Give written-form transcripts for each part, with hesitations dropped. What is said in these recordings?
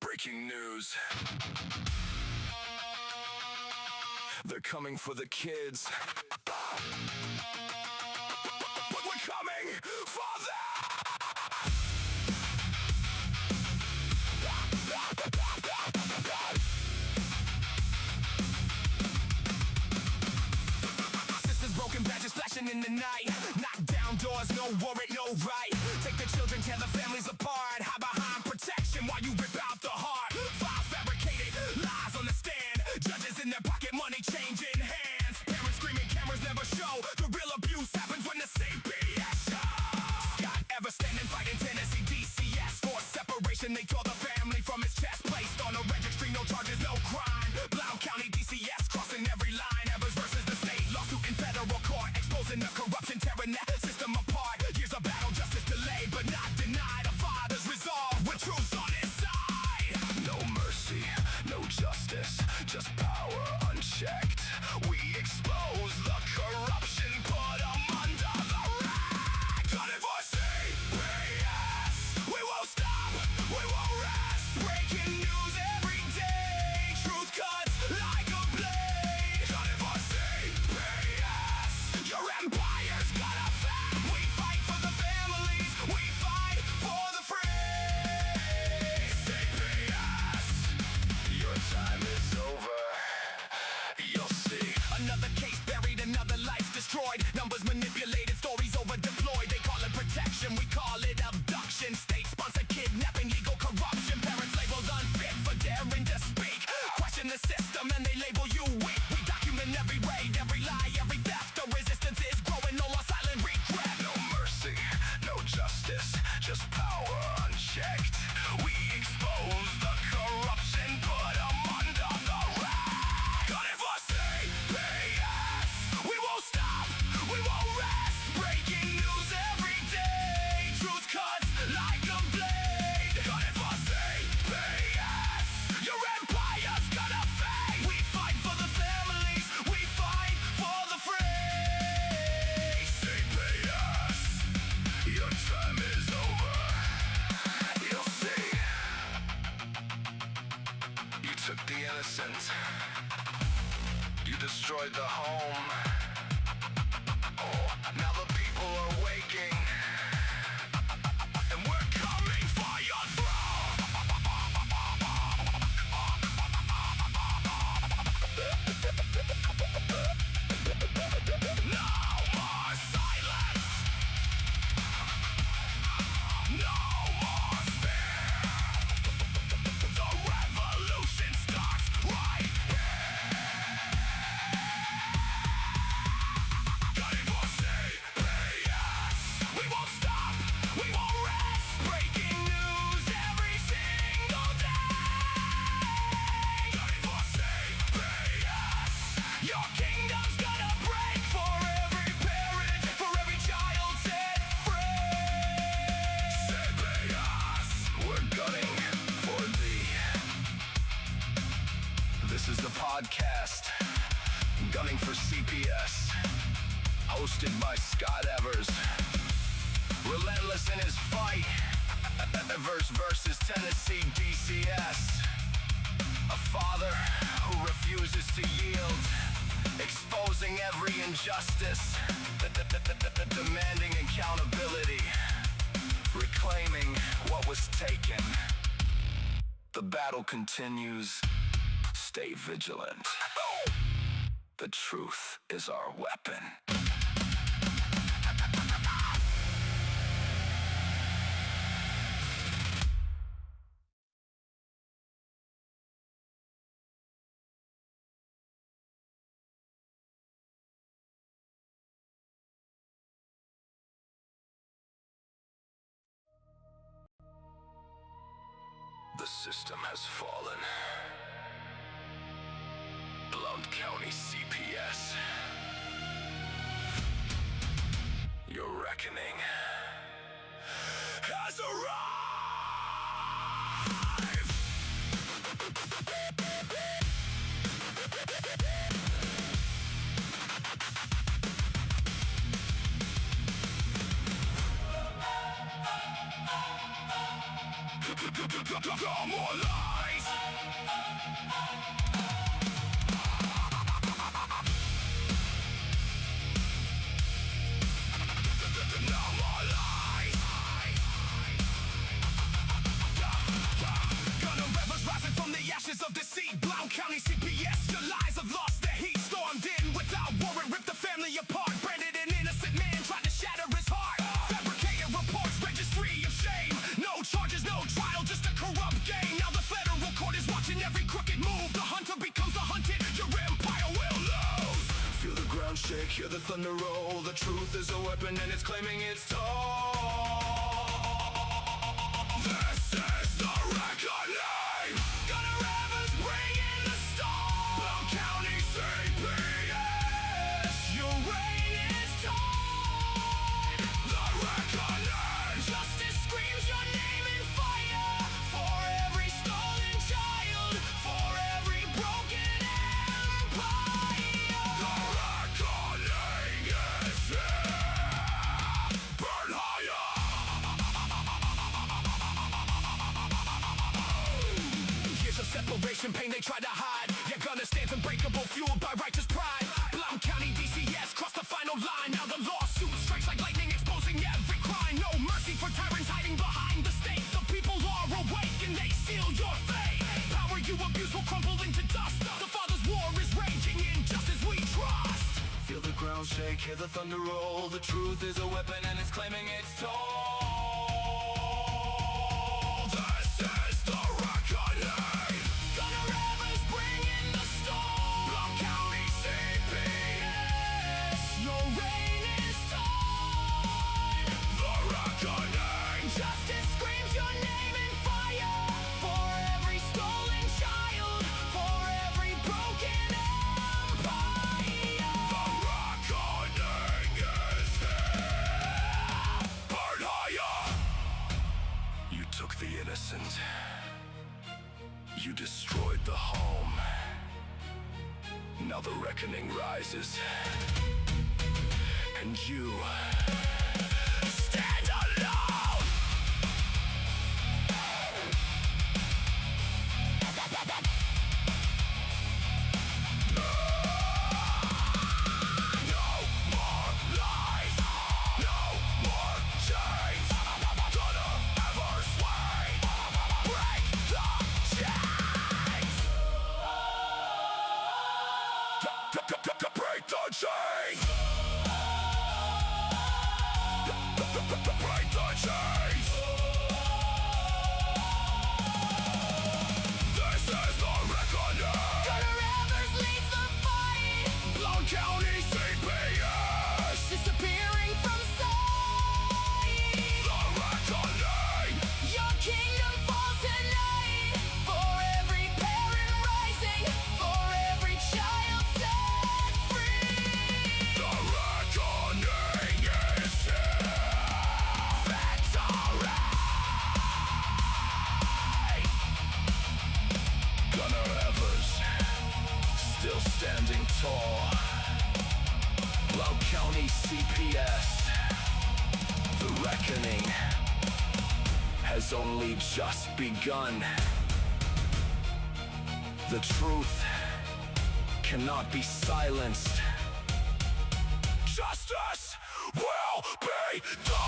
Breaking news. They're coming for the kids. We're coming for them! Sisters broken badges flashing in the night. Knock down doors, no warrant, no right. Take the children, tear the families apart. Hide behind protection while you rip out the heart. Files fabricated, lies on the stand. Judges in their pocket, money changing hands. Parents screaming, cameras never show. The real abuse happens when the CPS shows. Scott ever standing, fighting Tennessee DCS. For separation, they tore the family from his chest. Placed on a registry, no charges, no crime. Blount County DCS crossing every line. Evers versus the state, lawsuit in federal court. Exposing the corruption, tearing that system apart. Years of battle, justice delayed, but not denied. A father's resolve with truth on his side. No mercy, no justice, just power unchecked. We expose the corruption, put them under the rag. Gunning for CPS, we won't stop, we won't rest. Breaking news every day, truth cuts like a blade. Gunning for CPS, your empire's gonna fall. We fight for the families, we fight for the free. CPS, your time is over. You'll see. Another case buried, another life destroyed. Numbers manipulated, stories over deployed. They call it protection, we call it abduction. State-sponsored kidnapping, legal corruption. Parents labeled unfit for daring to speak. Question the system and they label you weak. We document every raid, every lie, every theft. The resistance is growing, no more silent regret. No mercy, no justice, just power unchecked. We expose the corruption, put them under the rag. Gunning for CPS, we won't stop, we won't rest. Breaking news every day, truth cuts like a blade. Gunning for CPS, your empire's gonna fade. We fight for the families, we fight for the free. CPS, your time is over. You'll see. You took the innocent. You destroyed the home. Oh, now the people are waking. And we're coming for your throne. No more silence. No more fear. The revolution starts right here. Gunning for CPS, we won't stop, we won't rest. Breaking news every single day. Gunning for CPS, your kingdom's gonna break. For every parent, for every child set free. CPS, we're gunning for thee. This is the podcast, Gunning for CPS, hosted by Scott Evers. Relentless in his fight, Evers versus Tennessee DCS. A father who refuses to yield, exposing every injustice, demanding accountability, reclaiming what was taken. The battle continues. Stay vigilant. The truth is our weapon. The system has fallen. Blount County CPS. Your reckoning has arrived! Normalize. Gunner rivers rising from the ashes of deceit. Blount County CPS, your lies have lost their heat. Stormed in without warrant, ripped the family apart. Branded an innocent man, tried to shatter his heart. Fabricated reports, registry of shame. No charges, no trial, just a corrupt game. Now the federal court is watching every crooked move. The hunter becomes the hunted, your empire will lose. Feel the ground shake, hear the thunder roll. The truth is a weapon and it's claiming its toll. This is the reckoning. Gunner Evans bringing the storm. Blount County CPS, your reign is torn. The reckoning. Justice screams your name in fire. For every stolen child, for every broken empire. The reckoning is here. Burn higher. Years of separation, pain they try to hide. Your gunner stands unbreakable, fueled by righteous pride. Blount County DCS crossed the final line. Now the lawsuit strikes like lightning, exposing every crime. No mercy for tyrants hiding behind the state. The people are awake and they seal your fate. Power you abuse will crumble into dust. The Father's war is raging, injustice we trust. Feel the ground shake, hear the thunder roll. The truth is a weapon and it's claiming its toll. This is the reckoning. Gunner Evans bringing the storm. Blount County CPS, your reign is torn. The reckoning. Justice screams your name in fire. For every stolen child, for every broken empire. The reckoning is here. Burn higher. You took the innocent. You destroyed the home. Now the reckoning rises. And you stand alone. No more lies. No more chains. Gonna ever sway. Break the chains. Break the chains. Break the chains. This is the reckoning. Gunner Evans leads the fight. Blount County CPS, disappearing from sight. The reckoning. Your kingdom falls tonight. For every parent rising, for every child set free. The reckoning is here. Victory. Gunner Evans, still standing tall. Blount County CPS, the reckoning has only just begun. The truth cannot be silenced. Justice will be done.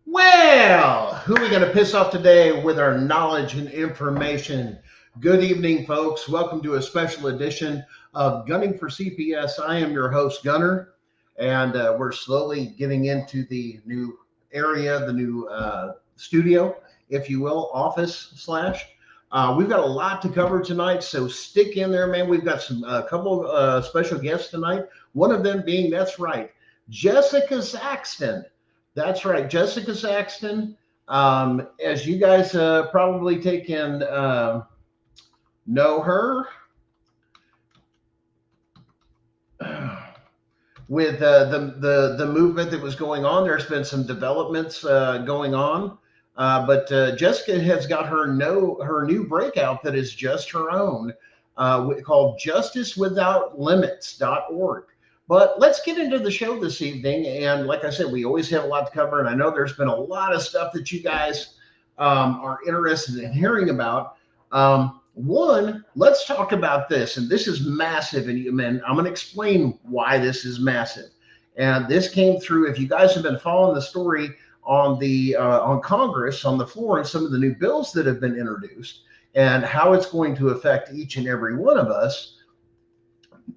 Well, who are we going to piss off today with our knowledge and information? Good evening, folks. Welcome to a special edition of Gunning for CPS. I am your host, Gunner, and we're slowly getting into the new area, the new studio, if you will, office slash. We've got a lot to cover tonight, so stick in there, man. We've got a couple of special guests tonight. One of them being, that's right, Jessica Saxton. That's right, Jessica Saxton. As you guys probably know her. with the movement that was going on. There's been some developments going on, but Jessica has got her new breakout that is just her own, called justicewithoutlimits.org. But let's get into the show this evening. And like I said, we always have a lot to cover, and I know there's been a lot of stuff that you guys are interested in hearing about. One, let's talk about this, and this is massive, and I'm going to explain why this is massive. And this came through. If you guys have been following the story on the on Congress, on the floor, and some of the new bills that have been introduced, and how it's going to affect each and every one of us,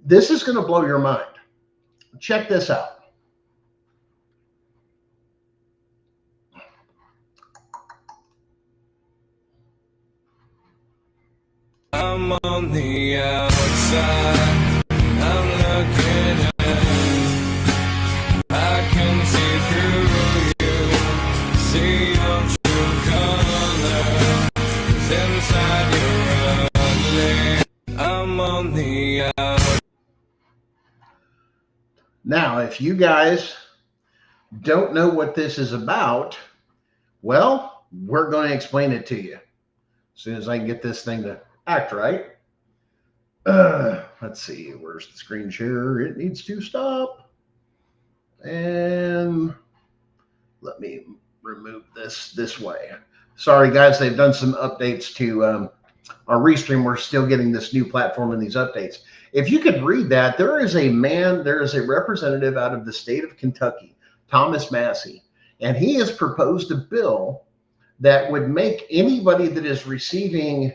this is going to blow your mind. Check this out. I'm on the outside, I'm looking in, I can see through you, see your true colors, inside you're ugly, I'm on the outside. Now, if you guys don't know what this is about, well, we're going to explain it to you as soon as I can get this thing to act right. Let's see, where's the screen share? It needs to stop. And let me remove this way. Sorry, guys, they've done some updates to our Restream. We're still getting this new platform and these updates. If you could read that, there is a representative out of the state of Kentucky, Thomas Massey, and he has proposed a bill that would make anybody that is receiving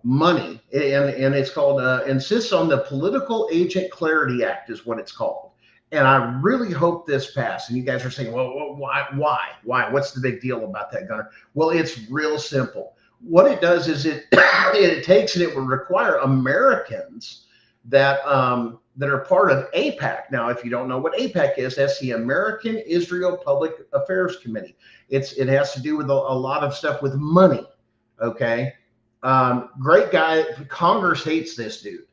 money, and it's called insists on the Political Agent Clarity Act is what it's called. And I really hope this passed. And you guys are saying, well, why? What's the big deal about that, Gunner? Well, it's real simple. What it does is it takes and it will require Americans that that are part of AIPAC. Now, if you don't know what AIPAC is, that's the American Israel Public Affairs Committee. It has to do with a lot of stuff with money. Okay. Great guy. Congress hates this dude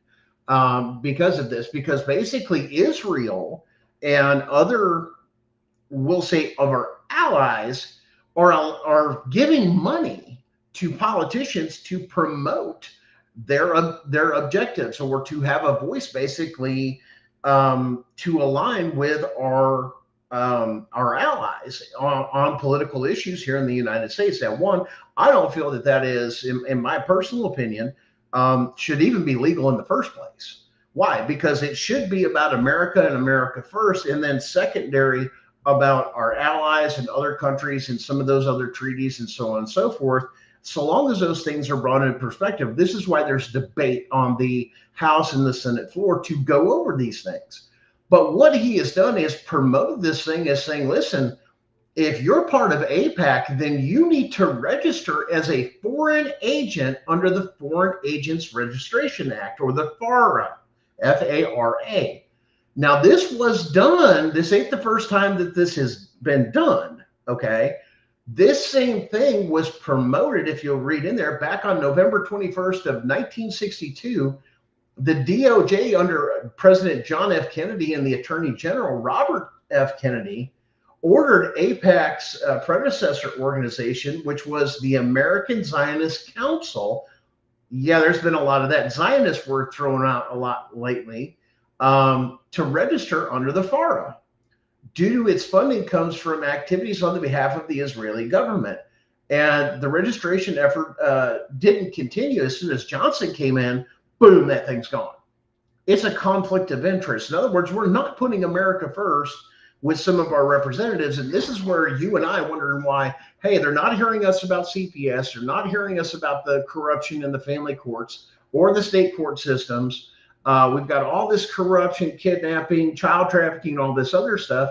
because of this, because basically Israel and other, we'll say, of our allies are giving money to politicians to promote their objectives, or to have a voice, basically, to align with our allies on political issues here in the United States. Now, one, I don't feel that is, in my personal opinion, should even be legal in the first place. Why? Because it should be about America and America first, and then secondary about our allies and other countries and some of those other treaties and so on and so forth. So long as those things are brought into perspective, this is why there's debate on the House and the Senate floor to go over these things. But what he has done is promoted this thing as saying, listen, if you're part of AIPAC, then you need to register as a foreign agent under the Foreign Agents Registration Act, or the FARA, F-A-R-A. Now, this was done. This ain't the first time that this has been done, okay? This same thing was promoted, if you'll read in there, back on November 21st of 1962. The DOJ under President John F. Kennedy and the Attorney General Robert F. Kennedy ordered AIPAC's predecessor organization, which was the American Zionist Council. Yeah, there's been a lot of that Zionist word thrown out a lot lately, to register under the FARA. Due to its funding comes from activities on the behalf of the Israeli government. And the registration effort didn't continue. As soon as Johnson came in, boom, that thing's gone. It's a conflict of interest. In other words, we're not putting America first with some of our representatives. And this is where you and I are wondering why, hey, they're not hearing us about CPS. They're not hearing us about the corruption in the family courts or the state court systems. We've got all this corruption, kidnapping, child trafficking, all this other stuff.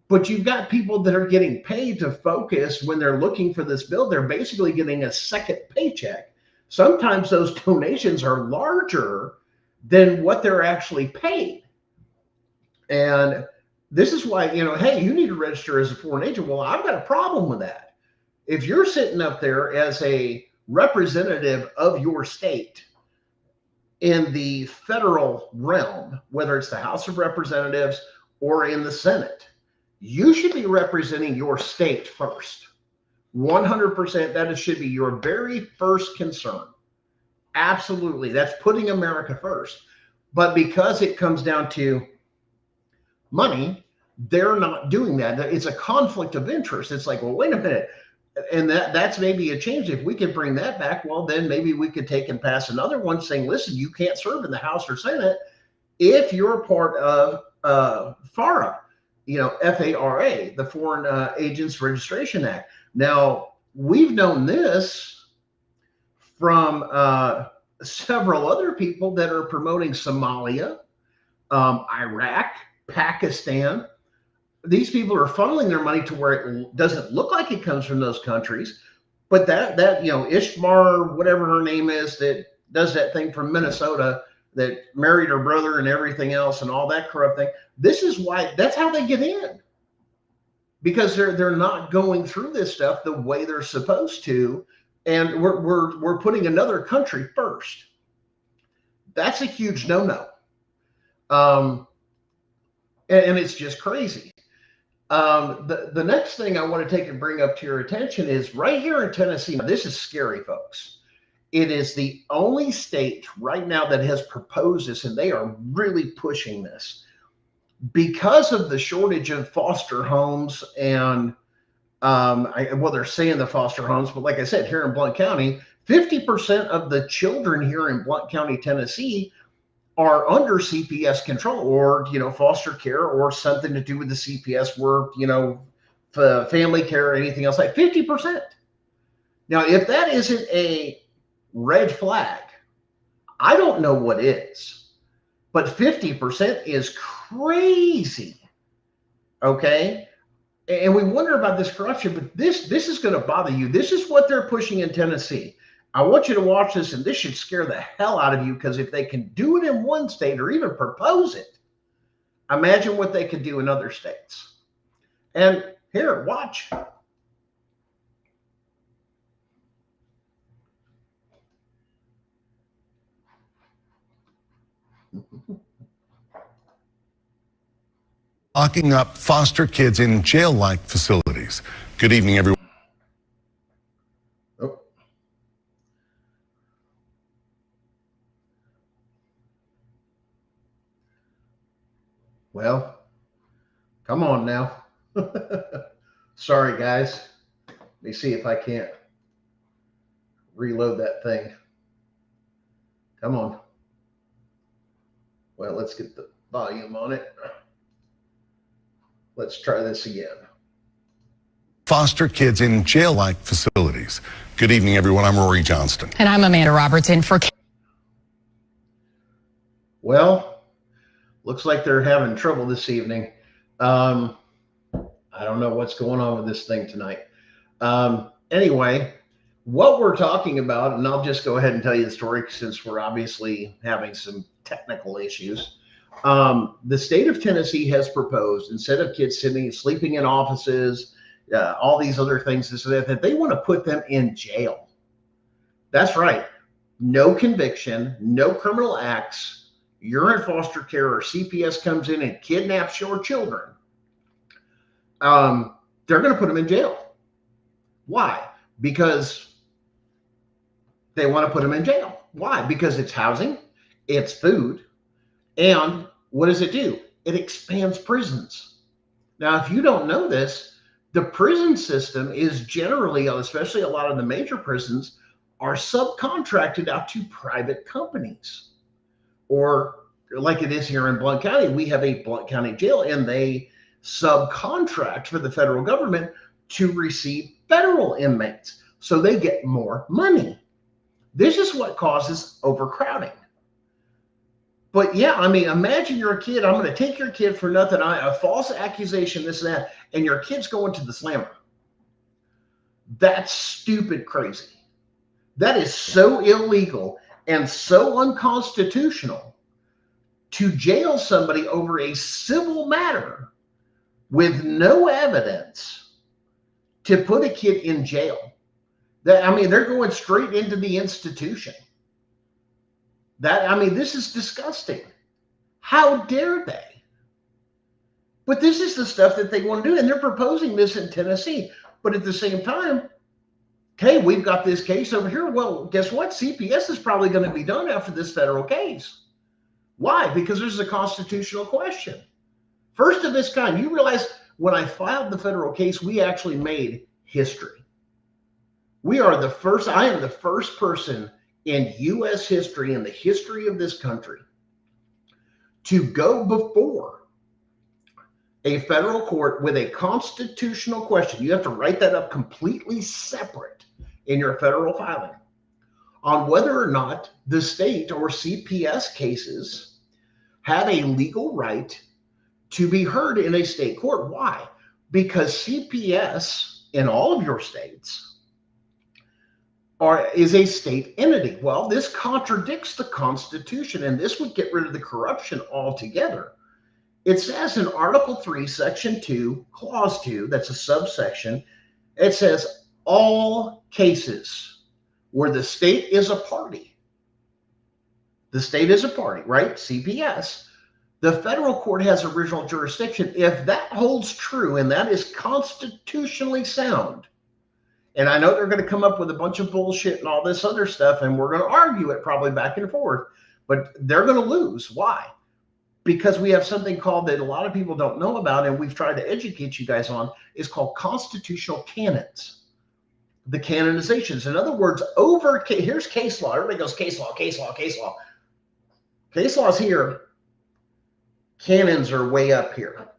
But you've got people that are getting paid to focus when they're looking for this bill. They're basically getting a second paycheck. Sometimes those donations are larger than what they're actually paid. And this is why, hey, you need to register as a foreign agent. Well, I've got a problem with that. If you're sitting up there as a representative of your state in the federal realm, whether it's the House of Representatives or in the Senate, you should be representing your state first. 100%, that should be your very first concern. Absolutely. That's putting America first. But because it comes down to money, they're not doing that. It's a conflict of interest. It's like, well, wait a minute. And that's maybe a change. If we could bring that back, well, then maybe we could take and pass another one saying, listen, you can't serve in the House or Senate if you're part of FARA, FARA, the Foreign Agents Registration Act. Now, we've known this from several other people that are promoting Somalia, Iraq, Pakistan. These people are funneling their money to where it doesn't look like it comes from those countries, but that Ishmar, whatever her name is, that does that thing from Minnesota, that married her brother and everything else and all that corrupt thing. This is why, that's how they get in, because they're not going through this stuff the way they're supposed to, and we're putting another country first. That's a huge no-no, and it's just crazy. The next thing I want to take and bring up to your attention is right here in Tennessee. Now, this is scary, folks. It is the only state right now that has proposed this, and they are really pushing this because of the shortage of foster homes. And they're saying the foster homes, but like I said, here in Blount County, 50% of the children here in Blount County, Tennessee, are under CPS control, or foster care, or something to do with the CPS work, family care or anything else, like 50%. Now, if that isn't a red flag, I don't know what is, but 50% is crazy. Okay. And we wonder about this corruption, but this is going to bother you. This is what they're pushing in Tennessee. I want you to watch this, and this should scare the hell out of you, because if they can do it in one state or even propose it, imagine what they could do in other states. And here, watch. Locking up foster kids in jail-like facilities. Good evening, everyone. Oh. Well, come on now. Sorry, guys. Let me see if I can't reload that thing. Come on. Well, let's get the volume on it. Let's try this again. Foster kids in jail-like facilities. Good evening, everyone. I'm Rory Johnston. And I'm Amanda Robertson for... Well, looks like they're having trouble this evening. I don't know what's going on with this thing tonight. Anyway, what we're talking about, and I'll just go ahead and tell you the story since we're obviously having some technical issues. The state of Tennessee has proposed, instead of kids sleeping in offices, all these other things, that they want to put them in jail. That's right. No conviction, no criminal acts. You're in foster care, or CPS comes in and kidnaps your children. They're going to put them in jail. Why? Because they want to put them in jail. Why? Because it's housing, it's food, and what does it do? It expands prisons. Now, if you don't know this, the prison system is generally, especially a lot of the major prisons, are subcontracted out to private companies. Or like it is here in Blount County, we have a Blount County jail, and they subcontract for the federal government to receive federal inmates. So they get more money. This is what causes overcrowding. But yeah, I mean, imagine you're a kid. I'm going to take your kid for nothing. A false accusation, this and that, and your kid's going to the slammer. That's stupid crazy. That is so illegal and so unconstitutional to jail somebody over a civil matter with no evidence, to put a kid in jail. They're going straight into the institution. This is disgusting. How dare they? But this is the stuff that they want to do, and they're proposing this in Tennessee. But at the same time, okay, we've got this case over here. Well, guess what? CPS is probably going to be done after this federal case. Why? Because there's a constitutional question. First of its kind. You realize when I filed the federal case, we actually made history. We are the first, I am the first person in U.S. history, in the history of this country, to go before a federal court with a constitutional question. You have to write that up completely separate in your federal filing on whether or not the state or CPS cases have a legal right to be heard in a state court. Why? Because CPS in all of your states is a state entity. Well, this contradicts the Constitution, and this would get rid of the corruption altogether. It says in Article 3, Section 2, Clause 2, that's a subsection, it says all cases where the state is a party. The state is a party, right? CPS. The federal court has original jurisdiction. If that holds true and that is constitutionally sound, and I know they're going to come up with a bunch of bullshit and all this other stuff, and we're going to argue it probably back and forth, but they're going to lose. Why? Because we have something called, that a lot of people don't know about, and we've tried to educate you guys on, is called constitutional canons. The canonizations. In other words, here's case law. Everybody goes case law, case law, case law. Case law is here. Canons are way up here.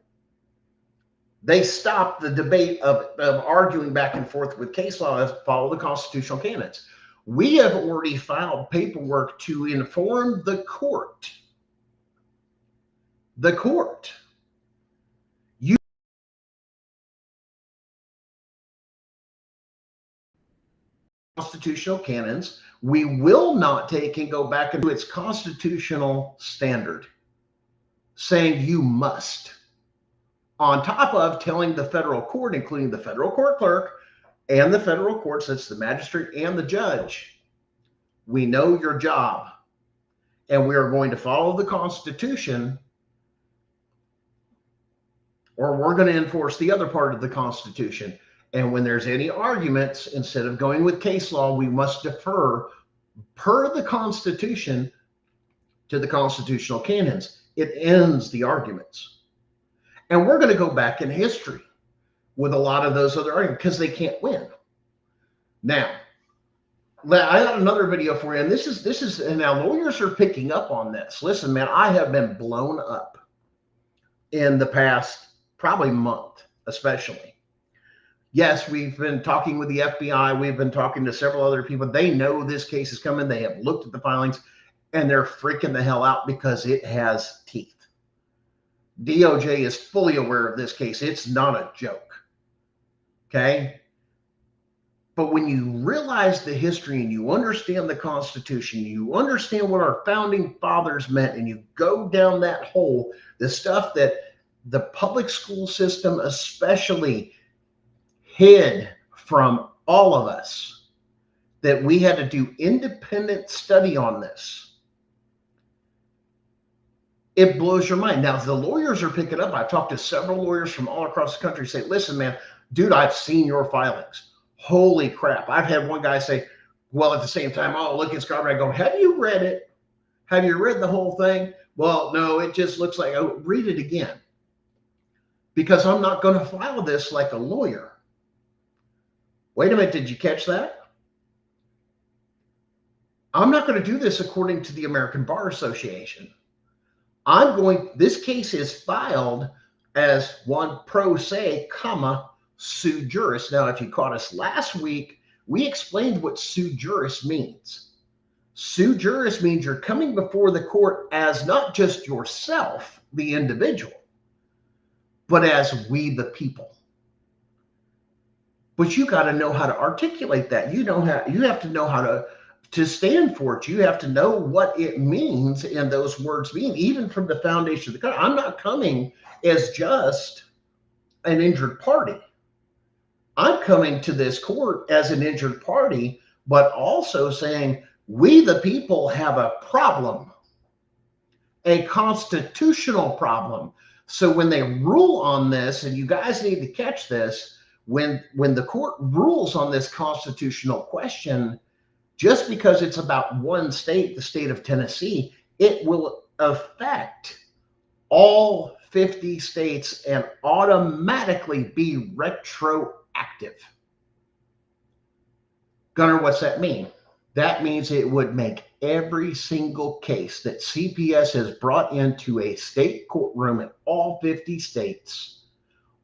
They stop the debate of arguing back and forth with case law and follow the constitutional canons. We have already filed paperwork to inform the court. The court. Constitutional canons, we will not take and go back into its constitutional standard, saying you must. On top of telling the federal court, including the federal court clerk and the federal courts, that's the magistrate and the judge, we know your job, and we are going to follow the Constitution, or we're going to enforce the other part of the Constitution. And when there's any arguments, instead of going with case law, we must defer per the Constitution to the constitutional canons. It ends the arguments. And we're going to go back in history with a lot of those other arguments because they can't win. Now, I got another video for you, and this is, and now lawyers are picking up on this. Listen, man, I have been blown up in the past probably month, especially. Yes, we've been talking with the FBI. We've been talking to several other people. They know this case is coming. They have looked at the filings, and they're freaking the hell out because it has teeth. DOJ is fully aware of this case. It's not a joke. Okay? But when you realize the history and you understand the Constitution, you understand what our founding fathers meant, and you go down that hole, the stuff that the public school system especially hid from all of us, that we had to do independent study on this. It blows your mind. Now, the lawyers are picking up. I've talked to several lawyers from all across the country say, listen, man, dude, I've seen your filings. Holy crap. I've had one guy say, well, at the same time, oh, look, it's garbage. I go, have you read it? Have you read the whole thing? Well, no, it just looks like, oh, read it again. Because I'm not going to file this like a lawyer. Wait a minute, did you catch that? I'm not going to do this according to the American Bar Association. This case is filed as one pro se, comma, sui juris. Now, if you caught us last week, we explained what sui juris means. Sui juris means you're coming before the court as not just yourself, the individual, but as we the people. But you got to know how to articulate that. You have to know how to stand for it. You have to know what it means, and those words mean, even from the foundation of the country. I'm not coming as just an injured party. I'm coming to this court as an injured party, but also saying we the people have a problem, a constitutional problem So when they rule on this, and you guys need to catch this, when the court rules on this constitutional question, just because it's about one state, the state of Tennessee, it will affect all 50 states and automatically be retroactive. Gunnar, what's that mean? That means it would make every single case that CPS has brought into a state courtroom in all 50 states,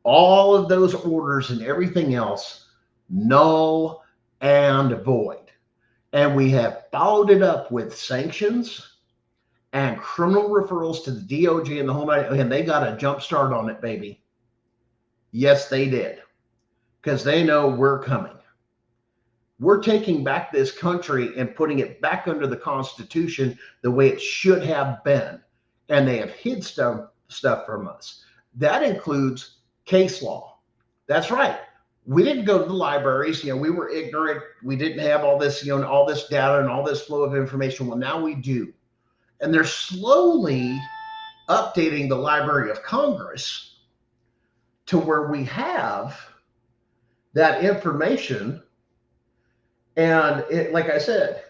all of those orders and everything else, null and void. And we have followed it up with sanctions and criminal referrals to the DOJ and the Homeland, and they got a jump start on it, baby. Yes, they did, because they know we're coming. We're taking back this country and putting it back under the Constitution the way it should have been. And they have hid stuff from us. That includes case law. That's right. We didn't go to the libraries. We were ignorant. We didn't have all this, all this data and all this flow of information. Well, now we do. And they're slowly updating the Library of Congress to where we have that information. And it, like I said,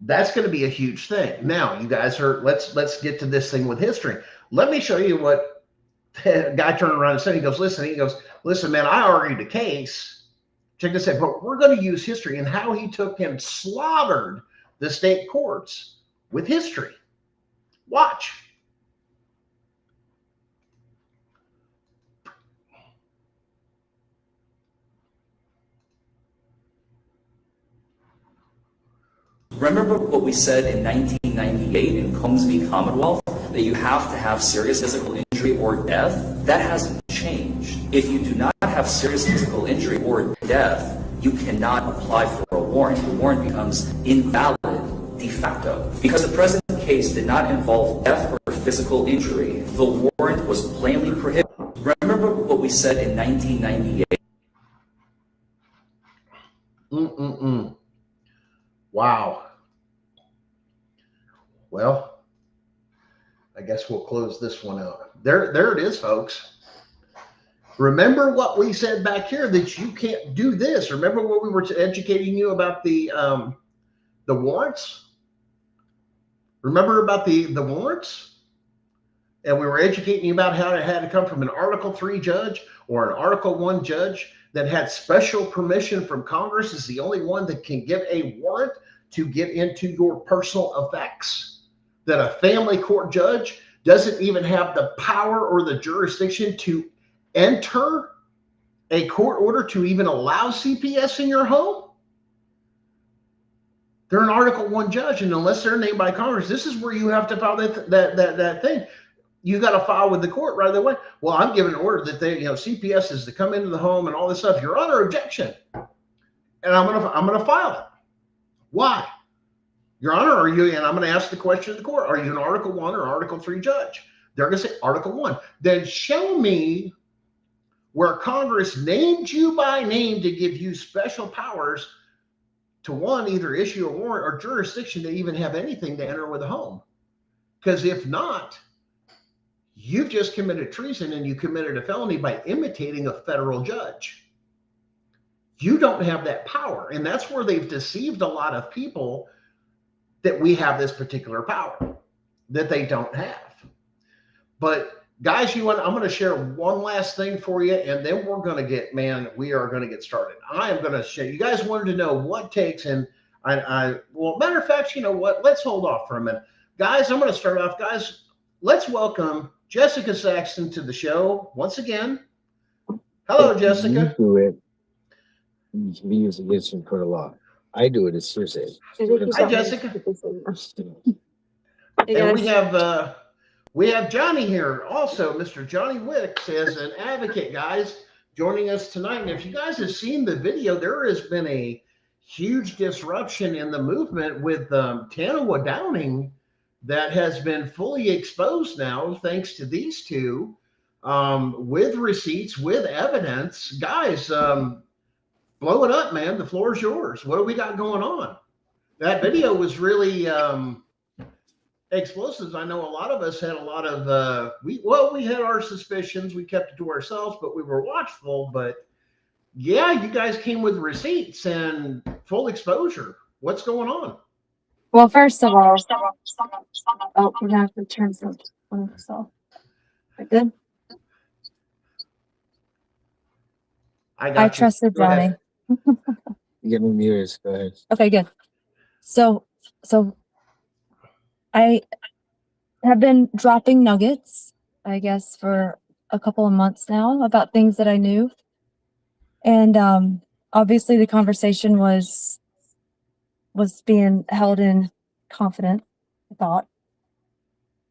that's going to be a huge thing. Now, you guys are, let's get to this thing with history. Let me show you what the guy turned around and said. He goes, listen, man, I argued the case. Check this out. But we're going to use history and how he took and slaughtered the state courts with history. Watch. Remember what we said in 1998 in Combs v. Commonwealth, that you have to have serious physical injury or death? That hasn't changed. If you do not have serious physical injury or death, you cannot apply for a warrant. The warrant becomes invalid de facto. Because the present case did not involve death or physical injury, the warrant was plainly prohibited. Remember what we said in 1998. Wow. Well, I guess we'll close this one out. There it is, folks. Remember what we said back here, that you can't do this. Remember what we were educating you about the warrants? Remember about the warrants? And we were educating you about how it had to come from an Article 3 judge or an Article 1 judge that had special permission from Congress, is the only one that can give a warrant to get into your personal effects. That a family court judge doesn't even have the power or the jurisdiction to enter a court order to even allow CPS in your home. They're an Article 1 judge, and unless they're named by Congress, this is where you have to file that thing. You got to file with the court right away. Well, I'm giving an order that they, CPS is to come into the home and all this stuff. Your Honor, objection, and I'm gonna file it. Why? Your Honor, are you? And I'm going to ask the question of the court: are you an Article 1 or Article 3 judge? They're going to say Article 1. Then show me where Congress named you by name to give you special powers to, one, either issue a warrant or jurisdiction to even have anything to enter with a home. Because if not, you've just committed treason and you committed a felony by imitating a federal judge. You don't have that power. And that's where they've deceived a lot of people, that we have this particular power that they don't have. But guys, I'm going to share one last thing for you, and then we're going to get, we are going to get started. I am going to share. You guys wanted to know what takes, and well, matter of fact, you know what? Let's hold off for a minute. Guys, I'm going to start off. Guys, let's welcome Jessica Saxton to the show once again. Hello, Jessica. You do it. We use a listen for a lot. I do it as Thursday. Hi, Jessica. And we have Johnny here also, Mr. Johnny Wicks, as an advocate, guys, joining us tonight. And if you guys have seen the video, there has been a huge disruption in the movement with Tanawa Downing that has been fully exposed now, thanks to these two, with receipts, with evidence. Guys, blow it up, man. The floor is yours. What do we got going on? That video was really, explosives, I know a lot of us had a lot of we had our suspicions. We kept it to ourselves, but we were watchful. But yeah, you guys came with receipts and full exposure. What's going on? Well, first of all, oh, we're gonna have to turn something on. So, good. I I got you. trusted Go Johnny. ahead. Give me viewers. Go ahead. Okay, good. So I have been dropping nuggets, I guess, for a couple of months now about things that I knew. And obviously the conversation was being held in confidence, I thought.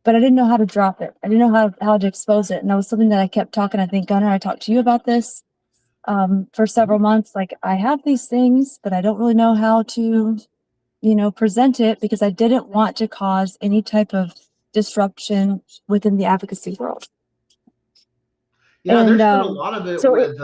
But I didn't know how to drop it. I didn't know how to expose it. And that was something that I kept talking. I think, Gunnar, I talked to you about this for several months. Like, I have these things, but I don't really know how to, present it, because I didn't want to cause any type of disruption within the advocacy world. Yeah, And there's been a lot of it so with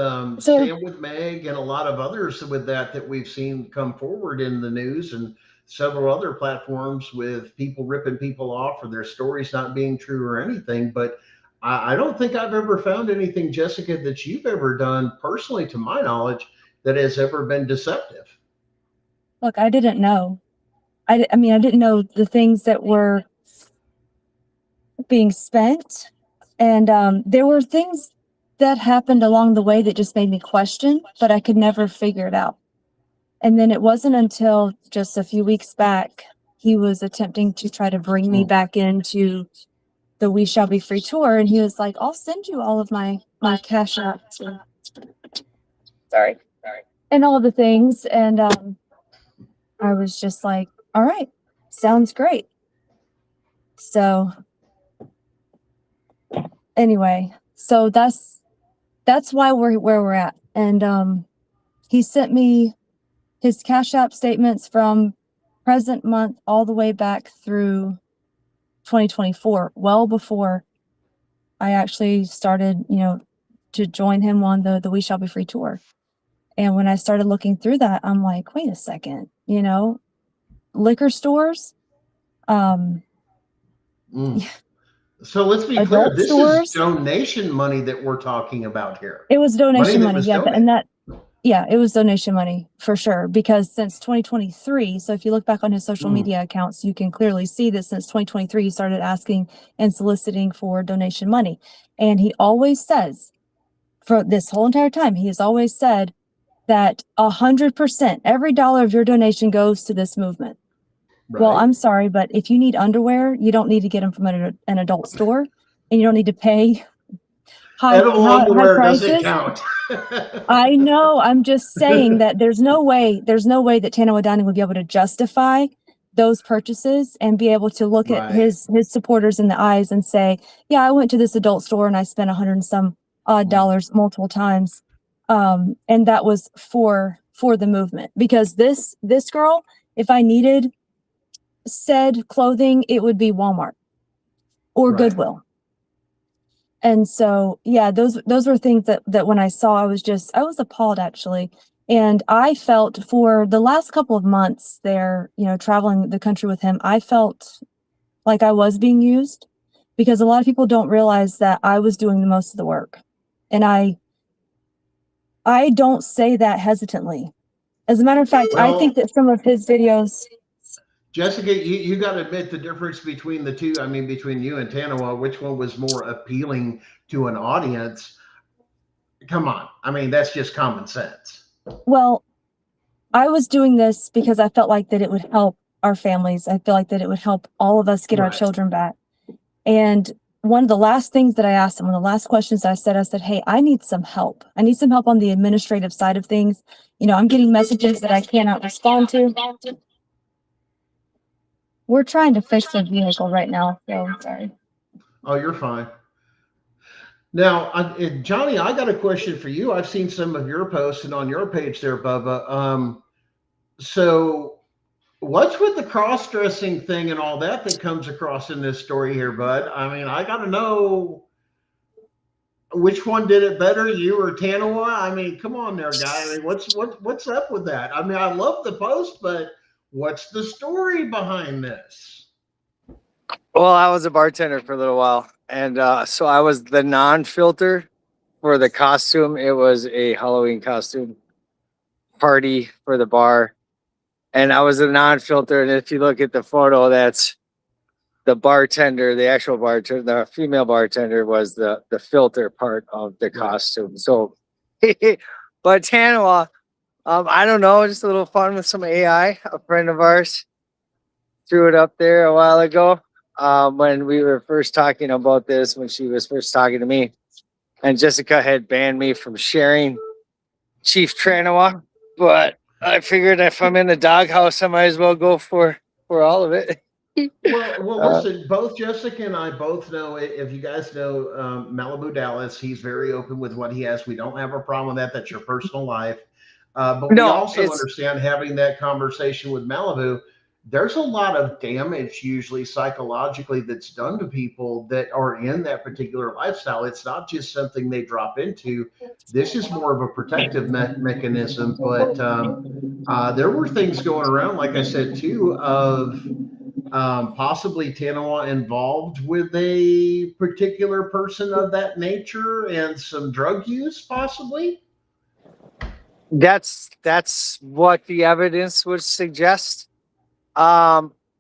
Stand with Meg and a lot of others with that we've seen come forward in the news and several other platforms with people ripping people off or their stories not being true or anything. But I don't think I've ever found anything, Jessica, that you've ever done personally, to my knowledge, that has ever been deceptive. look, I didn't know. I didn't know the things that were being spent. And there were things that happened along the way that just made me question, but I could never figure it out. And then it wasn't until just a few weeks back, he was attempting to try to bring me back into the We Shall Be Free tour. And he was like, I'll send you all of my cash apps. Sorry. And all the things. And I was just like, all right, sounds great. So anyway, so that's why we're where we're at. And he sent me his Cash App statements from present month all the way back through 2024, well before I actually started, to join him on the We Shall Be Free tour. And when I started looking through that, I'm like, wait a second, liquor stores, So let's be clear. adult This stores. is donation money that we're talking about here. It was donation money. Was Yeah. donated. It was donation money for sure. Because since 2023, so if you look back on his social media accounts, you can clearly see that since 2023, he started asking and soliciting for donation money. And he always says, for this whole entire time, he has always said that 100%, every dollar of your donation goes to this movement. Right. Well, I'm sorry, but if you need underwear, you don't need to get them from an adult store, and you don't need to pay high prices. Doesn't count. I know. I'm just saying that there's no way that Tanoa Dining would be able to justify those purchases and be able to look at his supporters in the eyes and say, yeah, I went to this adult store and I spent $100 and some odd dollars multiple times. And that was for the movement, because this girl, if I needed said clothing, it would be Walmart or Goodwill. And so, yeah, those were things that when I saw, I was appalled, actually. And I felt for the last couple of months there, traveling the country with him, I felt like I was being used, because a lot of people don't realize that I was doing the most of the work. And I don't say that hesitantly. As a matter of fact, I think that some of his videos... Jessica, you got to admit the difference between the two. I mean, between you and Tanoa, which one was more appealing to an audience? Come on. I mean, that's just common sense. Well, I was doing this because I felt like that it would help our families. I feel like that it would help all of us get our children back. And one of the last things that I asked him, one of the last questions I said, hey, I need some help. I need some help on the administrative side of things. I'm getting messages that I cannot respond to. We're trying to fix a vehicle right now, so sorry. Oh, you're fine. Now, Johnny, I got a question for you. I've seen some of your posts and on your page there, Bubba. So what's with the cross-dressing thing and all that comes across in this story here, bud? I mean, I got to know which one did it better, you or Tanoa? I mean, come on there, guy. I mean, what's up with that? I mean, I love the post, but what's the story behind this? Well, I was a bartender for a little while, and so I was the non-filter for the costume. It was a Halloween costume party for the bar, and I was a non-filter. And if you look at the photo, that's the bartender, the actual bartender, the female bartender was the filter part of the costume. So, but Tanawa, I don't know, just a little fun with some AI. A friend of ours threw it up there a while ago when we were first talking about this, when she was first talking to me. And Jessica had banned me from sharing Chief Tranawa, but I figured if I'm in the doghouse, I might as well go for all of it. Well, listen, both Jessica and I both know, if you guys know Malibu Dallas, he's very open with what he has. We don't have a problem with that. That's your personal life. But we No, also understand, having that conversation with Malibu, there's a lot of damage usually psychologically that's done to people that are in that particular lifestyle. It's not just something they drop into. This is more of a protective mechanism. But there were things going around, like I said, too, of possibly Tanawa involved with a particular person of that nature and some drug use, possibly. that's what the evidence would suggest.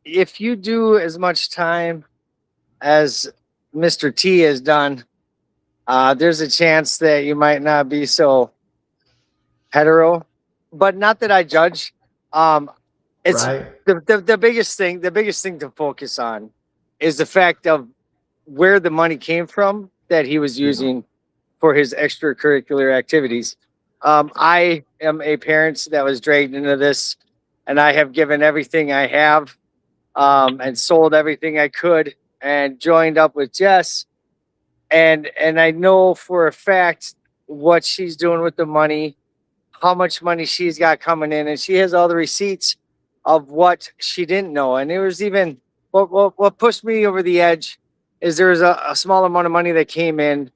If you do as much time as Mr. T has done, there's a chance that you might not be so hetero. But not that I judge. It's Right. the biggest thing. The biggest thing to focus on is the fact of where the money came from that he was using for his extracurricular activities. I am a parent that was dragged into this, and I have given everything I have, and sold everything I could, and joined up with Jess, and I know for a fact what she's doing with the money, how much money she's got coming in, and she has all the receipts of what she didn't know. And it was even what pushed me over the edge is there was a small amount of money that came in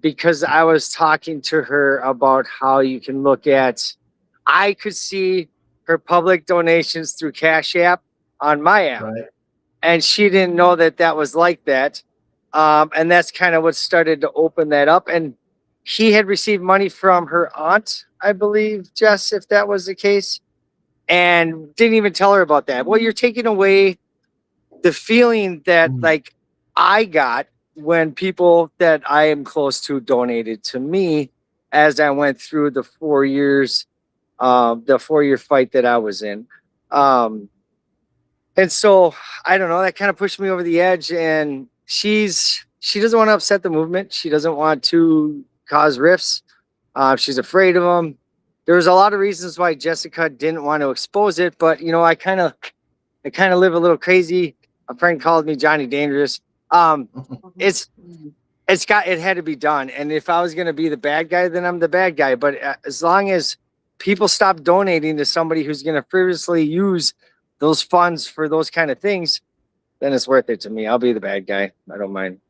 because I was talking to her about how you can look at. I could see her public donations through Cash App on my app, Right. and she didn't know that that was like that. And that's kind of what started to open that up. And he had received money from her aunt, I believe, Jess, if that was the case, and didn't even tell her about that. Well, you're taking away the feeling that like I got when people that I am close to donated to me as I went through the 4 years, the 4-year fight that I was in. And so I don't know, that kind of pushed me over the edge. And she doesn't want to upset the movement. She doesn't want to cause rifts. She's afraid of them. There's a lot of reasons why Jessica didn't want to expose it, but you know, I kind of live a little crazy. A friend called me Johnny Dangerous. It had to be done. And if I was going to be the bad guy, then I'm the bad guy. But as long as people stop donating to somebody who's going to frivolously use those funds for those kind of things, then it's worth it to me. I'll be the bad guy. I don't mind.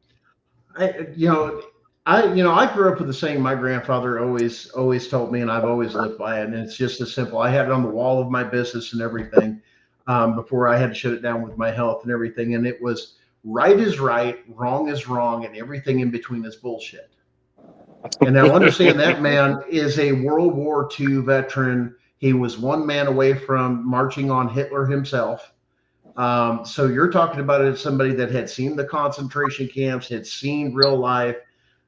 I grew up with the saying my grandfather always told me, and I've always lived by it. And it's just as simple. I had it on the wall of my business and everything before I had to shut it down with my health and everything. And it was, right is right, wrong is wrong, and everything in between is bullshit. And now understand that man is a World War II veteran. He was one man away from marching on Hitler himself. So you're talking about it as somebody that had seen the concentration camps, had seen real life,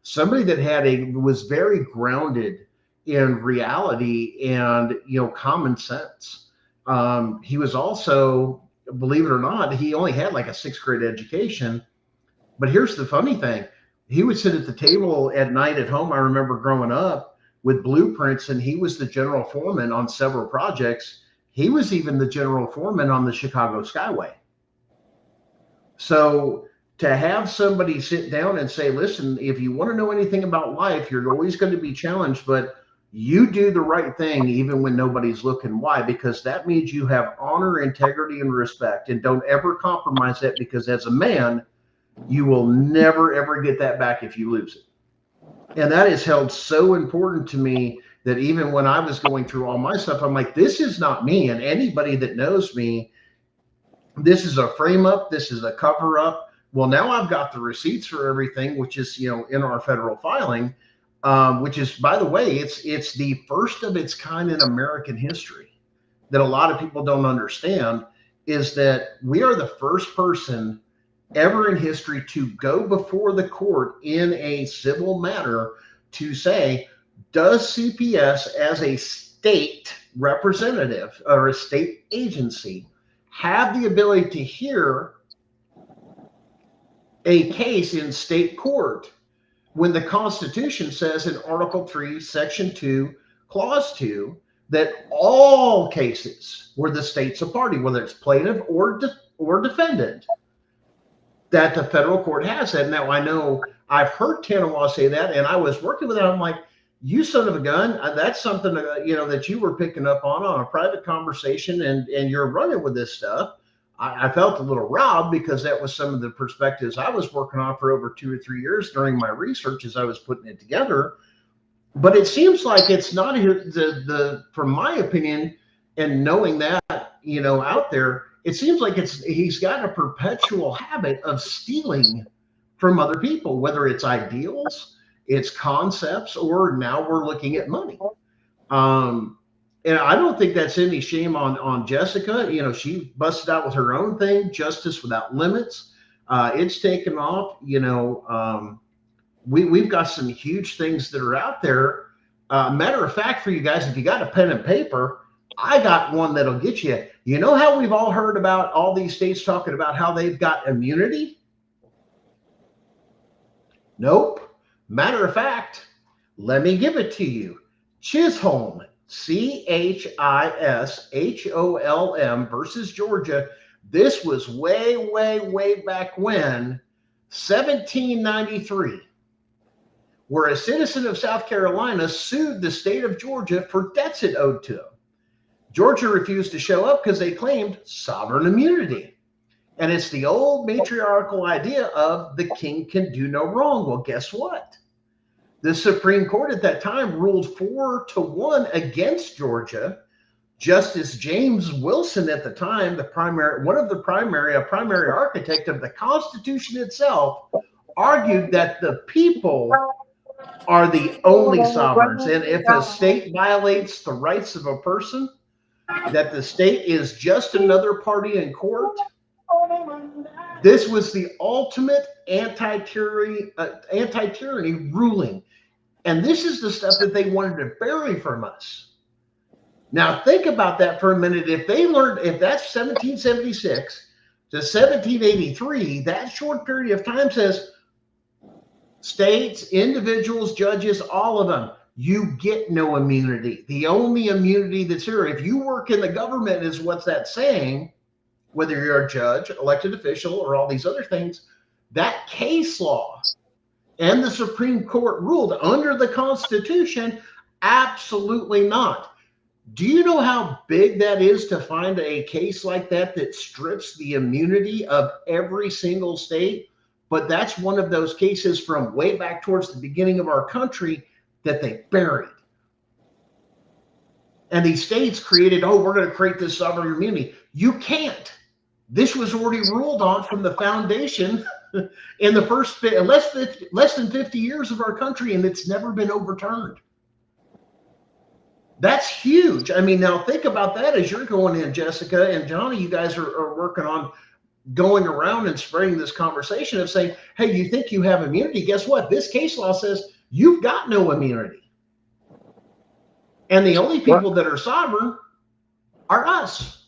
somebody that was very grounded in reality and, common sense. He was also, believe it or not, he only had like a 6th grade education. But here's the funny thing. He would sit at the table at night at home. I remember growing up with blueprints, and he was the general foreman on several projects. He was even the general foreman on the Chicago Skyway. So to have somebody sit down and say, listen, if you want to know anything about life, you're always going to be challenged, but you do the right thing even when nobody's looking. Why? Because that means you have honor, integrity, and respect, and don't ever compromise that, because as a man, you will never, ever get that back if you lose it. And that is held so important to me that even when I was going through all my stuff, I'm like, this is not me. And anybody that knows me this is a frame up, this is a cover up. Well, now I've got the receipts for everything, which is, in our federal filing, which is, by the way, it's the first of its kind in American history that a lot of people don't understand, is that we are the first person ever in history to go before the court in a civil matter to say, does CPS as a state representative or a state agency have the ability to hear a case in state court when the Constitution says in Article 3, Section 2, Clause 2, that all cases where the state's a party, whether it's plaintiff or defendant, that the federal court has that. Now, I know I've heard Tanawa say that, and I was working with it. I'm like, you son of a gun, that's something that you were picking up on a private conversation, and you're running with this stuff. I felt a little robbed because that was some of the perspectives I was working on for over 2 or 3 years during my research as I was putting it together. But it seems like it's not from my opinion, and knowing that, out there, it seems like he's got a perpetual habit of stealing from other people, whether it's ideals, it's concepts, or now we're looking at money. And I don't think that's any shame on Jessica. She busted out with her own thing, Justice Without Limits. It's taken off. We've got some huge things that are out there. Matter of fact, for you guys, if you got a pen and paper, I got one that'll get you. You know how we've all heard about all these states talking about how they've got immunity? Nope. Matter of fact, let me give it to you. Chisholm, CHISHOLM versus Georgia. This was way, way, way back when, 1793, where a citizen of South Carolina sued the state of Georgia for debts it owed to them. Georgia refused to show up because they claimed sovereign immunity. And it's the old matriarchal idea of the king can do no wrong. Well, guess what? The Supreme Court at that time ruled 4-1 against Georgia. Justice James Wilson at the time, a primary architect of the Constitution itself, argued that the people are the only sovereigns. And if a state violates the rights of a person, that the state is just another party in court. This was the ultimate anti-tyranny ruling. And this is the stuff that they wanted to bury from us. Now, think about that for a minute. If that's 1776 to 1783, that short period of time says states, individuals, judges, all of them, you get no immunity. The only immunity that's here, if you work in the government, is what's that saying, whether you're a judge, elected official, or all these other things, that case law and the Supreme Court ruled under the Constitution, absolutely not. Do you know how big that is to find a case like that strips the immunity of every single state? But that's one of those cases from way back towards the beginning of our country that they buried. And these states created, we're going to create this sovereign immunity. You can't. This was already ruled on from the foundation in the first less than 50 years of our country, and it's never been overturned. That's huge. I mean, now think about that as you're going in, Jessica and Johnny, you guys are working on going around and spreading this conversation of saying, hey, you think you have immunity? Guess what? This case law says you've got no immunity. And the only people that are sovereign are us.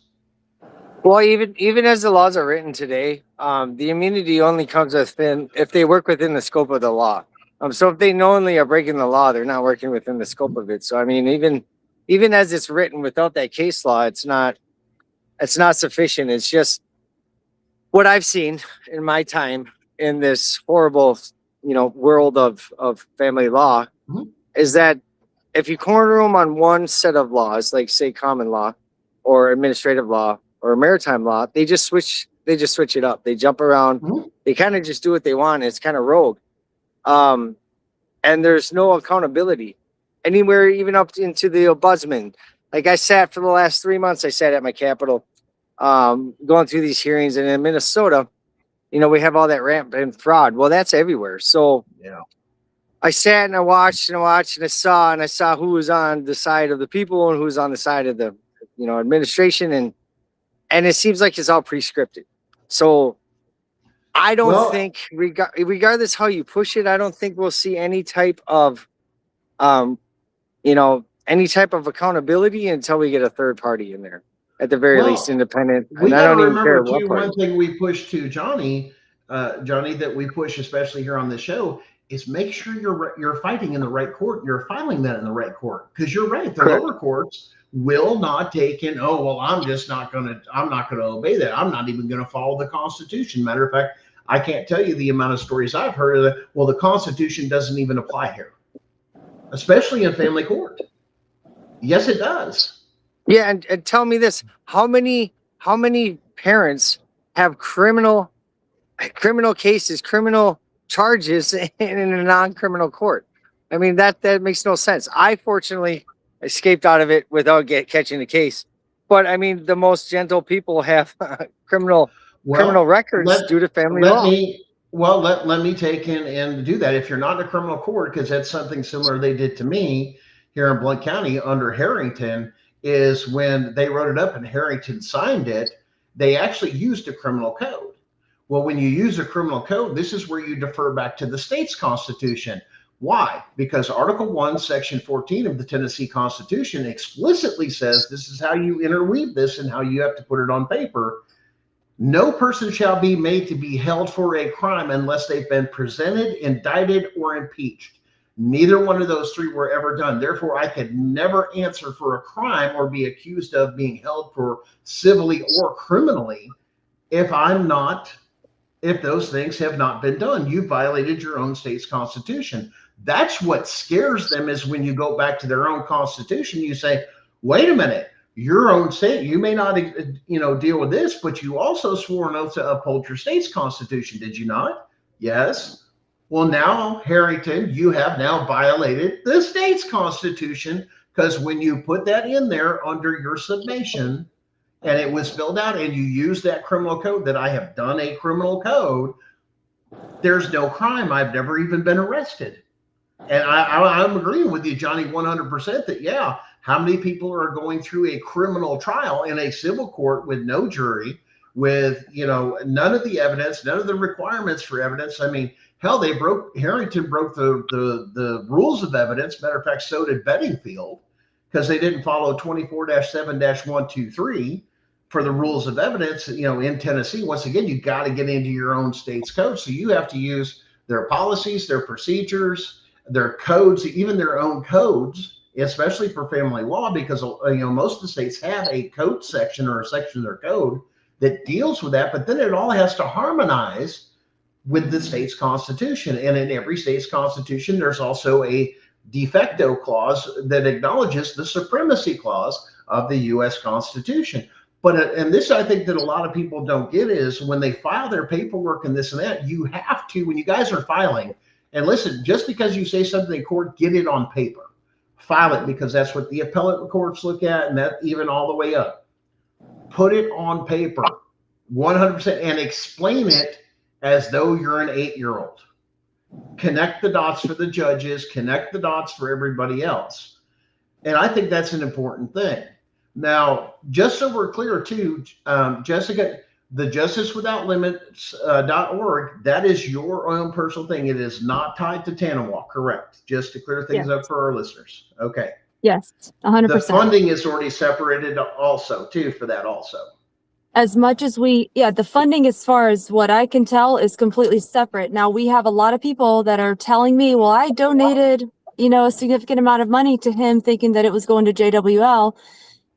Well, even as the laws are written today, the immunity only comes within if they work within the scope of the law. So if they knowingly are breaking the law, they're not working within the scope of it. So I mean, even as it's written without that case law, it's not sufficient. It's just what I've seen in my time in this horrible, world of family law, is that if you corner them on one set of laws, like say common law or administrative law or maritime law, they just switch it up. They jump around. They kind of just do what they want. It's kind of rogue. And there's no accountability anywhere, even up into the ombudsman. Like I sat for the last 3 months, I sat at my Capitol going through these hearings. And in Minnesota, we have all that rampant fraud. Well, that's everywhere. So Yeah. I sat and I watched and I watched and I saw who was on the side of the people and who was on the side of the, administration. And it seems like it's all pre-scripted. So I don't think, regardless how you push it, I don't think we'll see any type of, any type of accountability until we get a third party in there, at the very least, independent. We And I got to don't even care remember what too, party. one thing we push to Johnny, that we push, especially here on the show, is make sure you're fighting in the right court. You're filing that in the right court, because you're right. The lower courts will not take in. Oh, well, I'm not going to obey that. I'm not even going to follow the Constitution. Matter of fact, I can't tell you the amount of stories I've heard of that. Well, the Constitution doesn't even apply here, especially in family court. Yes, it does. Yeah, and tell me this: how many parents have criminal cases, criminal charges in a non-criminal court? I mean, that makes no sense. I fortunately escaped out of it without catching the case. But I mean, the most gentle people have criminal records due to family law. Let me take in and do that. If you're not in a criminal court, because that's something similar they did to me here in Blount County under Harrington, is when they wrote it up and Harrington signed it, they actually used a criminal code. Well, when you use a criminal code, this is where you defer back to the state's constitution. Why? Because Article 1, Section 14 of the Tennessee Constitution explicitly says this is how you interweave this and how you have to put it on paper. No person shall be made to be held for a crime unless they've been presented, indicted, or impeached. Neither one of those three were ever done. Therefore, I could never answer for a crime or be accused of being held for civilly or criminally if those things have not been done. You violated your own state's constitution. That's what scares them, is when you go back to their own constitution, you say, wait a minute, your own state, you may not, deal with this, but you also swore an oath to uphold your state's constitution. Did you not? Yes. Well, now, Harrington, you have now violated the state's constitution, because when you put that in there under your summation and it was filled out and you use that criminal code, that I have done a criminal code, there's no crime. I've never even been arrested. And I'm agreeing with you, Johnny, 100% that, yeah, how many people are going through a criminal trial in a civil court with no jury, with, none of the evidence, none of the requirements for evidence. I mean, hell, Harrington broke the rules of evidence. Matter of fact, so did Bedingfield, because they didn't follow 24-7-123 for the rules of evidence, in Tennessee. Once again, you got to get into your own state's code. So you have to use their policies, their procedures, their codes, even their own codes, especially for family law, because, most of the states have a code section or a section of their code that deals with that, but then it all has to harmonize with the state's constitution. And in every state's constitution, there's also a de facto clause that acknowledges the supremacy clause of the U.S. Constitution. But, and this, I think that a lot of people don't get, is when they file their paperwork and this and that, you have to, when you guys are filing, and listen, just because you say something in court, get it on paper, file it, because that's what the appellate courts look at, and that even all the way up. Put it on paper, 100%, and explain it as though you're an 8-year-old. Connect the dots for the judges, connect the dots for everybody else. And I think that's an important thing. Now, just so we're clear too, Jessica, the justicewithoutlimits.org, that is your own personal thing. It is not tied to Tanawalk, correct? Just to clear things up for our listeners. Okay. Yes, 100%. The funding is already separated also too for that also. As much as the funding, as far as what I can tell, is completely separate. Now, we have a lot of people that are telling me, well, I donated, a significant amount of money to him thinking that it was going to JWL,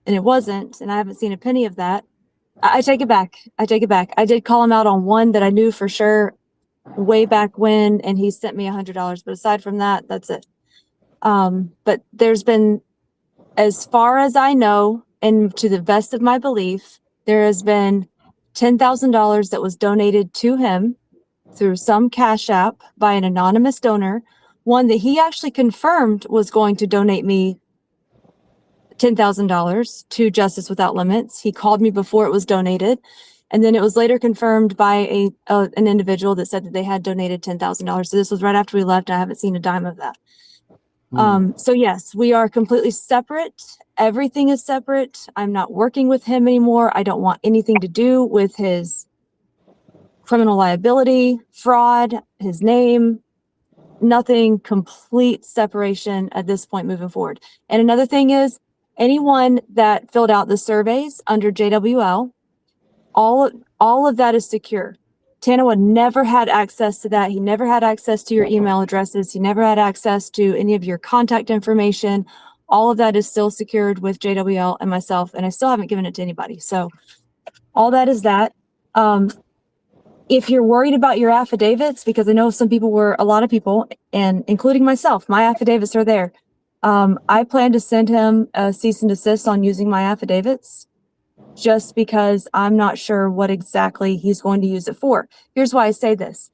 and it wasn't. And I haven't seen a penny of that. I take it back. I did call him out on one that I knew for sure way back when, and he sent me $100. But aside from that, that's it. But there's been, as far as I know, and to the best of my belief, there has been $10,000 that was donated to him through some Cash App by an anonymous donor, one that he actually confirmed was going to donate me $10,000 to Justice Without Limits. He called me before it was donated. And then it was later confirmed by an individual that said that they had donated $10,000. So this was right after we left. I haven't seen a dime of that. So yes, we are completely separate. Everything is separate. I'm not working with him anymore. I don't want anything to do with his criminal liability, fraud, his name, nothing. Complete separation at this point moving forward. And another thing is, anyone that filled out the surveys under JWL, all of that is secure. Tanoa never had access to that. He never had access to your email addresses. He never had access to any of your contact information. All of that is still secured with JWL and myself, and I still haven't given it to anybody. So all that is that. If you're worried about your affidavits, because I know a lot of people, and including myself, my affidavits are there. I plan to send him a cease and desist on using my affidavits, just because I'm not sure what exactly he's going to use it for. Here's why I say this.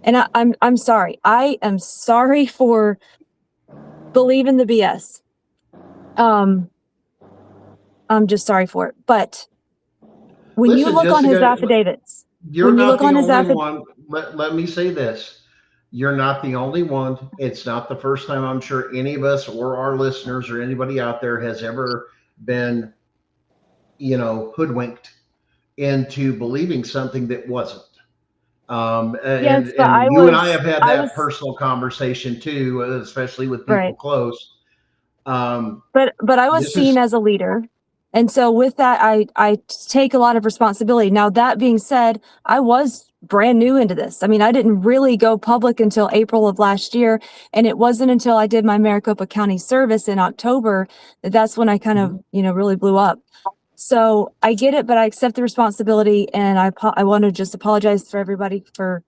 And I'm sorry. I am sorry for believing the BS. I'm just sorry for it. But when you look on his affidavits, you're not the only one. Let me say this. You're not the only one. It's not the first time, I'm sure, any of us or our listeners or anybody out there has ever been, hoodwinked into believing something that wasn't. yes, and you and I have had that personal conversation too, especially with people close. But I was seen as a leader. And so with that, I take a lot of responsibility. Now, that being said, I was brand new into this. I mean, I didn't really go public until April of last year. And it wasn't until I did my Maricopa County service in October that's when I kind of, really blew up. So I get it, but I accept the responsibility. And I want to just apologize for everybody for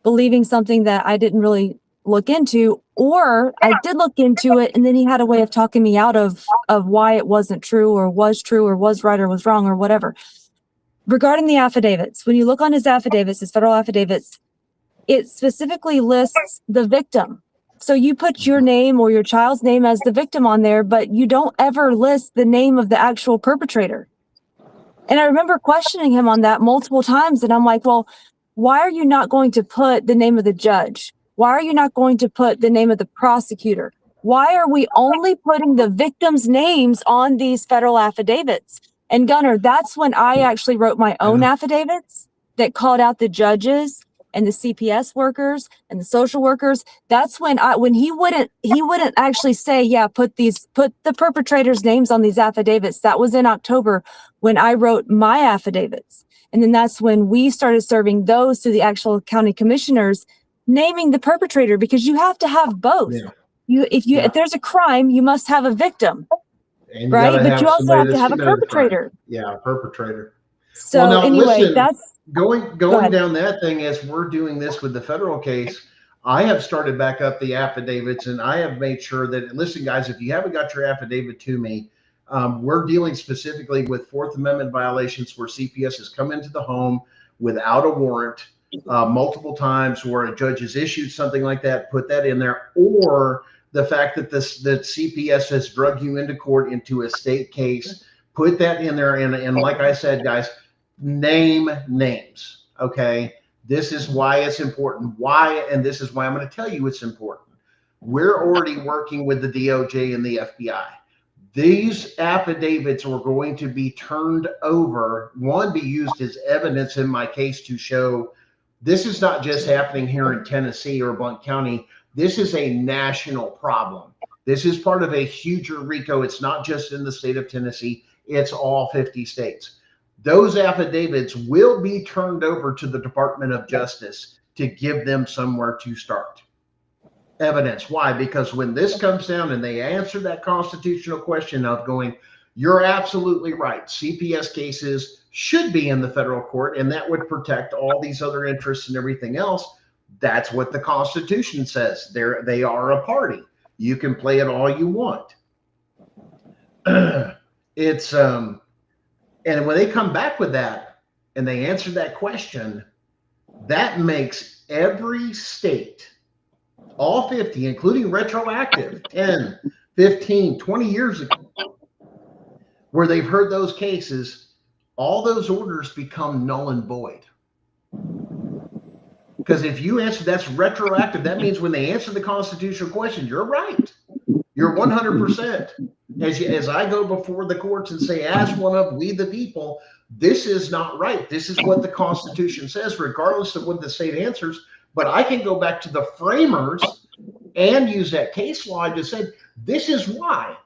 believing something that I didn't really look into, or I did look into it, and then he had a way of talking me out of why it wasn't true or was right or was wrong or whatever. Regarding the affidavits, when you look on his affidavits, his federal affidavits, it specifically lists the victim. So you put your name or your child's name as the victim on there, but you don't ever list the name of the actual perpetrator. And I remember questioning him on that multiple times, and I'm like, well, why are you not going to put the name of the judge? Why are you not going to put the name of the prosecutor? Why are we only putting the victims' names on these federal affidavits? And Gunnar, that's when I actually wrote my own affidavits that called out the judges and the CPS workers and the social workers. That's when he wouldn't actually say, yeah, put the perpetrators' names on these affidavits. That was in October when I wrote my affidavits. And then that's when we started serving those to the actual county commissioners, naming the perpetrator, because you have to have both. Yeah. If there's a crime, you must have a victim, right? But you also have to have a perpetrator. Yeah, a perpetrator. So well, now, anyway, listen, that's going down that thing as we're doing this with the federal case. I have started back up the affidavits, and I have made sure that, listen, guys, if you haven't got your affidavit to me, we're dealing specifically with Fourth Amendment violations where CPS has come into the home without a warrant multiple times, where a judge has issued something like that, put that in there, or the fact that that CPS has drug you into court into a state case, put that in there. And like I said, guys, name names. Okay. This is why it's important. Why, and this is why I'm going to tell you it's important. We're already working with the DOJ and the FBI. These affidavits are going to be turned over, be used as evidence in my case to show this is not just happening here in Tennessee or Blount County. This is a national problem. This is part of a huger RICO. It's not just in the state of Tennessee. It's all 50 states. Those affidavits will be turned over to the Department of Justice to give them somewhere to start. Evidence. Why? Because when this comes down and they answer that constitutional question of going, you're absolutely right, CPS cases should be in the federal court, and that would protect all these other interests and everything else. That's what the Constitution says. They are a party. You can play it all you want. It's and when they come back with that and they answer that question, that makes every state, all 50, including retroactive, 10, 15, 20 years ago, where they've heard those cases, all those orders become null and void. Because if you answer, that's retroactive. That means when they answer the constitutional question, you're right. You're 100%. As I go before the courts and say, as one of we the people, this is not right. This is what the Constitution says, regardless of what the state answers. But I can go back to the framers and use that case law I just said. This is why.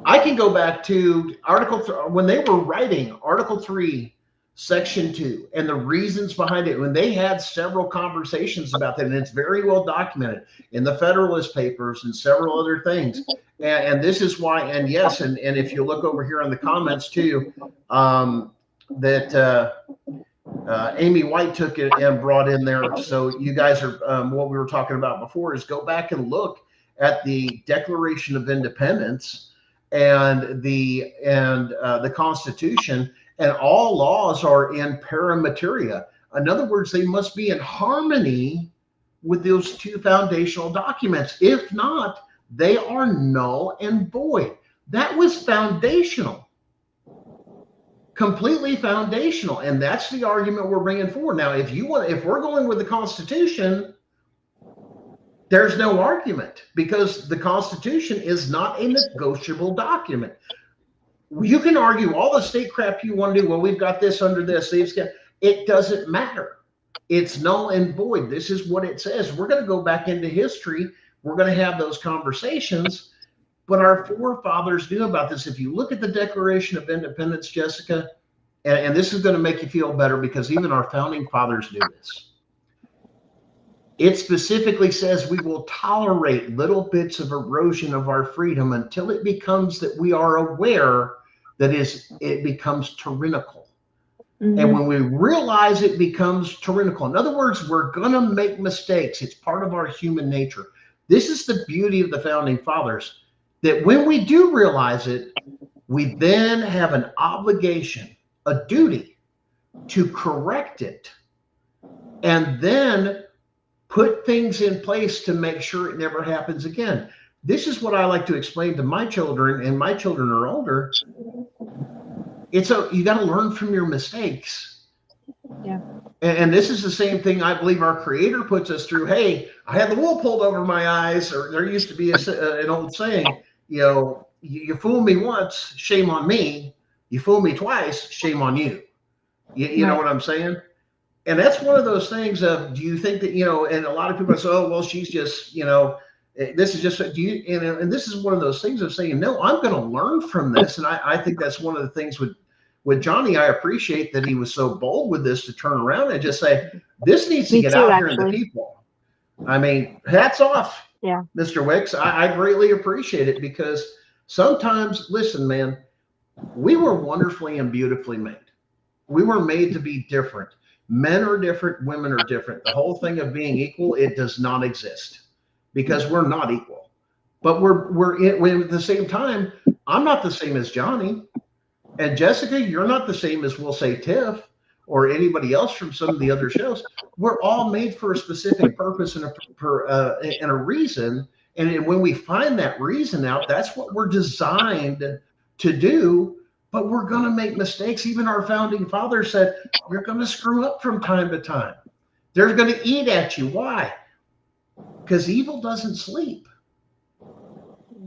I can go back to Article 3, when they were writing Article 3, Section 2, and the reasons behind it, when they had several conversations about that, and it's very well documented in the Federalist Papers and several other things. And this is why, and yes, and if you look over here in the comments too, that Amy White took it and brought in there. So you guys are, what we were talking about before is go back and look at the Declaration of Independence and the Constitution, and all laws are in paramateria. In other words, they must be in harmony with those two foundational documents. If not, they are null and void. That was foundational, completely foundational. And that's the argument we're bringing forward. Now, if we're going with the Constitution, there's no argument, because the Constitution is not a negotiable document. You can argue all the state crap you want to do. Well, we've got this under this. It doesn't matter. It's null and void. This is what it says. We're going to go back into history. We're going to have those conversations. But our forefathers knew about this. If you look at the Declaration of Independence, Jessica, and this is going to make you feel better because even our founding fathers knew this. It specifically says we will tolerate little bits of erosion of our freedom until it becomes that we are aware that it becomes tyrannical. Mm-hmm. And when we realize it becomes tyrannical, in other words, we're going to make mistakes. It's part of our human nature. This is the beauty of the founding fathers, that when we do realize it, we then have an obligation, a duty to correct it, and then put things in place to make sure it never happens again. This is what I like to explain to my children, and my children are older. You got to learn from your mistakes. Yeah. And this is the same thing I believe our Creator puts us through. Hey, I had the wool pulled over my eyes, or there used to be an old saying, you fool me once, shame on me. You fool me twice, shame on you. You know what I'm saying? And that's one of those things of, do you think that, and a lot of people say, oh, well, she's just, this is just, and this is one of those things of saying, no, I'm going to learn from this. And I think that's one of the things with Johnny. I appreciate that he was so bold with this to turn around and just say, this needs to get out here in the people. I mean, hats off, Mr. Wicks. I greatly appreciate it, because sometimes, listen, man, we were wonderfully and beautifully made. We were made to be different. Men are different, women are different. The whole thing of being equal, it does not exist, because we're not equal. But we're at the same time, I'm not the same as Johnny, and Jessica, you're not the same as, we'll say, Tiff or anybody else from some of the other shows. We're all made for a specific purpose and a reason. And when we find that reason out, that's what we're designed to do. But we're going to make mistakes. Even our founding fathers said, you're going to screw up from time to time. They're going to eat at you. Why? Because evil doesn't sleep.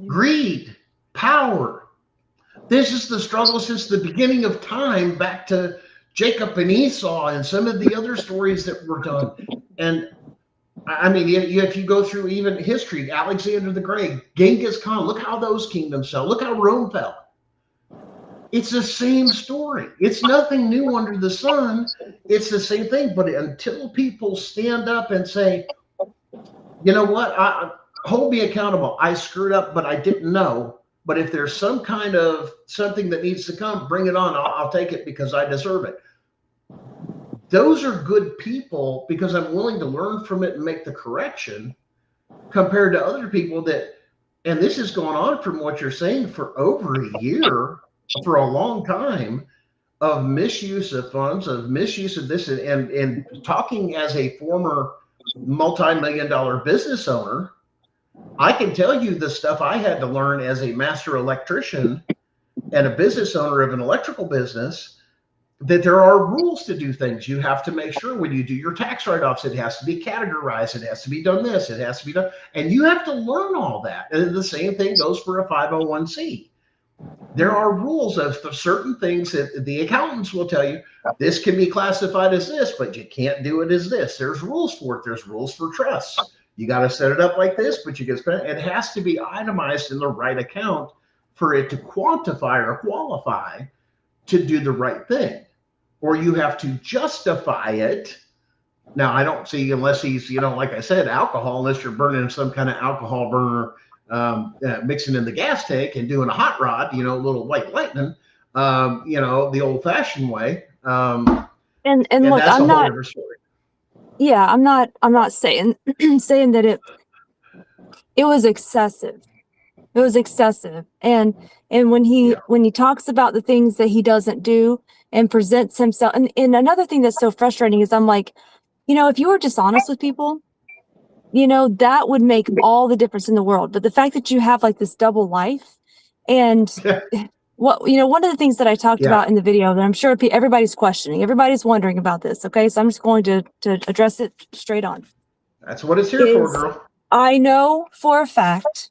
Greed, power. This is the struggle since the beginning of time, back to Jacob and Esau and some of the other stories that were done. And I mean, if you go through even history, Alexander the Great, Genghis Khan, look how those kingdoms fell. Look how Rome fell. It's the same story. It's nothing new under the sun. It's the same thing. But until people stand up and say, you know what, hold me accountable. I screwed up, but I didn't know. But if there's some kind of something that needs to come, bring it on. I'll take it because I deserve it. Those are good people, because I'm willing to learn from it and make the correction, compared to other people that, and this has gone on from what you're saying for over a year, for a long time, of misuse of funds, of misuse of this, and talking as a former multi-million-dollar business owner, I can tell you the stuff I had to learn as a master electrician and a business owner of an electrical business, that there are rules to do things. You have to make sure when you do your tax write-offs, it has to be categorized, it has to be done this, it has to be done, and you have to learn all that. And the same thing goes for a 501c. There are rules of certain things that the accountants will tell you, this can be classified as this, but you can't do it as this. There's rules for it. There's rules for trusts. You got to set it up like this, but you can spend it. It has to be itemized in the right account for it to quantify or qualify to do the right thing. Or you have to justify it. Now, I don't see, unless he's, like I said, alcohol, unless you're burning some kind of alcohol burner, mixing in the gas tank and doing a hot rod, a little white lightning, the old fashioned way. And look, I'm not, yeah, I'm not saying, saying that it was excessive. It was excessive. And when he talks about the things that he doesn't do and presents himself, and another thing that's so frustrating is I'm like, if you were dishonest with people, that would make all the difference in the world. But the fact that you have like this double life, and one of the things that I talked about in the video that I'm sure everybody's questioning, everybody's wondering about this. Okay. So I'm just going to address it straight on. That's what it's here for, girl. I know for a fact,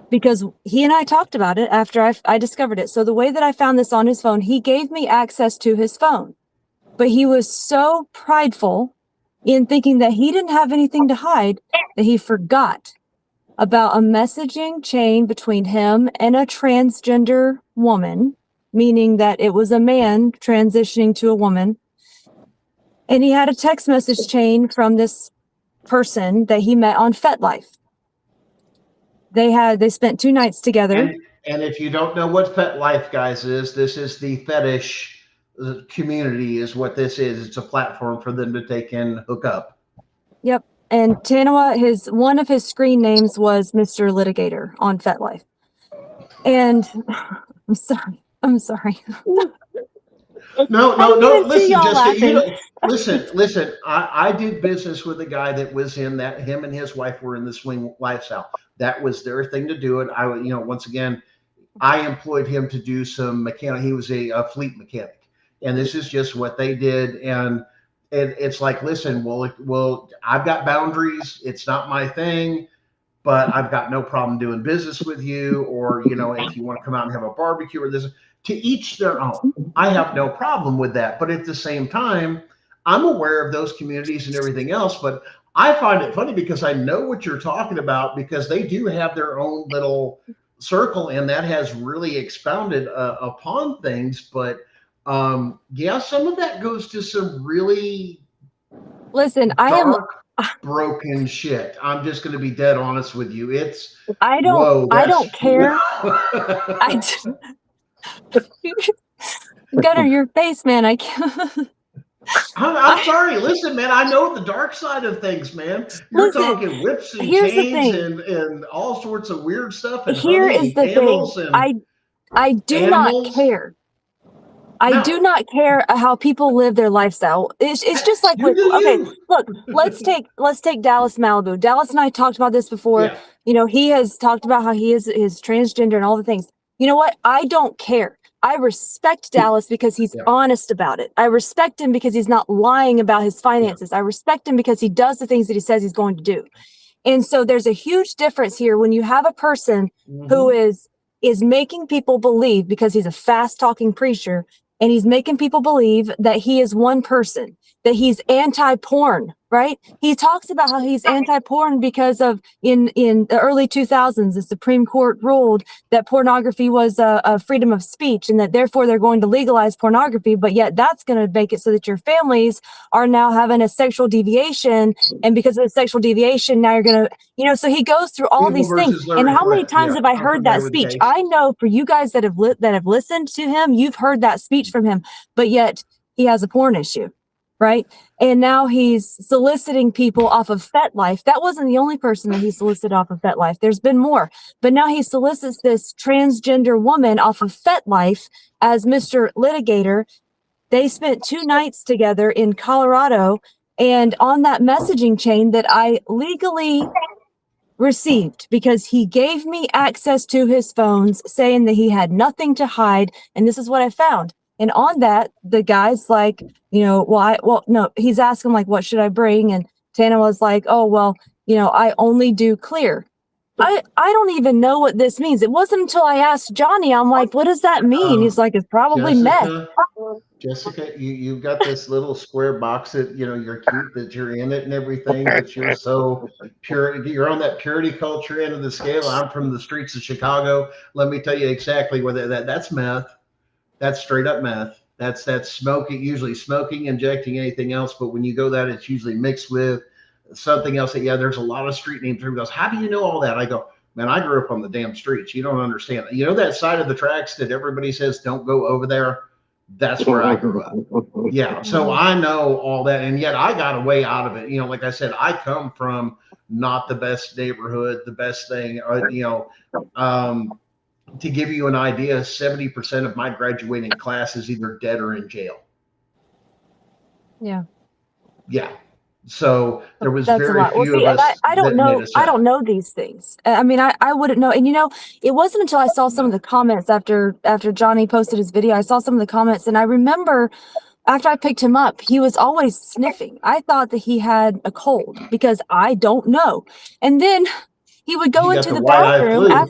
because he and I talked about it after I discovered it. So the way that I found this on his phone, he gave me access to his phone, but he was so prideful in thinking that he didn't have anything to hide that he forgot about a messaging chain between him and a transgender woman, meaning that it was a man transitioning to a woman. And he had a text message chain from this person that he met on FetLife. They spent 2 nights together. And if you don't know what FetLife, guys, is, this is the fetish community is what this is. It's a platform for them to take and hook up. Yep. And Tanawa, one of his screen names was Mr. Litigator on FetLife. And I'm sorry. No. Listen. I did business with a guy that was in that. Him and his wife were in the swing lifestyle. That was their thing to do it. Once again, I employed him to do some mechanic. He was a fleet mechanic, and this is just what they did. And it's like, listen, well, I've got boundaries. It's not my thing, but I've got no problem doing business with you. Or if you want to come out and have a barbecue or this. To each their own. I have no problem with that. But at the same time, I'm aware of those communities and everything else. But I find it funny because I know what you're talking about, because they do have their own little circle, and that has really expounded upon things. But some of that goes to some really broken shit. I'm just going to be dead honest with you. I don't care. Gunner, your face, man. I can't. I'm sorry. Listen, man, I know the dark side of things, man. You're talking whips and chains and all sorts of weird stuff. And here is the thing. I do not care. I do not care how people live their lifestyle. It's just like look, let's take Dallas Malibu. Dallas and I talked about this before. Yeah. He has talked about how he is transgender and all the things. You know what? I don't care. I respect Dallas because he's honest about it. I respect him because he's not lying about his finances. I respect him because he does the things that he says he's going to do. And so there's a huge difference here when you have a person who is making people believe, because he's a fast talking preacher, and he's making people believe that he is one person, that he's anti-porn, right? He talks about how he's anti-porn because of in the early 2000s, the Supreme Court ruled that pornography was a freedom of speech, and that therefore they're going to legalize pornography. But yet that's going to make it so that your families are now having a sexual deviation. And because of the sexual deviation, now you're going to, so he goes through all these things. And how many times have I heard that speech? I know for you guys that have listened to him, you've heard that speech from him, but yet he has a porn issue. Right. And now he's soliciting people off of FetLife. That wasn't the only person that he solicited off of FetLife. There's been more. But now he solicits this transgender woman off of FetLife as Mr. Litigator. They spent 2 nights together in Colorado. And on that messaging chain that I legally received because he gave me access to his phones saying that he had nothing to hide. And this is what I found. And on that, the guy's like, no, he's asking like, what should I bring? And Tana was like, oh, well, I only do clear. I don't even know what this means. It wasn't until I asked Johnny, I'm like, what does that mean? He's like, it's probably meth. Jessica, you've got this little square box that, you're cute that you're in it and everything, but you're so pure. You're on that purity culture end of the scale. I'm from the streets of Chicago. Let me tell you exactly where that's meth. That's straight up meth. That's smoking, usually smoking, injecting anything else. But when you go that, it's usually mixed with something else. There's a lot of street names. Everybody goes, how do you know all that? I go, man, I grew up on the damn streets. You don't understand. That side of the tracks that everybody says don't go over there? That's where I grew up. Yeah. So I know all that. And yet I got a way out of it. Like I said, I come from not the best neighborhood, the best thing, to give you an idea, 70% of my graduating class is either dead or in jail. Yeah. Yeah. So there was That's very few of us. I don't know. I don't know these things. I mean, I wouldn't know. And it wasn't until I saw some of the comments after Johnny posted his video. I saw some of the comments, and I remember after I picked him up, he was always sniffing. I thought that he had a cold because I don't know. And then he would go into the bathroom.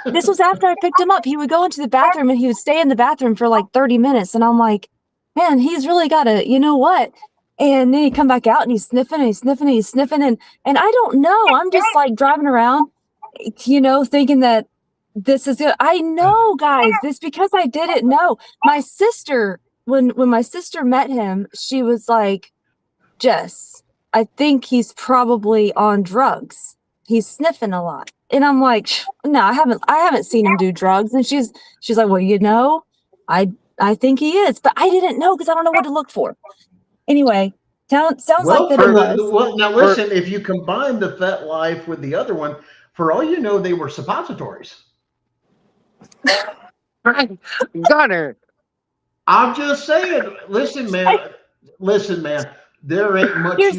This was after I picked him up. He would go into the bathroom and he would stay in the bathroom for like 30 minutes. And I'm like, man, he's really got to, what? And then he'd come back out and he's sniffing and he's sniffing and he's sniffing. And I don't know. I'm just like driving around, thinking that this is it. I know, guys, this because I didn't know. My sister, when my sister met him, she was like, Jess, I think he's probably on drugs. He's sniffing a lot. And I'm like, no, I haven't seen him do drugs. And she's like, well, I think he is, but I didn't know because I don't know what to look for. Anyway, sounds like that it was. Well, now listen, if you combine the Fet Life with the other one, for all you know, they were suppositories. Gunner. I'm just saying. Listen, man. There ain't much. Here's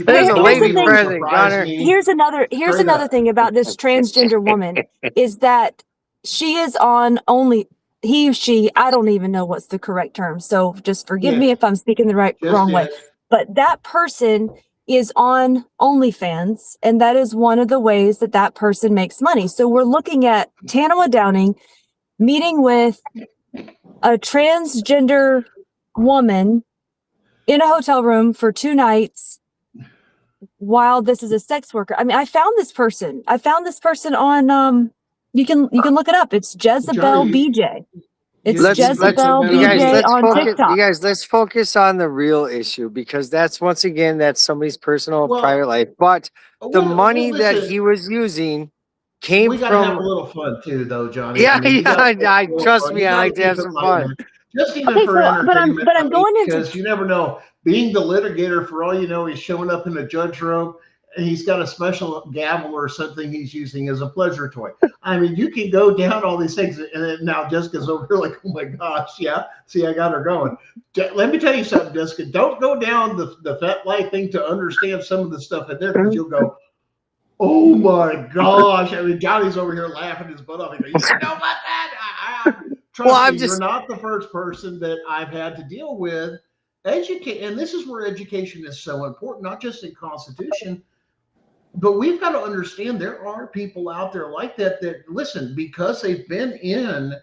another thing about this transgender woman is that she is on only she. I don't even know what's the correct term, so just forgive me if I'm speaking the wrong way. But that person is on OnlyFans, and that is one of the ways that person makes money. So we're looking at Tana Downing meeting with a transgender woman in a hotel room for 2 nights while this is a sex worker. I mean, I found this person on you can look it up. It's Jezebel BJ. It's Jezebel BJ on TikTok. You guys, let's focus on the real issue because that's somebody's personal private life. But the money that he was using came from. We gotta have a little fun too, though, Johnny. Yeah, I trust me. I like to have some fun. Just even for entertainment, but I'm going into because you never know. Being the litigator, for all you know, he's showing up in a judge room and he's got a special gavel or something he's using as a pleasure toy. I mean, you can go down all these things, and then now Jessica's over here like, oh my gosh, yeah. See, I got her going. Let me tell you something, Jessica. Don't go down the Fet Life thing to understand some of the stuff in there because you'll go, oh my gosh. I mean, Johnny's over here laughing his butt off. You know about that? Trust me, you're not the first person that I've had to deal with. Educate, and this is where education is so important, not just in Constitution, but we've got to understand there are people out there like that listen, because they've been in,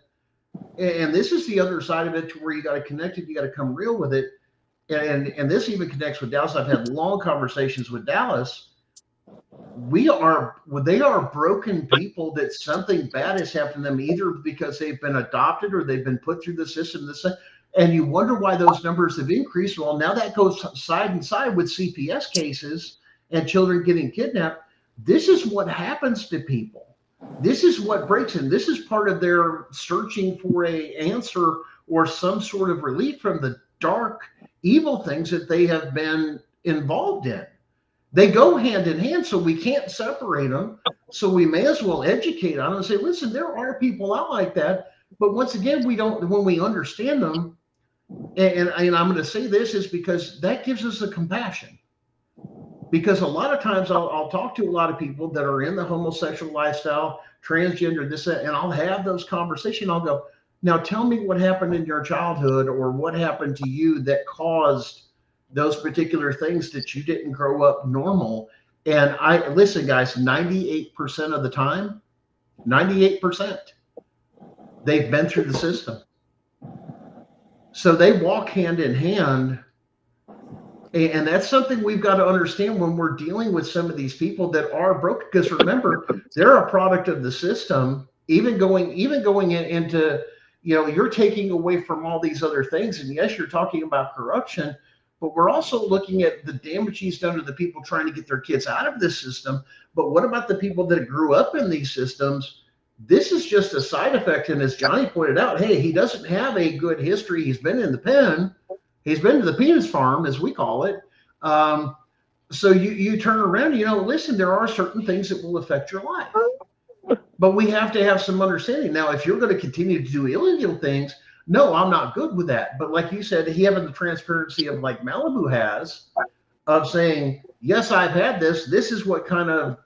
and this is the other side of it to where you got to connect it, you got to come real with it. And this even connects with Dallas. I've had long conversations with Dallas. They are broken people that something bad has happened to them, either because they've been adopted or they've been put through the system. And you wonder why those numbers have increased. Well, now that goes side and side with CPS cases and children getting kidnapped. This is what happens to people. This is what breaks them. This is part of their searching for an answer or some sort of relief from the dark, evil things that they have been involved in. They go hand in hand, so we can't separate them. So we may as well educate on them and say, listen, there are people out like that. But once again, when we understand them, and I'm going to say this is because that gives us a compassion. Because a lot of times I'll talk to a lot of people that are in the homosexual lifestyle, transgender, this, that, and I'll have those conversations. I'll go, now tell me what happened in your childhood or what happened to you that caused those particular things that you didn't grow up normal. And I listen, guys, 98% of the time, 98%, they've been through the system. So they walk hand in hand. And that's something we've got to understand when we're dealing with some of these people that are broken. Because remember, they're a product of the system. Even going into, you're taking away from all these other things. And yes, you're talking about corruption, but we're also looking at the damage he's done to the people trying to get their kids out of this system. But what about the people that grew up in these systems? This is just a side effect. And as Johnny pointed out, hey, he doesn't have a good history. He's been in the pen. He's been to the penis farm, as we call it. So you turn around, listen, there are certain things that will affect your life. But we have to have some understanding. Now, if you're going to continue to do illegal things, no, I'm not good with that. But like you said, he having the transparency of like Malibu has, of saying, yes, I've had this. This is what kind of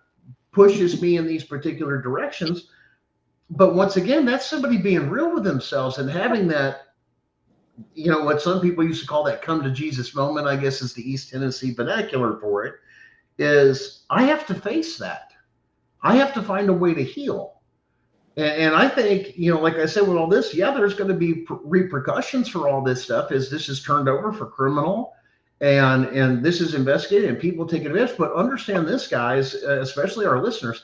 pushes me in these particular directions. But once again, that's somebody being real with themselves and having that, what some people used to call that come to Jesus moment, I guess is the East Tennessee vernacular for it, is I have to face that. I have to find a way to heal. And I think, like I said, with all this, yeah, there's going to be repercussions for all this stuff as this is turned over for criminal and this is investigated and people take advantage. But understand this, guys, especially our listeners,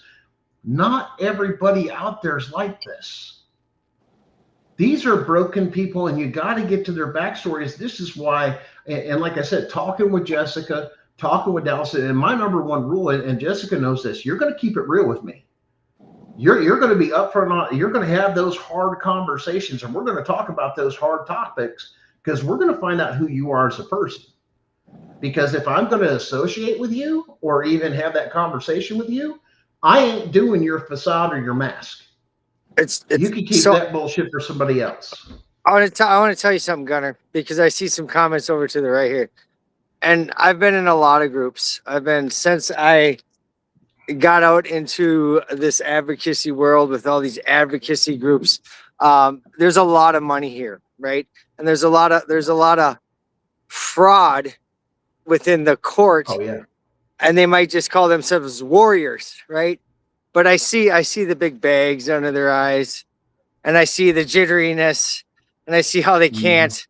not everybody out there is like this. These are broken people, and you got to get to their backstories. This is why, and like I said, talking with Jessica, talking with Dallas, and my number one rule, and Jessica knows this, you're going to keep it real with me. You're going to be upfront. You're going to have those hard conversations, and we're going to talk about those hard topics because we're going to find out who you are as a person. Because if I'm going to associate with you or even have that conversation with you, I ain't doing your facade or your mask. You can keep that bullshit for somebody else. I want to tell you something, Gunner, because I see some comments over to the right here. And I've been in a lot of groups. Since I got out into this advocacy world with all these advocacy groups, there's a lot of money here, right? And there's a lot of fraud within the court. Oh, yeah. And they might just call themselves warriors, right? But I see the big bags under their eyes, and I see the jitteriness, and I see how they can't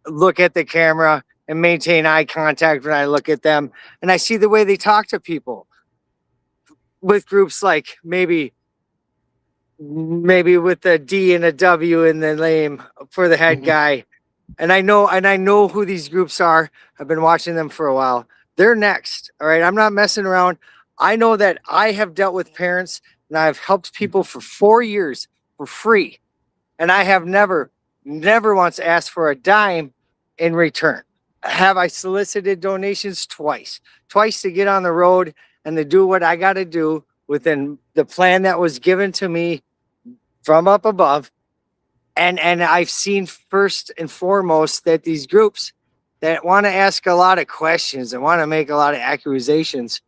look at the camera and maintain eye contact when I look at them. And I see the way they talk to people with groups like maybe with a D and a W in the name for the head guy. And I know who these groups are. I've been watching them for a while. They're next. All right. I'm not messing around. I know that I have dealt with parents and I've helped people for 4 years for free. And I have never once asked for a dime in return. Have I solicited donations? Twice to get on the road and to do what I got to do within the plan that was given to me from up above. And I've seen first and foremost that these groups that want to ask a lot of questions and want to make a lot of accusations,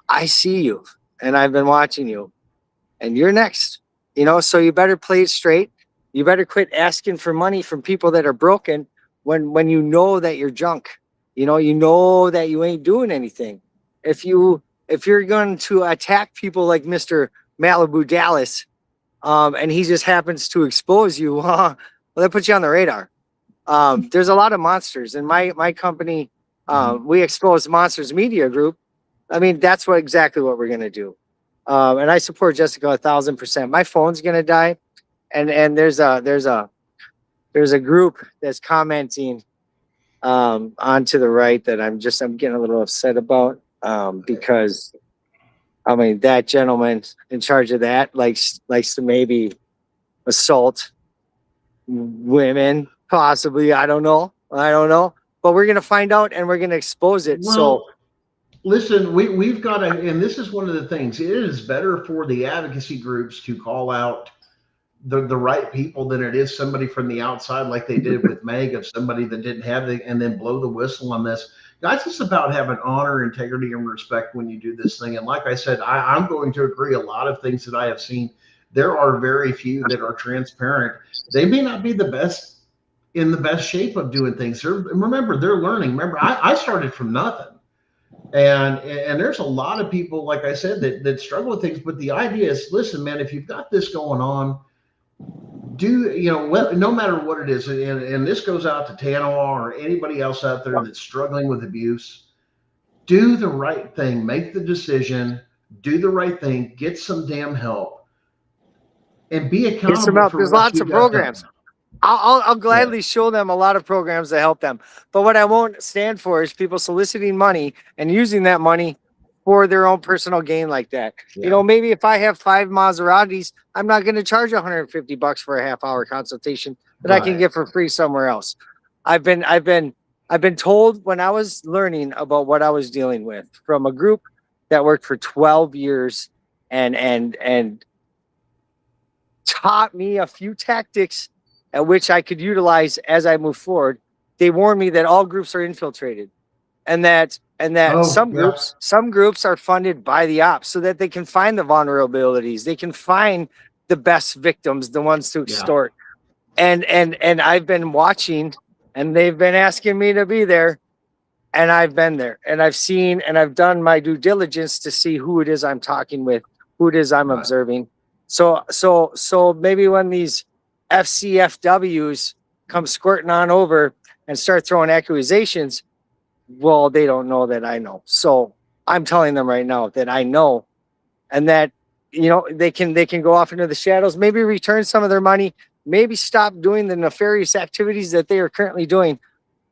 I see you and I've been watching you and you're next, so you better play it straight. You better quit asking for money from people that are broken when you know that you're junk, you know that you ain't doing anything. If you're going to attack people like Mr. Malibu Dallas, and he just happens to expose you, well, that puts you on the radar. There's a lot of monsters in my company. We expose Monsters Media Group. I mean, that's exactly what we're going to do. And I support Jessica 1,000%. My phone's going to die. And there's a group that's commenting, on to the right that I'm getting a little upset about, because I mean, that gentleman in charge of that likes to maybe assault women, possibly. I don't know, but we're going to find out and we're going to expose it. Well, listen, we've got to, and this is one of the things, it is better for the advocacy groups to call out the right people than it is somebody from the outside like they did with Meg, of somebody that didn't have it and then blow the whistle on this. guys, it's about having honor, integrity, and respect when you do this thing. And like I said, I'm going to agree. A lot of things that I have seen, there are very few that are transparent. They may not be the best in the best shape of doing things. Remember, they're learning. Remember, I started from nothing. And there's a lot of people, like I said, that struggle with things. But the idea is, listen, man, if you've got this going on, no matter what it is, and this goes out to Tanawa or anybody else out there that's struggling with abuse, do the right thing, make the decision, do the right thing, get some damn help, and be accountable for There's what lots you of got programs. done. I'll gladly show them a lot of programs that help them. But what I won't stand for is people soliciting money and using that money for their own personal gain like that. Yeah. Maybe if I have 5 Maseratis, I'm not going to charge $150 for a half-hour consultation that I can get for free somewhere else. I've been told when I was learning about what I was dealing with from a group that worked for 12 years and taught me a few tactics at which I could utilize as I move forward. They warned me that all groups are infiltrated, and that some groups are funded by the ops so that they can find the vulnerabilities, they can find the best victims, the ones to extort. And I've been watching, and they've been asking me to be there, and I've been there, and I've seen, and I've done my due diligence to see who it is I'm talking with, who it is I'm observing. So maybe when these FCFWs come squirting on over and start throwing accusations, well, they don't know that I know. So I'm telling them right now that I know, and that, they can go off into the shadows, maybe return some of their money, maybe stop doing the nefarious activities that they are currently doing.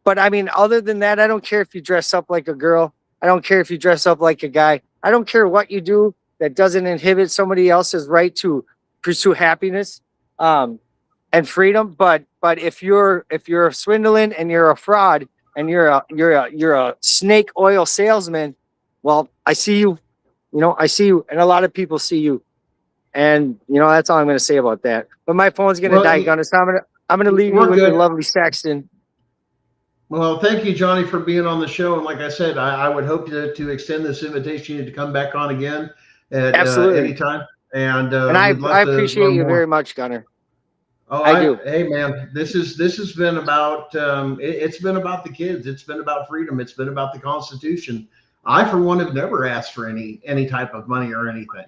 But I mean, other than that, I don't care if you dress up like a girl. I don't care if you dress up like a guy. I don't care what you do that doesn't inhibit somebody else's right to pursue happiness and freedom. But if you're swindling and you're a fraud and you're a snake oil salesman, well, I see you. I see you, and a lot of people see you. And that's all I'm going to say about that. But my phone's going to die, Gunner. So I'm going to leave you with the lovely Saxton. Well, thank you, Johnny, for being on the show. And like I said, I would hope to extend this invitation to come back on again at any time. And I appreciate you very much, Gunner. Oh, I do. Hey, man, this has been about it's been about the kids. It's been about freedom. It's been about the Constitution. I, for one, have never asked for any type of money or anything.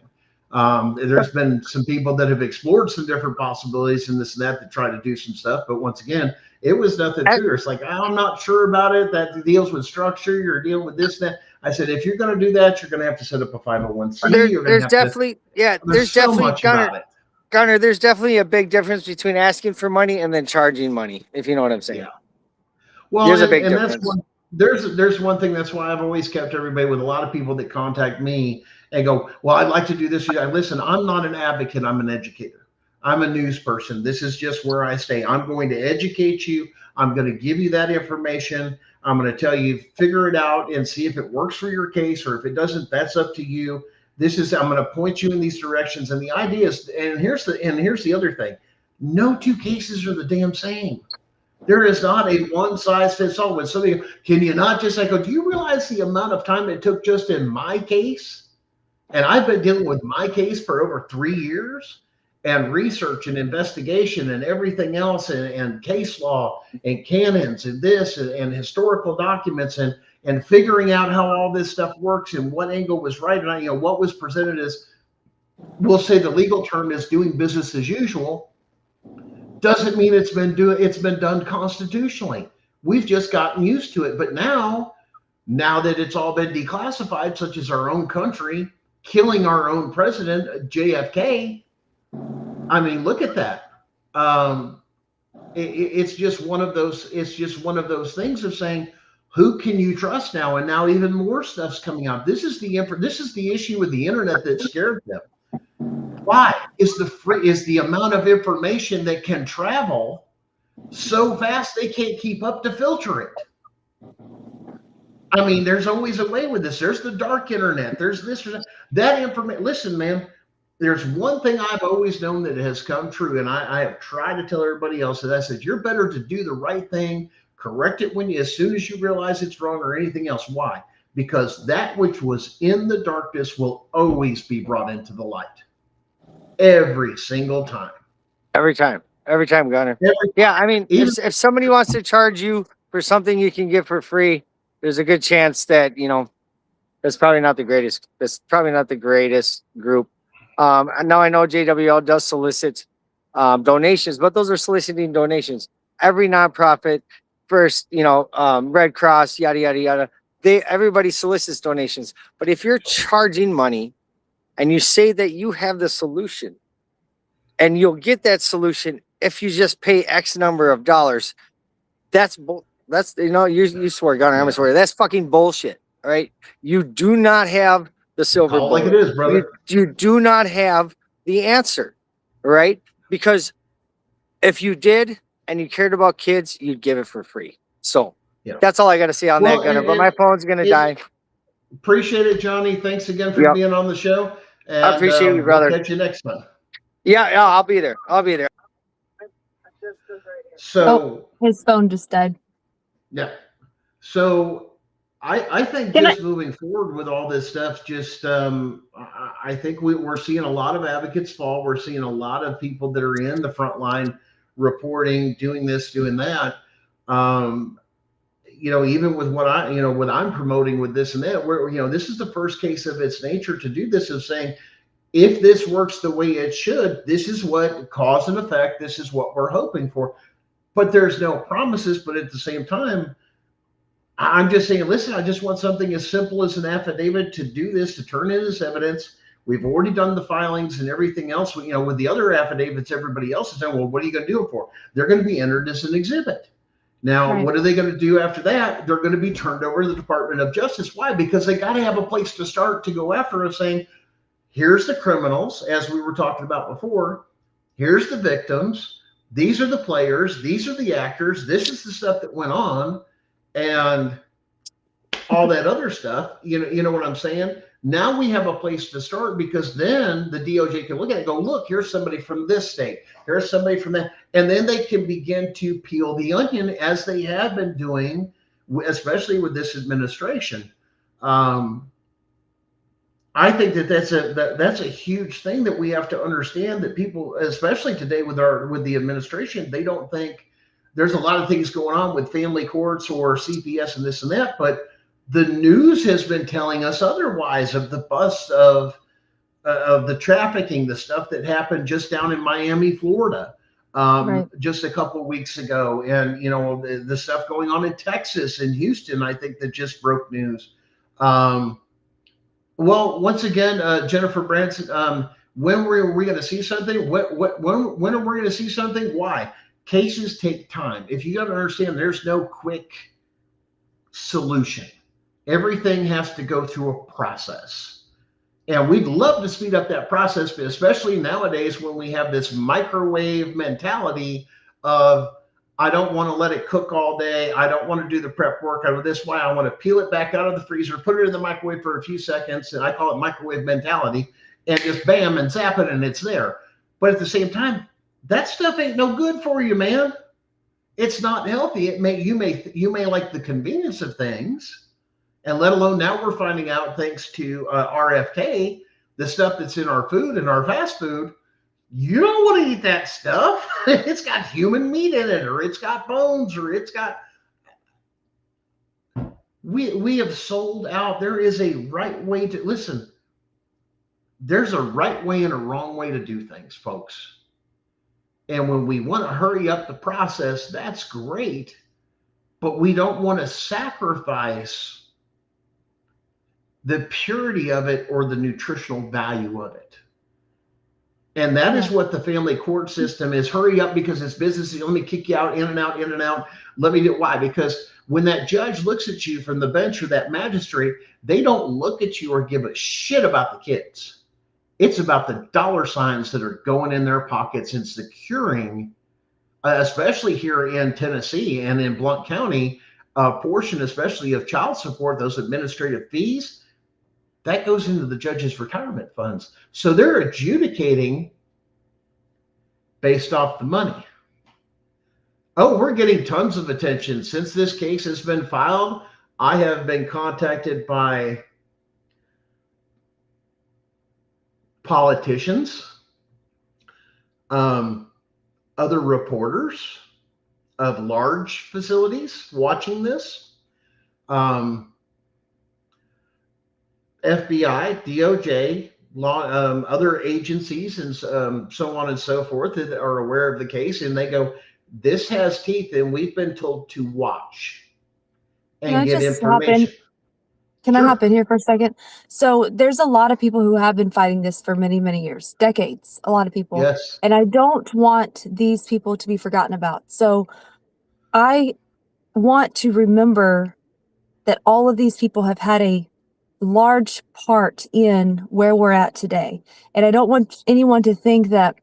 There's been some people that have explored some different possibilities and this and that to try to do some stuff. But once again, it was nothing to it. It's like, I'm not sure about it. That deals with structure. You're dealing with this, that. I said, if you're going to do that, you're going to have to set up a 501c. There's definitely Gunner, there's definitely a big difference between asking for money and then charging money, if you know what I'm saying. Yeah. Well, there's a big difference. There's one thing. That's why I've always kept everybody, with a lot of people that contact me and go, well, I'd like to do this. Listen, I'm not an advocate. I'm an educator. I'm a news person. This is just where I stay. I'm going to educate you. I'm going to give you that information. I'm going to tell you, figure it out and see if it works for your case, or if it doesn't, that's up to you. I'm going to point you in these directions. And the idea is, and here's the other thing. No two cases are the damn same. There is not a one size fits all. When somebody, can you not just like, do you realize the amount of time it took just in my case? And I've been dealing with my case for over 3 years, and research and investigation and everything else, and case law and canons and this and historical documents and figuring out how all this stuff works and what angle was right. And what was presented as, we'll say the legal term is doing business as usual, doesn't mean it's been done constitutionally. We've just gotten used to it. But now that it's all been declassified, such as our own country killing our own president, JFK, I mean, look at that. It's just one of those. It's just one of those things of saying, who can you trust now? And now even more stuff's coming out. This is the issue with the internet that scared them. Why is the amount of information that can travel so fast they can't keep up to filter it? I mean, there's always a way with this. There's the dark internet. There's this or that information. Listen, man. There's one thing I've always known that has come true, and I have tried to tell everybody else that I said, you're better to do the right thing, Correct it as soon as you realize it's wrong or anything else. Why? Because that which was in the darkness will always be brought into the light. Every single time. Every time, Gunner. Yeah, I mean, if somebody wants to charge you for something you can get for free, there's a good chance that, you know, that's probably not the greatest. That's probably not the greatest group. Now I know JWL does solicit donations, but those are soliciting donations. Every nonprofit, first, you know, Red Cross, yada yada yada. Everybody solicits donations. But if you're charging money and you say that you have the solution, and you'll get that solution if you just pay X number of dollars, that's you know, you swear, Gunner, I'm gonna swear, that's fucking bullshit. All right, you do not have the silver bullet. Like it is, brother. You do not have the answer, right? Because if you did and you cared about kids, you'd give it for free. So that's all I got to say on that, Gunner. But my phone's gonna die. Appreciate it, Johnny. Thanks again for being on the show. And, I appreciate you, brother. We'll catch you next time. Yeah, I'll be there. So his phone just died. Yeah. So I think moving forward with all this stuff, I think we're seeing a lot of advocates fall. We're seeing a lot of people that are in the front line reporting, doing this, doing that. You know, even with what I'm promoting with this and that, where, you know, this is the first case of its nature to do this, of saying, if this works the way it should, this is what cause and effect. This is what we're hoping for. But there's no promises. But at the same time, I'm just saying, listen, I just want something as simple as an affidavit to do this, to turn in as evidence. We've already done the filings and everything else. You know, with the other affidavits, everybody else is saying, well, what are you going to do it for? They're going to be entered as an exhibit. Now, what are they going to do after that? They're going to be turned over to the Department of Justice. Why? Because they got to have a place to start to go after, of saying, here's the criminals, as we were talking about before. Here's the victims. These are the players. These are the actors. This is the stuff that went on, and all that other stuff. You know what I'm saying? Now we have a place to start, because then the DOJ can look at it and go, look, here's somebody from this state. Here's somebody from that. And then they can begin to peel the onion, as they have been doing, especially with this administration. I think that's a huge thing that we have to understand, that people, especially today with the administration, they don't think there's a lot of things going on with family courts or CPS and this and that, but the news has been telling us otherwise, of the bust of the trafficking, the stuff that happened just down in Miami, Florida, just a couple of weeks ago, and you know, the stuff going on in Texas and Houston, I think, that just broke news. Well, once again, Jennifer Branson, when are we going to see something? When are we going to see something? Why? Cases take time. If you got to understand, there's no quick solution. Everything has to go through a process. And we'd love to speed up that process, but especially nowadays when we have this microwave mentality of, I don't want to let it cook all day. I don't want to do the prep work. I want to peel it back out of the freezer, put it in the microwave for a few seconds, and I call it microwave mentality, and just bam and zap it, and it's there. But at the same time, that stuff ain't no good for you, man. It's not healthy. You may like the convenience of things. And let alone, now we're finding out, thanks to RFK, the stuff that's in our food and our fast food, you don't want to eat that stuff. It's got human meat in it, or it's got bones, or it's got... We have sold out. There is a right way to... Listen, there's a right way and a wrong way to do things, folks. And when we want to hurry up the process, that's great. But we don't want to sacrifice the purity of it or the nutritional value of it. And that is what the family court system is. Hurry up, because it's business. Let me kick you out, in and out, in and out. Let me do... Why? Because when that judge looks at you from the bench, or that magistrate, they don't look at you or give a shit about the kids. It's about the dollar signs that are going in their pockets and securing, especially here in Tennessee and in Blount County, a portion, especially of child support, those administrative fees, that goes into the judge's retirement funds. So they're adjudicating based off the money. Oh, we're getting tons of attention. Since this case has been filed, I have been contacted by politicians, um, other reporters of large facilities watching this, um, FBI, DOJ, law, other agencies, and so on and so forth that are aware of the case, and they go, "This has teeth, and we've been told to watch Can and I get just hop in? information." Can I hop Sure. in here for a second? So there's a lot of people who have been fighting this for many, many years, decades, a lot of people. Yes. And I don't want these people to be forgotten about. So I want to remember that all of these people have had a large part in where we're at today. And I don't want anyone to think that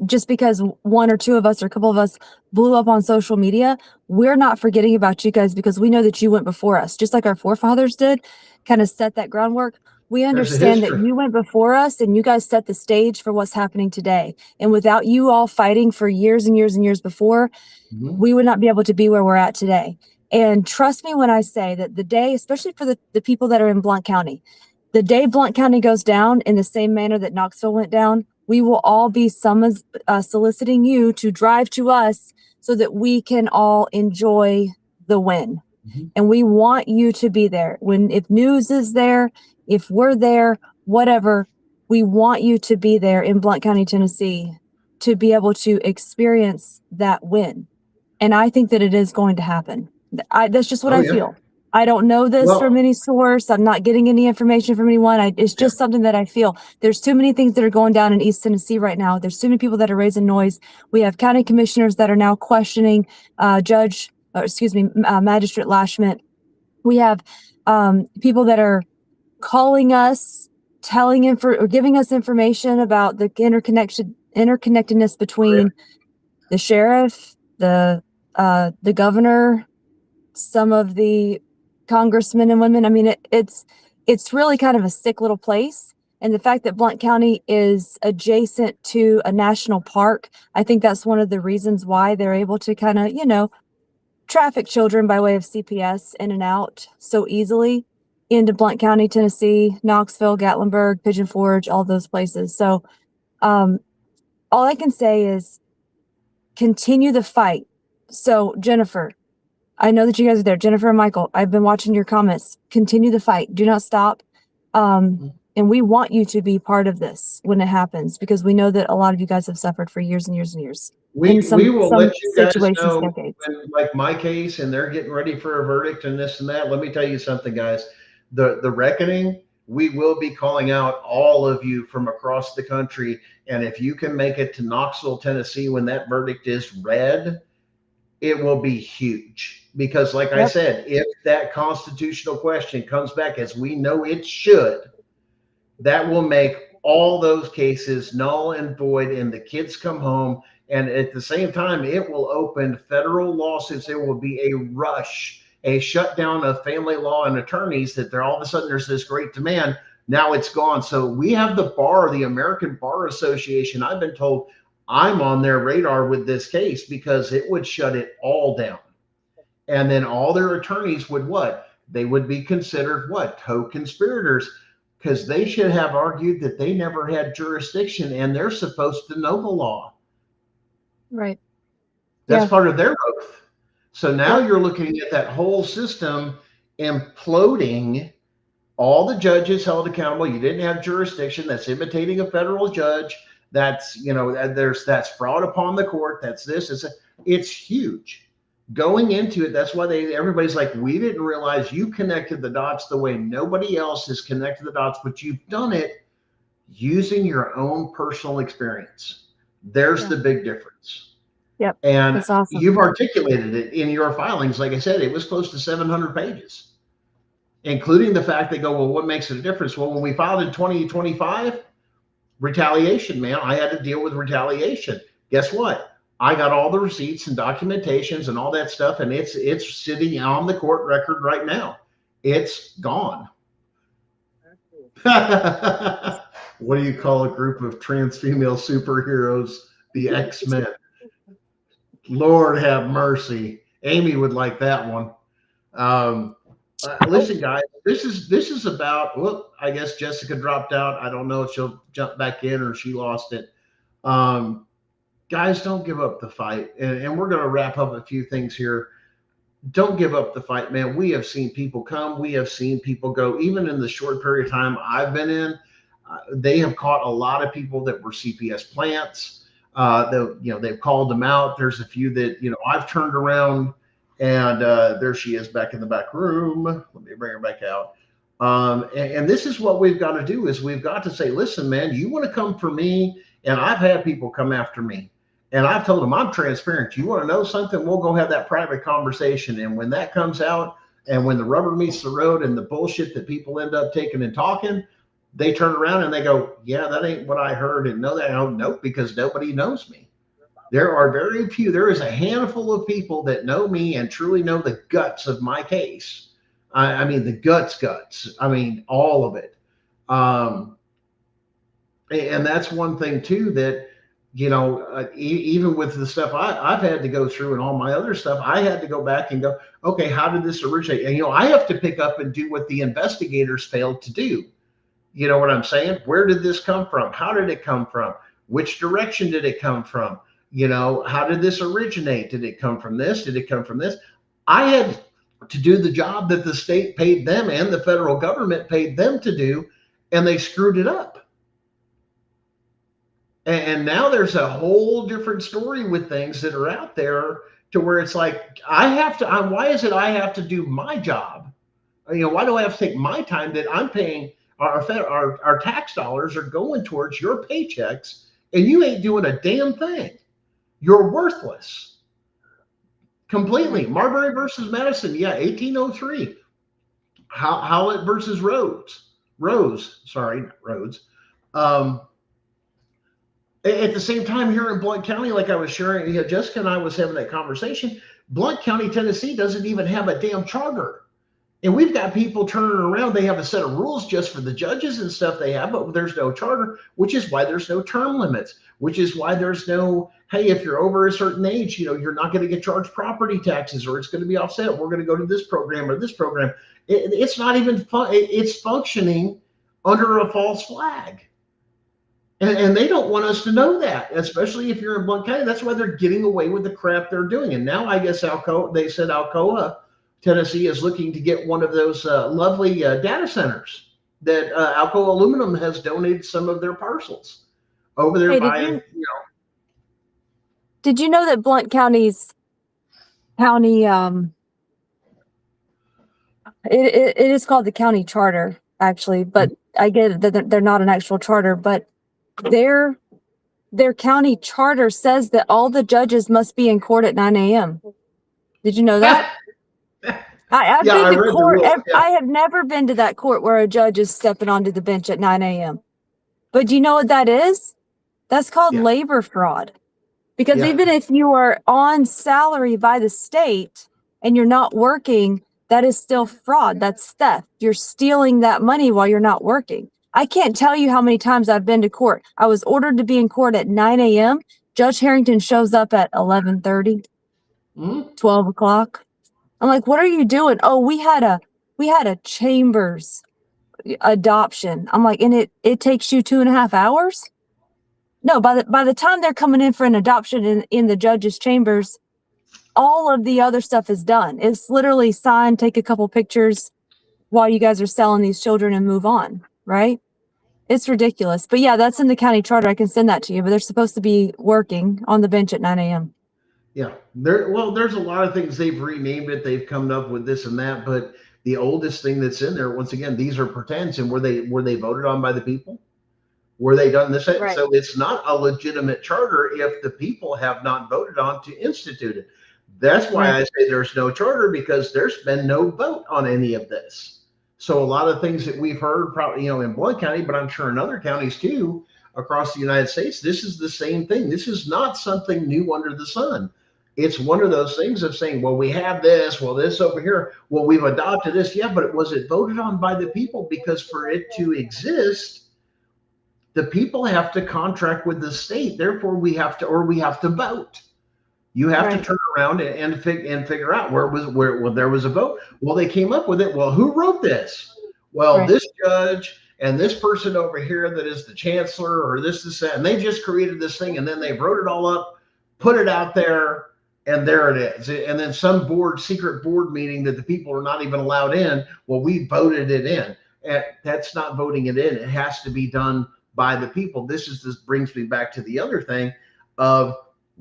just because one or two of us or a couple of us blew up on social media, we're not forgetting about you guys, because we know that you went before us, just like our forefathers did, kind of set that groundwork. We There's a understand that history. you went before us and you guys set the stage for what's happening today. And without you all fighting for years and years and years before, Mhm. we would not be able to be where we're at today. And trust me when I say that the day, especially for the people that are in Blount County, the day Blount County goes down in the same manner that Knoxville went down, we will all be soliciting you to drive to us so that we can all enjoy the win. Mhm. And we want you to be there. If news is there, if we're there, whatever, we want you to be there in Blount County, Tennessee, to be able to experience that win. And I think that it is going to happen. That's just what Oh I yeah. feel. I don't know this Well, from any source. I'm not getting any information from anyone. It's yeah. just something that I feel. There's too many things that are going down in East Tennessee right now. There's too many people that are raising noise. We have county commissioners that are now questioning Magistrate Lashman. We have people that are calling us, or giving us information about the interconnectedness between the sheriff, the governor, some of the congressmen and women. I mean, it's really kind of a sick little place. And the fact that Blount County is adjacent to a national park, I think that's one of the reasons why they're able to kind of, traffic children by way of CPS in and out so easily into Blount County, Tennessee, Knoxville, Gatlinburg, Pigeon Forge, all those places. So all I can say is continue the fight. So Jennifer, I know that you guys are there. Jennifer and Michael, I've been watching your comments. Continue the fight. Do not stop. And we want you to be part of this when it happens, because we know that a lot of you guys have suffered for years and years and years. We will let you guys situations, know decades. when, like my case, and they're getting ready for a verdict and this and that. Let me tell you something, guys. The reckoning, we will be calling out all of you from across the country. And if you can make it to Knoxville, Tennessee, when that verdict is read, it will be huge. Because, like I said, if that constitutional question comes back as we know it should, that will make all those cases null and void, and the kids come home. And at the same time, it will open federal lawsuits. There will be a rush, a shutdown of family law and attorneys, that they're all of a sudden there's this great demand. Now it's gone. So we have the bar, the American Bar Association. I've been told I'm on their radar with this case because it would shut it all down. And then all their attorneys would what? They would be considered what? Co-conspirators, because they should have argued that they never had jurisdiction and they're supposed to know the law. Right. That's part of their oath. So now Yep. you're looking at that whole system imploding. All the judges held accountable. You didn't have jurisdiction. That's imitating a federal judge. That's, that's fraud upon the court. That's this. It's huge. Going into it, that's why everybody's like, we didn't realize you connected the dots the way nobody else has connected the dots, but you've done it using your own personal experience. There's the big difference. Yep. And That's awesome. you've articulated it in your filings. Like I said, it was close to 700 pages, including the fact they go, well, what makes it a difference? Well, when we filed in 2025, retaliation, man, I had to deal with retaliation. Guess what? I got all the receipts and documentations and all that stuff, and it's sitting on the court record right now. It's gone. What do you call a group of trans female superheroes? The X-Men. Lord have mercy. Amy would like that one. Listen, guys, this is about. Well, I guess Jessica dropped out. I don't know if she'll jump back in or she lost it. Um, Guys, don't give up the fight. And we're going to wrap up a few things here. Don't give up the fight, man. We have seen people come. We have seen people go. Even in the short period of time I've been in, they have caught a lot of people that were CPS plants. They've called them out. There's a few that I've turned around, and there she is back in the back room. Let me bring her back out. And this is what we've got to do: is we've got to say, listen, man, you want to come for me, and I've had people come after me. And I've told them I'm transparent. You want to know something? We'll go have that private conversation. And when that comes out, and when the rubber meets the road and the bullshit that people end up taking and talking, they turn around and they go, yeah, that ain't what I heard. And no, that don't know, because nobody knows me. There are very few. There is a handful of people that know me and truly know the guts of my case. I mean, the guts. I mean, all of it. And that's one thing too, that even with the stuff I've had to go through and all my other stuff, I had to go back and go, okay, how did this originate? And, I have to pick up and do what the investigators failed to do. You know what I'm saying? Where did this come from? How did it come from? Which direction did it come from? How did this originate? Did it come from this? Did it come from this? I had to do the job that the state paid them and the federal government paid them to do, and they screwed it up. And now there's a whole different story with things that are out there, to where it's like, why is it I have to do my job? Why do I have to take my time that I'm paying, our tax dollars are going towards your paychecks, and you ain't doing a damn thing? You're worthless. Completely. Marbury versus Madison. Yeah, 1803. Howlett versus Rose. Sorry, not Rhodes. At the same time, here in Blount County, like I was sharing, Jessica and I was having that conversation. Blount County, Tennessee doesn't even have a damn charter. And we've got people turning around. They have a set of rules just for the judges and stuff they have, but there's no charter, which is why there's no term limits, which is why there's no, hey, if you're over a certain age, you're not going to get charged property taxes, or it's going to be offset. We're going to go to this program or this program. It's not even fun. It's functioning under a false flag. And they don't want us to know that, especially if you're in Blount County. That's why they're getting away with the crap they're doing. And now I guess they said Alcoa, Tennessee, is looking to get one of those lovely data centers that Alcoa Aluminum has donated some of their parcels over there. Hey, did you know that Blount County's county, it is called the county charter, actually, but I get it that they're not an actual charter, but their county charter says that all the judges must be in court at 9 a.m. Did you know that? I've been to court. I have never been to that court where a judge is stepping onto the bench at 9 a.m. But do you know what that is? That's called labor fraud. Because even if you are on salary by the state and you're not working, that is still fraud. That's theft. You're stealing that money while you're not working. I can't tell you how many times I've been to court. I was ordered to be in court at 9 a.m. Judge Harrington shows up at 11:30, 12 o'clock. I'm like, what are you doing? Oh, we had a chambers adoption. I'm like, and it takes you 2.5 hours? No, by the time they're coming in for an adoption in the judge's chambers, all of the other stuff is done. It's literally sign, take a couple pictures while you guys are selling these children and move on, right? It's ridiculous. But yeah, that's in the county charter. I can send that to you, but they're supposed to be working on the bench at 9 a.m. Yeah. There's a lot of things. They've renamed it. They've come up with this and that, but the oldest thing that's in there, once again, these are pretends. And were they voted on by the people? Were they done this? Right. So it's not a legitimate charter if the people have not voted on to institute it. That's why I say there's no charter, because there's been no vote on any of this. So a lot of things that we've heard, probably, in Blount County, but I'm sure in other counties too, across the United States, this is the same thing. This is not something new under the sun. It's one of those things of saying, well, we have this, well, this over here, well, we've adopted this. Yeah, but was it voted on by the people? Because for it to exist, the people have to contract with the state. Therefore, we have to vote. You have to Right. turn around and figure out where there was a vote. Well, they came up with it. Well, who wrote this? Well, Right. this judge and this person over here that is the chancellor or this, and they just created this thing, and then they wrote it all up, put it out there, and there it is. And then some secret board meeting that the people are not even allowed in. Well, we voted it in. And that's not voting it in. It has to be done by the people. This brings me back to the other thing of,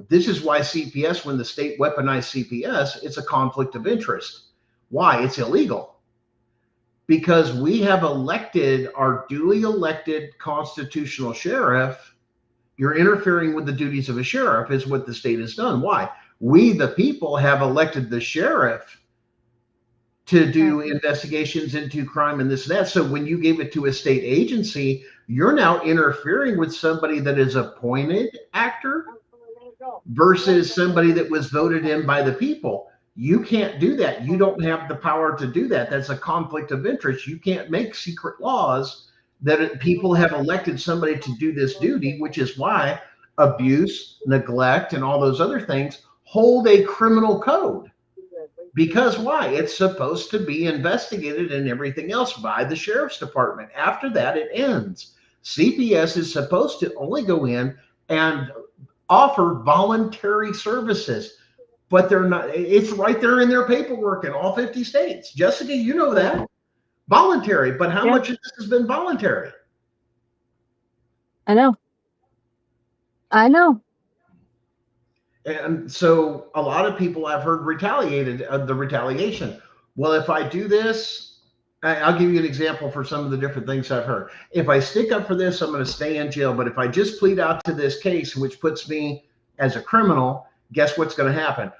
this is why CPS, when the state weaponized CPS, it's a conflict of interest. Why? It's illegal. Because we have elected our duly elected constitutional sheriff. You're interfering with the duties of a sheriff is what the state has done. Why? We, the people, have elected the sheriff to do investigations into crime and this and that. So when you gave it to a state agency, you're now interfering with somebody that is appointed actor versus somebody that was voted in by the people. You can't do that. You don't have the power to do that. That's a conflict of interest. You can't make secret laws that people have elected somebody to do this duty, which is why abuse, neglect, and all those other things hold a criminal code. Because why? It's supposed to be investigated and everything else by the sheriff's department. After that, it ends. CPS is supposed to only go in and offer voluntary services, but they're not. It's right there in their paperwork in all 50 states. Jessica, you know that. Voluntary, but how much of this has been voluntary? I know. And so a lot of people I've heard retaliated, the retaliation. Well, if I do this, I'll give you an example for some of the different things I've heard. If I stick up for this, I'm going to stay in jail. But if I just plead out to this case, which puts me as a criminal, guess what's going to happen?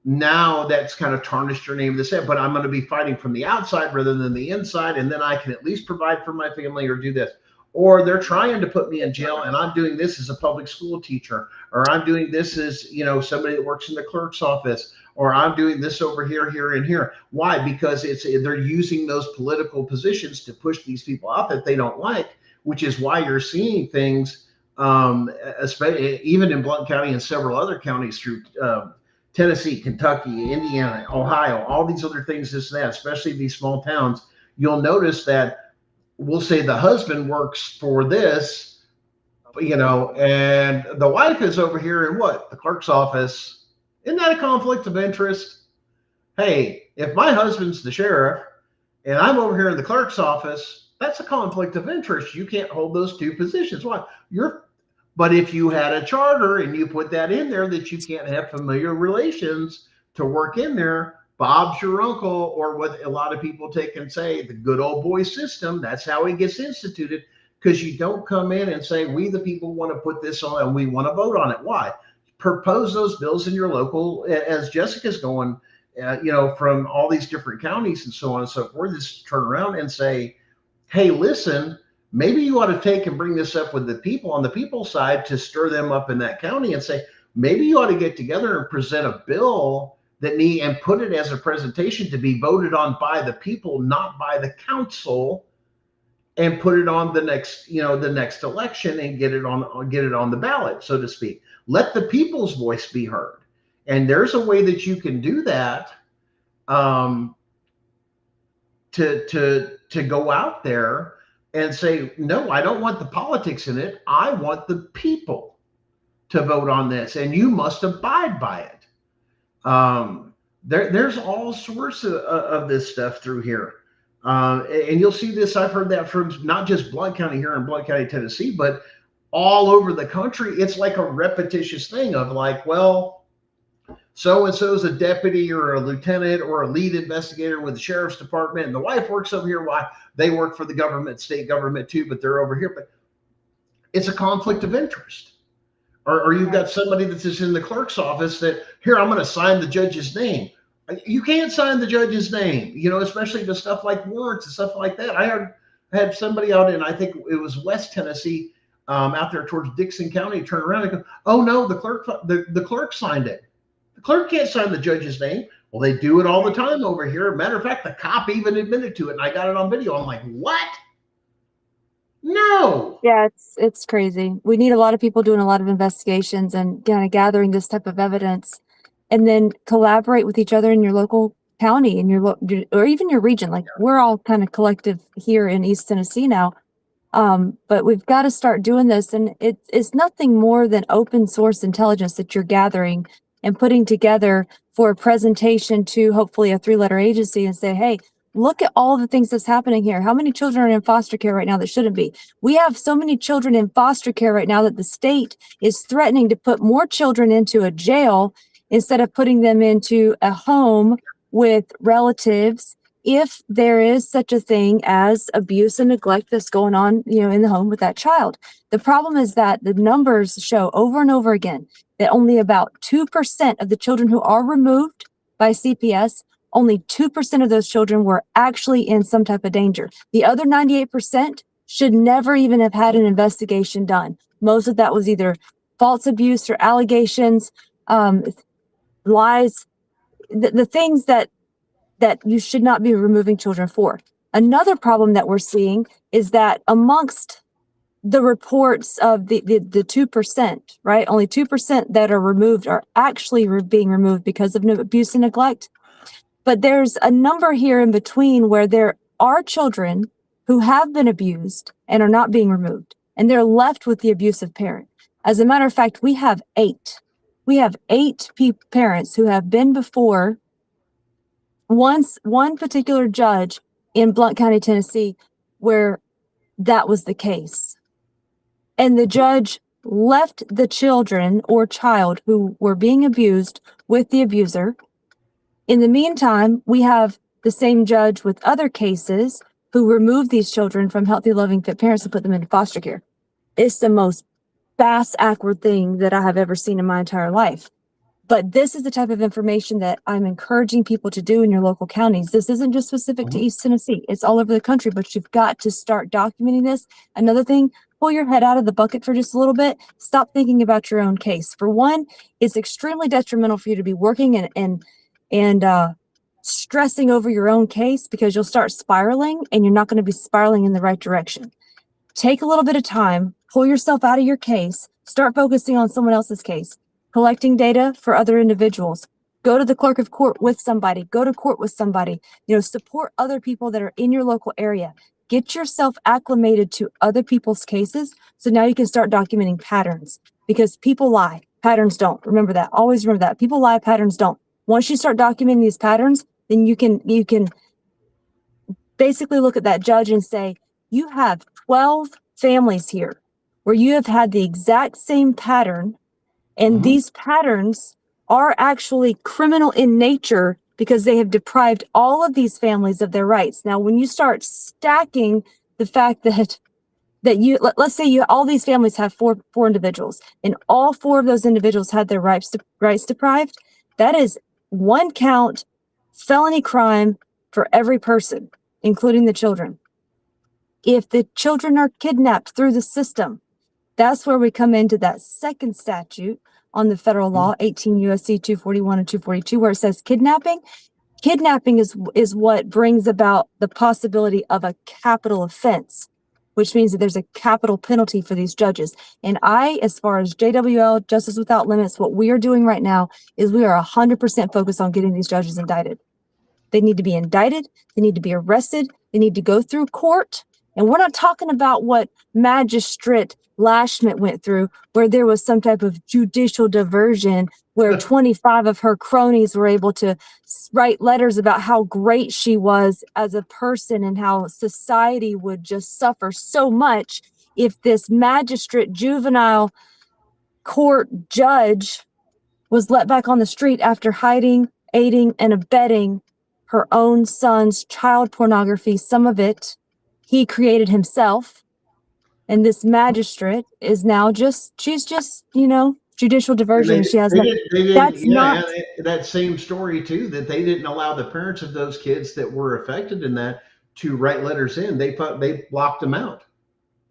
Now that's kind of tarnished your name, but I'm going to be fighting from the outside rather than the inside. And then I can at least provide for my family or do this. Or they're trying to put me in jail and I'm doing this as a public school teacher, or I'm doing this as, somebody that works in the clerk's office, or I'm doing this over here, here, and here. Why? Because they're using those political positions to push these people out that they don't like, which is why you're seeing things, especially even in Blount County and several other counties through Tennessee, Kentucky, Indiana, Ohio, all these other things, this and that, especially these small towns. You'll notice that we'll say the husband works for this, and the wife is over here in the clerk's office. Isn't that a conflict of interest? Hey, if my husband's the sheriff and I'm over here in the clerk's office, that's a conflict of interest. You can't hold those two positions. Why? But if you had a charter and you put that in there that you can't have familiar relations to work in there, Bob's your uncle, or what a lot of people take and say, the good old boy system, that's how it gets instituted, because you don't come in and say, we the people want to put this on and we want to vote on it. Why? Propose those bills in your local, as Jessica's going, from all these different counties and so on and so forth, just turn around and say, hey, listen, maybe you ought to take and bring this up with the people on the people's side to stir them up in that county and say, maybe you ought to get together and present a bill and put it as a presentation to be voted on by the people, not by the council, and put it on the next election and get it on the ballot, so to speak. Let the people's voice be heard. And there's a way that you can do that, to go out there and say, no, I don't want the politics in it. I want the people to vote on this, and you must abide by it. There's all sorts of this stuff through here. And you'll see this. I've heard that from not just Blount County here in Blount County, Tennessee, but all over the country. It's like a repetitious thing of like, well, so-and-so is a deputy or a lieutenant or a lead investigator with the sheriff's department, and the wife works over here. Why? They work for the government, state government too, but they're over here. But it's a conflict of interest. Or you've got somebody that's just in the clerk's office that, here, I'm going to sign the judge's name. You can't sign the judge's name, especially the stuff like warrants and stuff like that. I had somebody out in, I think it was West Tennessee, out there towards Dixon County, turn around and go, oh no, the clerk signed it. The clerk can't sign the judge's name. Well, they do it all the time over here. Matter of fact, the cop even admitted to it, and I got it on video. I'm like, what? No. Yeah, it's crazy. We need a lot of people doing a lot of investigations and kind of gathering this type of evidence and then collaborate with each other in your local county and or even your region. Like we're all kind of collective here in East Tennessee now. But we've got to start doing this, and it's nothing more than open source intelligence that you're gathering and putting together for a presentation to hopefully a 3-letter agency and say, hey, look at all the things that's happening here. How many children are in foster care right now that shouldn't be? We have so many children in foster care right now that the state is threatening to put more children into a jail instead of putting them into a home with relatives, if there is such a thing as abuse and neglect that's going on, in the home with that child. The problem is that the numbers show over and over again that only about 2% of the children who are removed by CPS, only 2% of those children were actually in some type of danger. The other 98% should never even have had an investigation done. Most of that was either false abuse or allegations, lies, the things that you should not be removing children for. Another problem that we're seeing is that amongst the reports of the 2%, right? Only 2% that are removed are actually being removed because of abuse and neglect. But there's a number here in between where there are children who have been abused and are not being removed, and they're left with the abusive parent. As a matter of fact, we have 8. We have 8 parents who have been before one particular judge in Blount County, Tennessee, where that was the case. And the judge left the children or child who were being abused with the abuser. In the meantime, we have the same judge with other cases who removed these children from healthy, loving, fit parents and put them into foster care. It's the most bass-backward thing that I have ever seen in my entire life. But this is the type of information that I'm encouraging people to do in your local counties. This isn't just specific to East Tennessee. It's all over the country, but you've got to start documenting this. Another thing, pull your head out of the bucket for just a little bit. Stop thinking about your own case. For one, it's extremely detrimental for you to be working and stressing over your own case, because you'll start spiraling and you're not going to be spiraling in the right direction. Take a little bit of time, pull yourself out of your case, start focusing on someone else's case. Collecting data for other individuals. Go to the clerk of court with somebody. Go to court with somebody. Support other people that are in your local area. Get yourself acclimated to other people's cases, so now you can start documenting patterns, because people lie, patterns don't. Remember that. Always remember that. People lie, patterns don't. Once you start documenting these patterns, then you can basically look at that judge and say, you have 12 families here where you have had the exact same pattern. And these patterns are actually criminal in nature because they have deprived all of these families of their rights. Now, when you start stacking the fact that let's say all these families have four individuals, and all 4 of those individuals had their rights deprived, that is 1 count felony crime for every person, including the children. If the children are kidnapped through the system, that's where we come into that second statute on the federal law, 18 U.S.C. 241 and 242, where it says kidnapping. Kidnapping is what brings about the possibility of a capital offense, which means that there's a capital penalty for these judges. And as far as JWL, Justice Without Limits, what we are doing right now is we are 100% focused on getting these judges indicted. They need to be indicted. They need to be arrested. They need to go through court. And we're not talking about what Magistrate Lashmet went through, where there was some type of judicial diversion, where 25 of her cronies were able to write letters about how great she was as a person and how society would just suffer so much if this magistrate juvenile court judge was let back on the street after hiding, aiding, and abetting her own son's child pornography. Some of it he created himself. And this magistrate is now she's just, judicial diversion. She has that same story too, that they didn't allow the parents of those kids that were affected in that to write letters in. They blocked them out.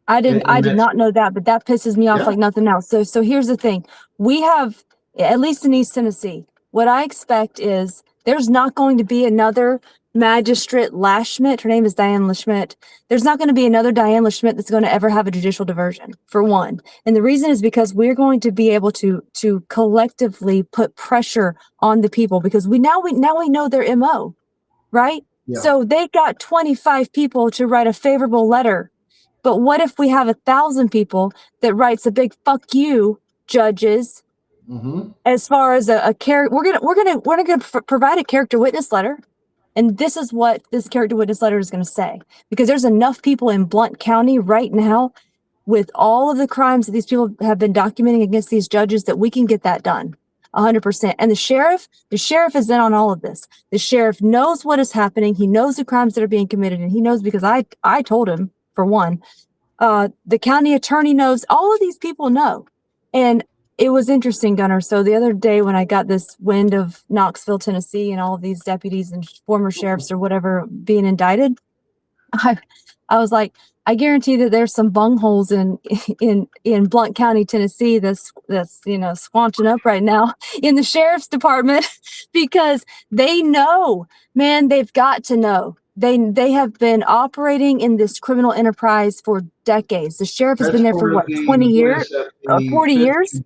I did not know that, but that pisses me off like nothing else. So here's the thing. We have, at least in East Tennessee, what I expect is there's not going to be another magistrate Lashmit. Her name is Diane Lashmit. There's not going to be another Diane Lashmit that's going to ever have a judicial diversion, for one. And the reason is because we're going to be able to collectively put pressure on the people, because we now know their MO, right? Yeah. So they got 25 people to write a favorable letter. But what if we have 1,000 people that writes a big fuck you, judges? As far as a character, we're gonna provide a character witness letter, and this is what this character witness letter is going to say, because there's enough people in Blount County right now with all of the crimes that these people have been documenting against these judges that we can get that done 100%. And the sheriff is in on all of this. The sheriff knows what is happening. He knows the crimes that are being committed, and he knows because I told him, for one. The county attorney knows. All of these people know. And it was interesting, Gunnar. So the other day when I got this wind of Knoxville, Tennessee, and all of these deputies and former sheriffs or whatever being indicted, I was like, I guarantee that there's some bungholes in Blount County, Tennessee that's squanching up right now in the sheriff's department, because they know, man, they've got to know. They have been operating in this criminal enterprise for decades. The sheriff has been there for what, 20 years, 40 years?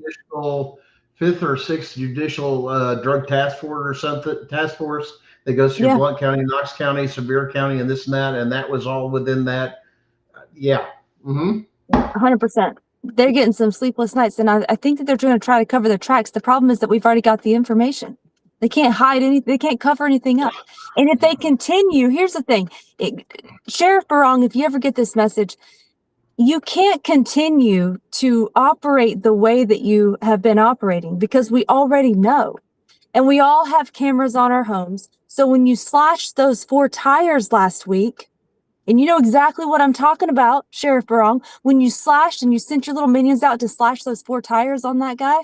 Fifth or sixth judicial drug task force that goes through Blount County, Knox County, Sevier County, and this and that, and that was all within that. 100%. They're getting some sleepless nights, and I think that they're going to try to cover their tracks. The problem is that we've already got the information. They can't hide anything. They can't cover anything up. And if they continue, here's the thing. Sheriff Barong, if you ever get this message, you can't continue to operate the way that you have been operating, because we already know. And we all have cameras on our homes. So when you slashed those 4 tires last week, and you know exactly what I'm talking about, Sheriff Barong, when you slashed and you sent your little minions out to slash those 4 tires on that guy,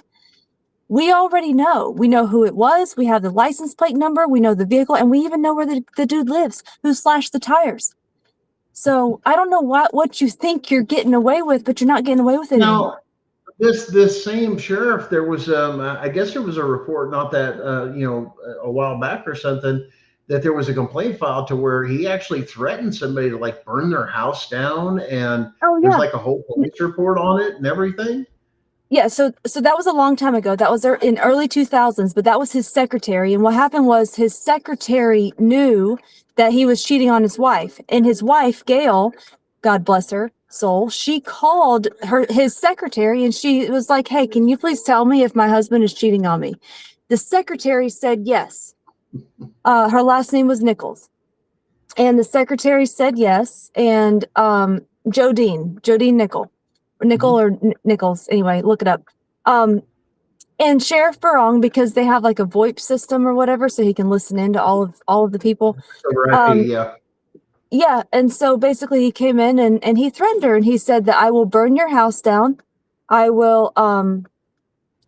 we already know. We know who it was. We have the license plate number. We know the vehicle, and we even know where the dude lives who slashed the tires. So I don't know what you think you're getting away with, but you're not getting away with it anymore. This same sheriff, there was I guess there was a report not that a while back or something, that there was a complaint filed to where he actually threatened somebody to like burn their house down, and there's like a whole police report on it and everything. Yeah, so that was a long time ago. That was in early 2000s, but that was his secretary. And what happened was his secretary knew that he was cheating on his wife. And his wife, Gail, God bless her soul, she called his secretary, and she was like, hey, can you please tell me if my husband is cheating on me? The secretary said yes. Her last name was Nichols. And the secretary said yes. And Jodine Nichols, anyway, look it up. And Sheriff Barong, because they have like a VoIP system or whatever, so he can listen in to all of the people. Yeah. And so basically he came in and he threatened her, and he said that I will burn your house down. I will,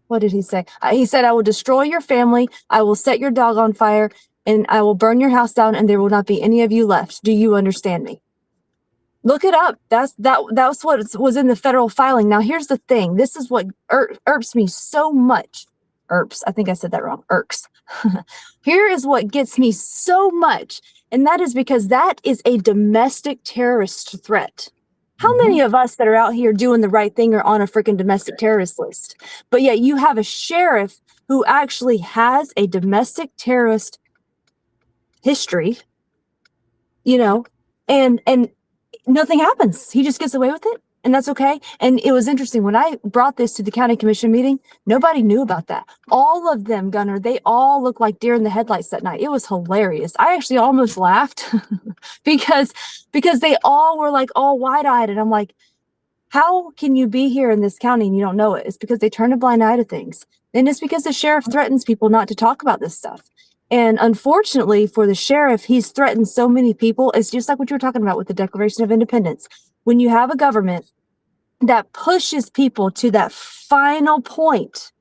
what did he say? He said, I will destroy your family. I will set your dog on fire, and I will burn your house down, and there will not be any of you left. Do you understand me? Look it up. That's what was in the federal filing. Now, here's the thing. This is what irks me so much. Irks. I think I said that wrong. Irks. Here is what gets me so much. And that is because that is a domestic terrorist threat. How many of us that are out here doing the right thing are on a freaking domestic terrorist list? But yet you have a sheriff who actually has a domestic terrorist history, and nothing happens. He just gets away with it, and that's okay. And it was interesting. When I brought this to the county commission meeting, nobody knew about that. All of them, Gunnar, they all looked like deer in the headlights that night. It was hilarious. I actually almost laughed because they all were like all wide-eyed. And I'm like, how can you be here in this county and you don't know it? It's because they turn a blind eye to things. And it's because the sheriff threatens people not to talk about this stuff. And unfortunately for the sheriff, he's threatened so many people. It's just like what you were talking about with the Declaration of Independence. When you have a government that pushes people to that final point,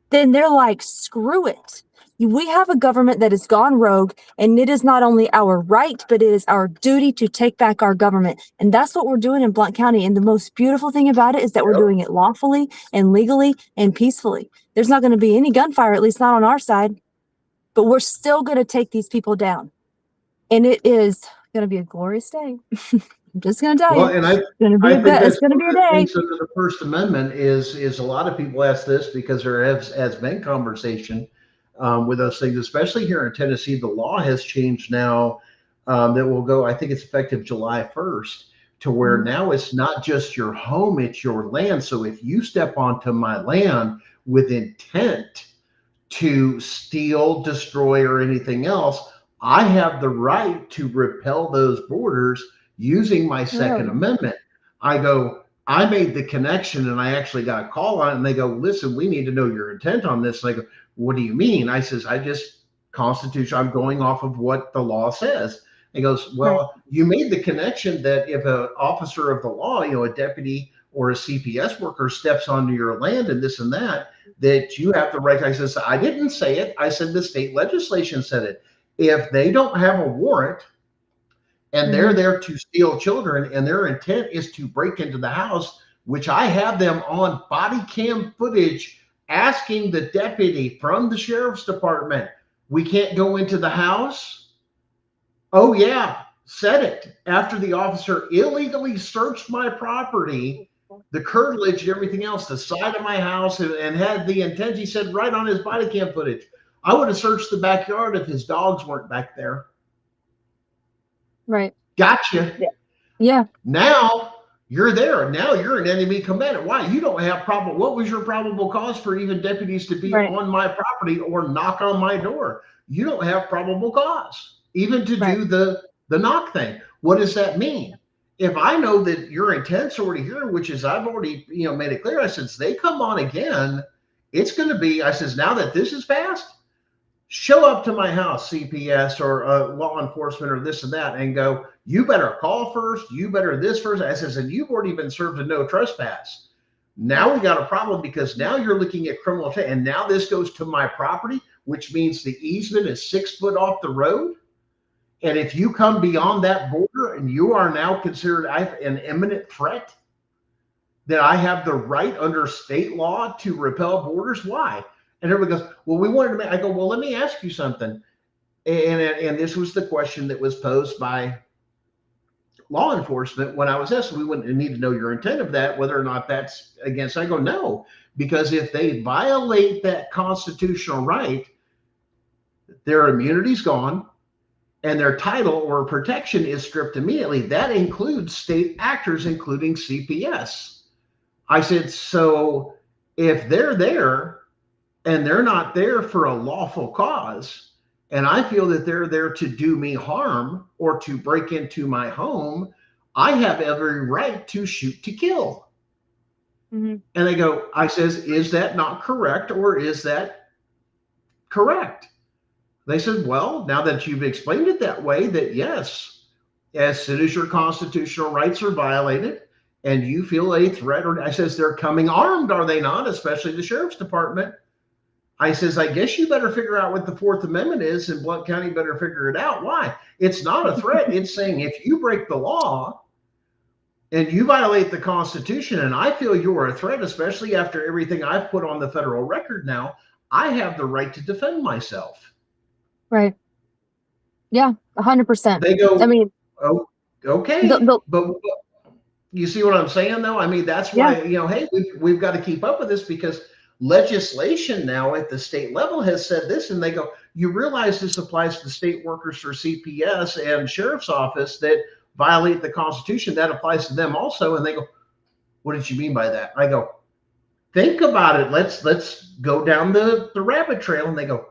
then they're like, screw it. We have a government that has gone rogue, and it is not only our right, but it is our duty to take back our government. And that's what we're doing in Blount County. And the most beautiful thing about it is that we're doing it lawfully and legally and peacefully. There's not going to be any gunfire, at least not on our side. But we're still going to take these people down. And it is going to be a glorious day. I'm just going to tell Well, you, and it's going to be that's it's going to one be of a the day. things under the First Amendment is a lot of people ask this because there has been conversation with those things, especially here in Tennessee. The law has changed now that will go, I think it's effective July 1st, to where now it's not just your home, it's your land. So if you step onto my land with intent to steal, destroy, or anything else, I have the right to repel those borders using my Second Really? Amendment. I made the connection and I actually got a call on it, and they go, listen, we need to know your intent on this. And I go, what do you mean? I says, I'm going off of what the law says. He goes, well, you made the connection that if an officer of the law, a deputy or a CPS worker steps onto your land and this and that you have the right. I says, I didn't say it. I said the state legislation said it. If they don't have a warrant and they're there to steal children and their intent is to break into the house, which I have them on body cam footage asking the deputy from the sheriff's department, we can't go into the house. Oh yeah, said it. After the officer illegally searched my property, the curtilage and everything else, the side of my house, and had the intent, he said right on his body cam footage, I would have searched the backyard if his dogs weren't back there. Right. Gotcha. Yeah. Now you're there. Now you're an enemy combatant. Why? You don't have probable. What was your probable cause for even deputies to be on my property or knock on my door? You don't have probable cause even to do the knock thing. What does that mean? If I know that your intent's already here, which is I've already made it clear, I said they come on again, it's going to be. I says now that this is passed, show up to my house, CPS or law enforcement or this and that, and go, you better call first, you better this first. I says, and you've already been served a no trespass. Now we got a problem because now you're looking at criminal, and now this goes to my property, which means the easement is 6 foot off the road. And if you come beyond that border and you are now considered an imminent threat, that I have the right under state law to repel borders. Why? And everybody goes, well, we wanted to. I go, well, let me ask you something. And this was the question that was posed by law enforcement when I was asked. We wouldn't need to know your intent of that, whether or not that's against. I go, no, because if they violate that constitutional right, their immunity's gone and their title or protection is stripped immediately. That includes state actors, including CPS. I said, so if they're there and they're not there for a lawful cause, and I feel that they're there to do me harm or to break into my home, I have every right to shoot to kill. And they go, I says, is that not correct or is that correct? They said, well, now that you've explained it that way, that yes, as soon as your constitutional rights are violated and you feel a threat, or I says, they're coming armed, are they not? Especially the sheriff's department. I says, I guess you better figure out what the Fourth Amendment is, and Blount County better figure it out. Why? It's not a threat. It's saying if you break the law and you violate the Constitution, and I feel you're a threat, especially after everything I've put on the federal record now, I have the right to defend myself. Right. Yeah, 100%. They go, I mean, oh, okay. But you see what I'm saying, though? I mean, that's why, hey, we've got to keep up with this because legislation now at the state level has said this, and they go, you realize this applies to state workers for CPS and sheriff's office that violate the Constitution. That applies to them also. And they go, what did you mean by that? I go, think about it. Let's go down the rabbit trail. And they go,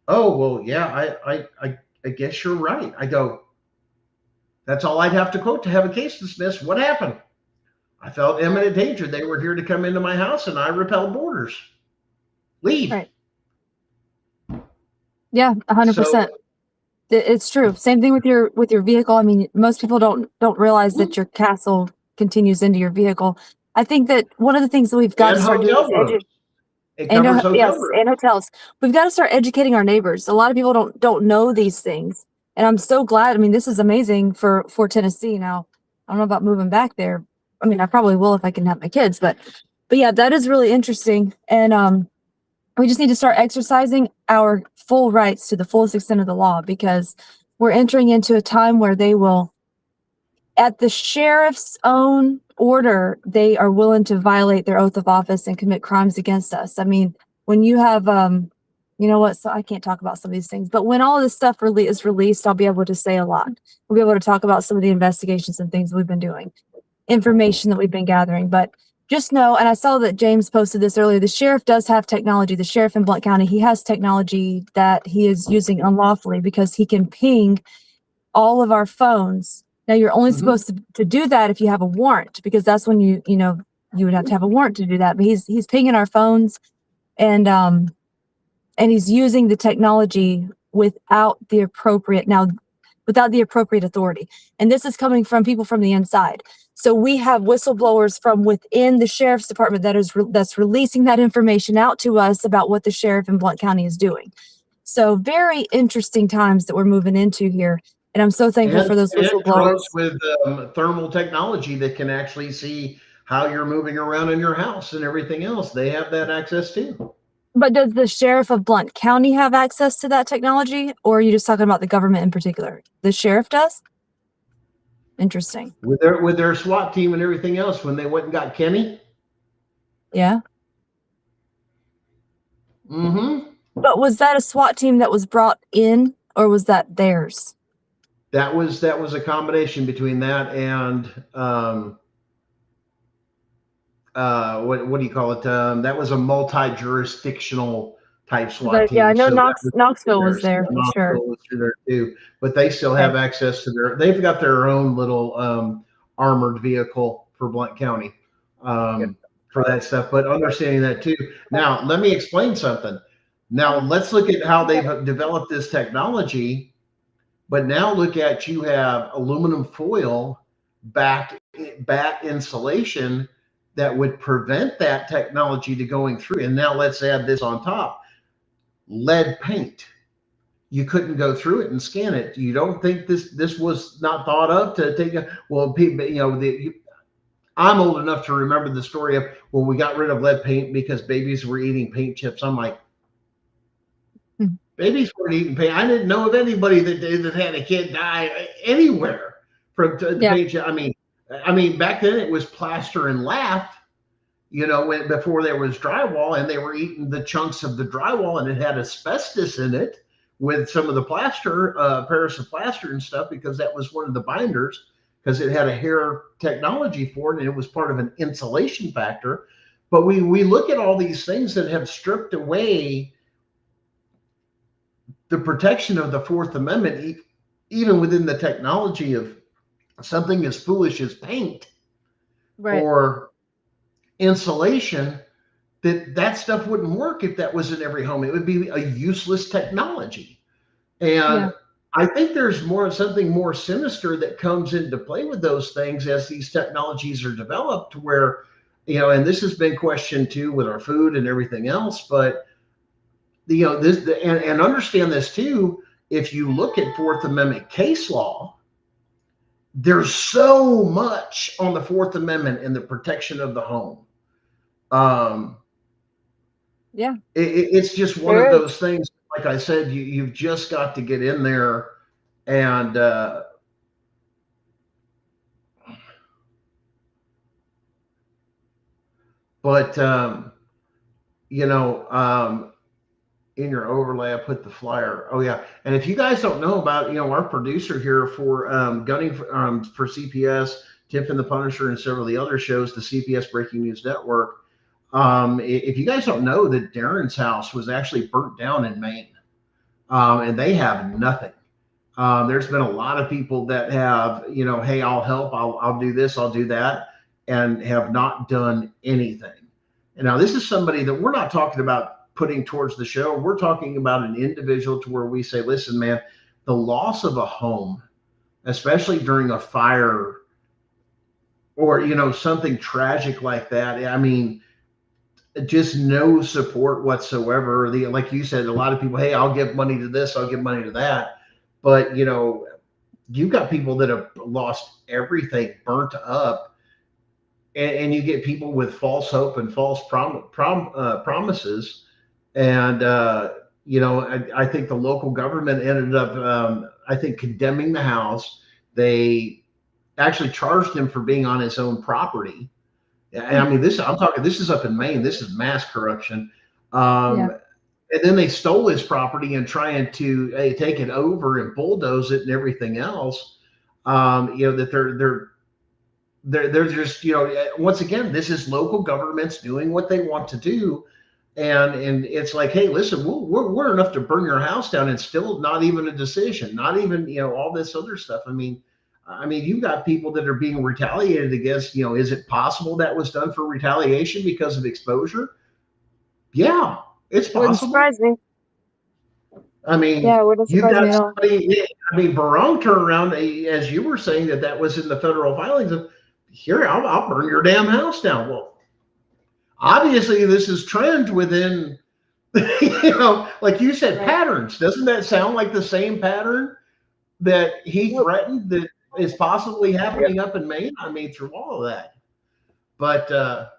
oh, well, yeah, I guess you're right. I go, that's all I'd have to quote to have a case dismissed. What happened? I felt imminent danger. They were here to come into my house and I repelled borders. Leave. Right. Yeah, 100%. So, it's true. Same thing with your vehicle. I mean, most people don't realize that your castle continues into your vehicle. I think that one of the things that we've got to start doing is and hotels. We've got to start educating our neighbors. A lot of people don't know these things. And I'm so glad. I mean, this is amazing for Tennessee. Now, I don't know about moving back there. I mean, I probably will if I can have my kids, but yeah, that is really interesting. And we just need to start exercising our full rights to the fullest extent of the law, because we're entering into a time where they will, at the sheriff's own order, they are willing to violate their oath of office and commit crimes against us. I mean, when you have, you know what, so I can't talk about some of these things, but when all this stuff is released, I'll be able to say a lot. We'll be able to talk about some of the investigations and things we've been doing, information that we've been gathering. But just know, and I saw that James posted this earlier, the sheriff does have technology. The sheriff in Blount County, he has technology that he is using unlawfully because he can ping all of our phones. Now, you're only supposed to do that if you have a warrant, because that's when you would have to have a warrant to do that. But he's pinging our phones, and he's using the technology without the appropriate authority. And this is coming from people from the inside. So we have whistleblowers from within the sheriff's department that's releasing that information out to us about what the sheriff in Blount County is doing. So very interesting times that we're moving into here. And I'm so thankful for those whistleblowers. With thermal technology that can actually see how you're moving around in your house and everything else. They have that access too. But does the sheriff of Blount County have access to that technology? Or are you just talking about the government in particular? The sheriff does? Interesting. With their SWAT team and everything else, when they went and got Kenny? Yeah. But was that a SWAT team that was brought in, or was that theirs? That was a combination between that and what do you call it? That was a multi-jurisdictional type SWAT team. Yeah, I know So Knoxville was there for sure. Was there too, but they still have access to they've got their own little armored vehicle for Blount County for that stuff. But understanding that too. Now, let me explain something. Now, let's look at how they've developed this technology. But now look at, you have aluminum foil back insulation that would prevent that technology to going through. And now let's add this on top. Lead paint. You couldn't go through it and scan it. You don't think this was not thought of to take people, I'm old enough to remember the story of when we got rid of lead paint because babies were eating paint chips. I'm like, babies weren't eating paint. I didn't know of anybody that had a kid die anywhere from paint chip. I mean, back then it was plaster and lath, before there was drywall, and they were eating the chunks of the drywall, and it had asbestos in it with some of the plaster, Paris of plaster and stuff, because that was one of the binders, because it had a hair technology for it, and it was part of an insulation factor. But we look at all these things that have stripped away the protection of the Fourth Amendment, even within the technology of something as foolish as paint or insulation, that stuff wouldn't work if that was in every home. It would be a useless technology. And I think there's something more sinister that comes into play with those things as these technologies are developed, where, and this has been questioned too with our food and everything else, but and understand this too. If you look at Fourth Amendment case law, there's so much on the Fourth Amendment and the protection of the home. It's just one of those things. Like I said, you've just got to get in there and in your overlay, I put the flyer. Oh yeah. And if you guys don't know about, our producer here for gunning for CPS, Tiff and the Punisher, and several of the other shows, the CPS Breaking News Network. If you guys don't know that Darren's house was actually burnt down in Maine, and they have nothing. There's been a lot of people that have, hey, I'll help. I'll do this. I'll do that, and have not done anything. And now this is somebody that we're not talking about putting towards the show. We're talking about an individual to where we say, listen, man, the loss of a home, especially during a fire or, something tragic like that. I mean, just no support whatsoever. Like you said, a lot of people, hey, I'll give money to this, I'll give money to that. But, you've got people that have lost everything, burnt up, and you get people with false hope and false promises. And I think the local government ended up, I think, condemning the house. They actually charged him for being on his own property. And I mean, this is up in Maine. This is mass corruption. Yeah. And then they stole his property and trying to take it over and bulldoze it and everything else. That they're just, once again, this is local governments doing what they want to do. And it's like, hey, listen, we're enough to burn your house down, and still not even a decision, not even, all this other stuff. I mean, you've got people that are being retaliated against. Is it possible that was done for retaliation because of exposure? Yeah, it's possible. Wouldn't surprise me. I mean, yeah, wouldn't you've surprise got me at all. somebody. I mean, Barone turned around, as you were saying, that was in the federal filings of, here, I'll burn your damn house down. Well, obviously, this is trend within, like you said, Right. patterns. Doesn't that sound like the same pattern that he threatened that is possibly happening up in Maine? I mean, through all of that. But,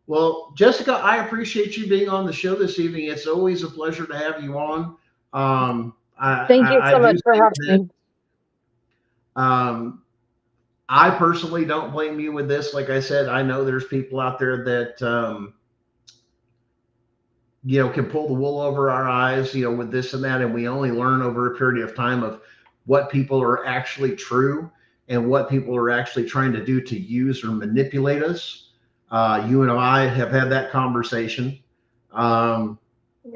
well, Jessica, I appreciate you being on the show this evening. It's always a pleasure to have you on. Thank you so much for having me. I personally don't blame you with this. Like I said, I know there's people out there that, can pull the wool over our eyes, with this and that. And we only learn over a period of time of what people are actually true and what people are actually trying to do to use or manipulate us. You and I have had that conversation on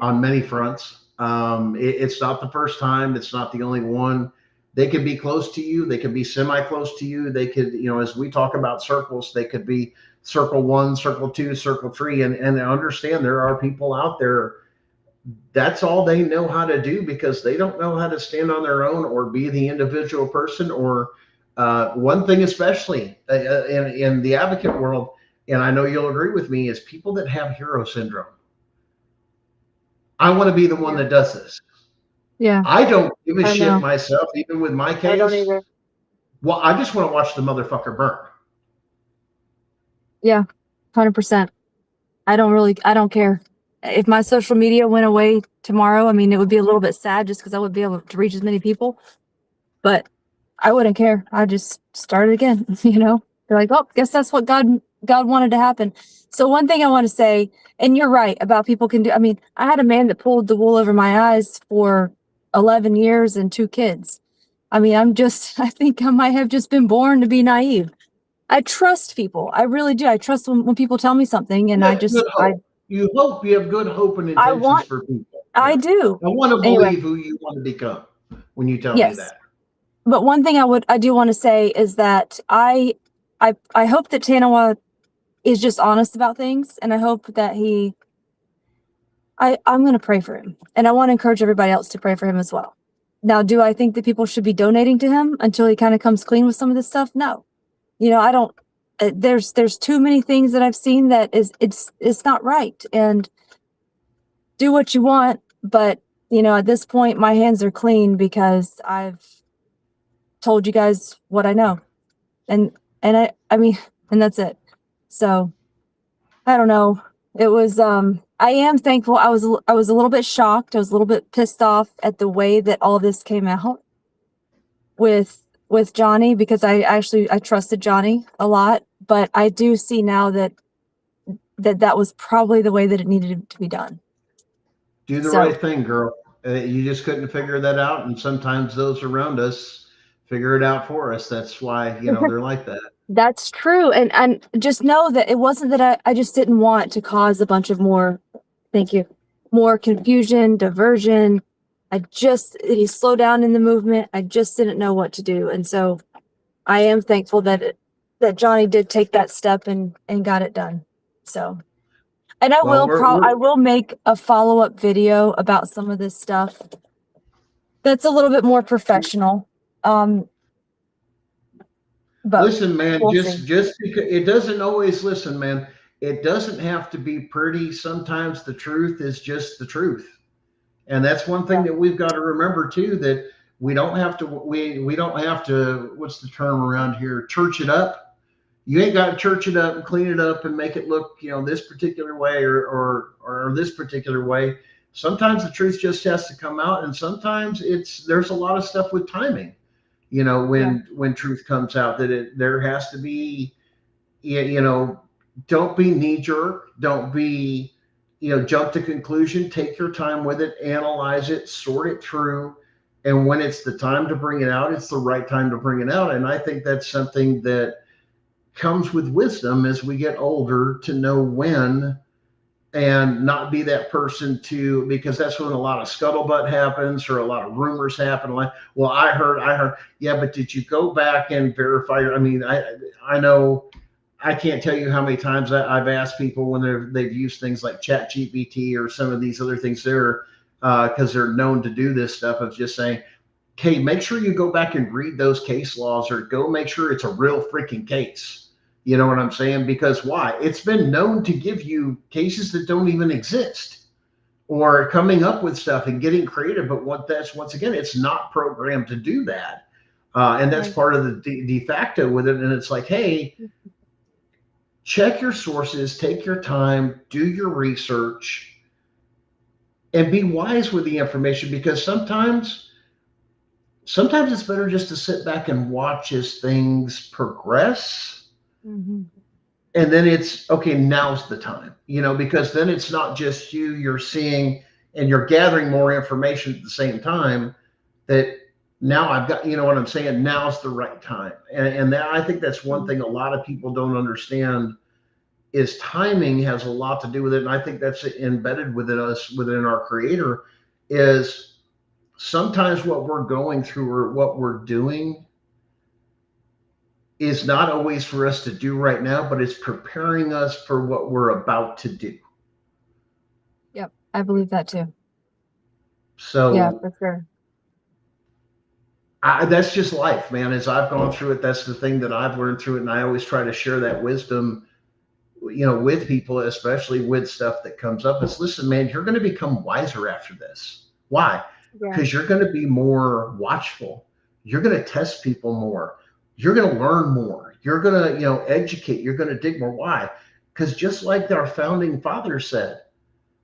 many fronts. It's not the first time. It's not the only one. They could be close to you. They could be semi-close to you. They could, as we talk about circles, they could be circle 1, circle 2, circle 3. And understand there are people out there, that's all they know how to do, because they don't know how to stand on their own or be the individual person. Or one thing, especially in the advocate world, and I know you'll agree with me, is people that have hero syndrome. I want to be the one that does this. Yeah. I don't give a shit myself, even with my case. I don't either. Well, I just want to watch the motherfucker burn. Yeah, 100%. I don't care. If my social media went away tomorrow, I mean, it would be a little bit sad just because I wouldn't be able to reach as many people, but I wouldn't care. I just start it again, They're like, oh, guess that's what God wanted to happen. So one thing I want to say, and you're right about people can do, I mean, I had a man that pulled the wool over my eyes for 11 years and 2 kids. I mean, I think I might have just been born to be naive. I trust people. I really do. I trust when people tell me something, and you hope, you have good hope and intentions for people. I do. I want to believe who you want to become when you tell me that. But one thing I do want to say is that I hope that Tanawa is just honest about things, and I hope that I'm going to pray for him, and I want to encourage everybody else to pray for him as well. Now, do I think that people should be donating to him until he kind of comes clean with some of this stuff? No. I don't, there's too many things that I've seen that it's not right, and do what you want. But, at this point, my hands are clean because I've told you guys what I know, and I mean, and that's it. So I don't know. It was, I am thankful. I was a little bit shocked. I was a little bit pissed off at the way that all this came out with Johnny, because I trusted Johnny a lot, but I do see now that was probably the way that it needed to be done. Do the right thing, girl. You just couldn't figure that out, and sometimes those around us figure it out for us. That's why, they're like that. That's true. And just know that it wasn't that I just didn't want to cause a bunch of more confusion, diversion. He slowed down in the movement. I just didn't know what to do. And so I am thankful that Johnny did take that step and got it done. So, and I will make a follow-up video about some of this stuff that's a little bit more professional. But listen, man, just because it doesn't always listen, man. It doesn't have to be pretty. Sometimes the truth is just the truth. And that's one thing that we've got to remember too, that we don't have to, we don't have to, what's the term around here? Church it up. You ain't got to church it up and clean it up and make it look, this particular way or this particular way. Sometimes the truth just has to come out, and sometimes there's a lot of stuff with timing. You know, when truth comes out, that there has to be, you know, don't be knee jerk, don't be, you know, jump to conclusion. Take your time with it, analyze it, sort it through, and when it's the time to bring it out, it's the right time to bring it out. And I think that's something that comes with wisdom as we get older, to know when, and not be that person to, because that's when a lot of scuttlebutt happens, or a lot of rumors happen. Like, well, I heard, yeah, but did you go back and verify? I mean, I know, I can't tell you how many times I've asked people when they've used things like ChatGPT or some of these other things there, because they're known to do this stuff, of just saying, hey, make sure you go back and read those case laws, or go make sure it's a real freaking case. You know what I'm saying? Because why? It's been known to give you cases that don't even exist, or coming up with stuff and getting creative. But once again, it's not programmed to do that. And that's part of the de facto with it. And it's like, hey, check your sources, take your time, do your research, and be wise with the information, because sometimes it's better just to sit back and watch as things progress. And then it's okay, now's the time, you know, because then it's not just you're seeing and you're gathering more information at the same time, that now I've got, you know what I'm saying? Now's the right time. And that, I think that's one thing a lot of people don't understand, is timing has a lot to do with it. And I think that's embedded within our creator, is sometimes what we're going through or what we're doing is not always for us to do right now, but it's preparing us for what we're about to do. Yep, I believe that too. So yeah, for sure. That's just life, man. As I've gone through it, that's the thing that I've learned through it. And I always try to share that wisdom, you know, with people, especially with stuff that comes up. Is, listen, man, you're going to become wiser after this. Why? Because you're going to be more watchful. You're going to test people more. You're going to learn more. You're going to, you know, educate. You're going to dig more. Why? Because just like our founding fathers said,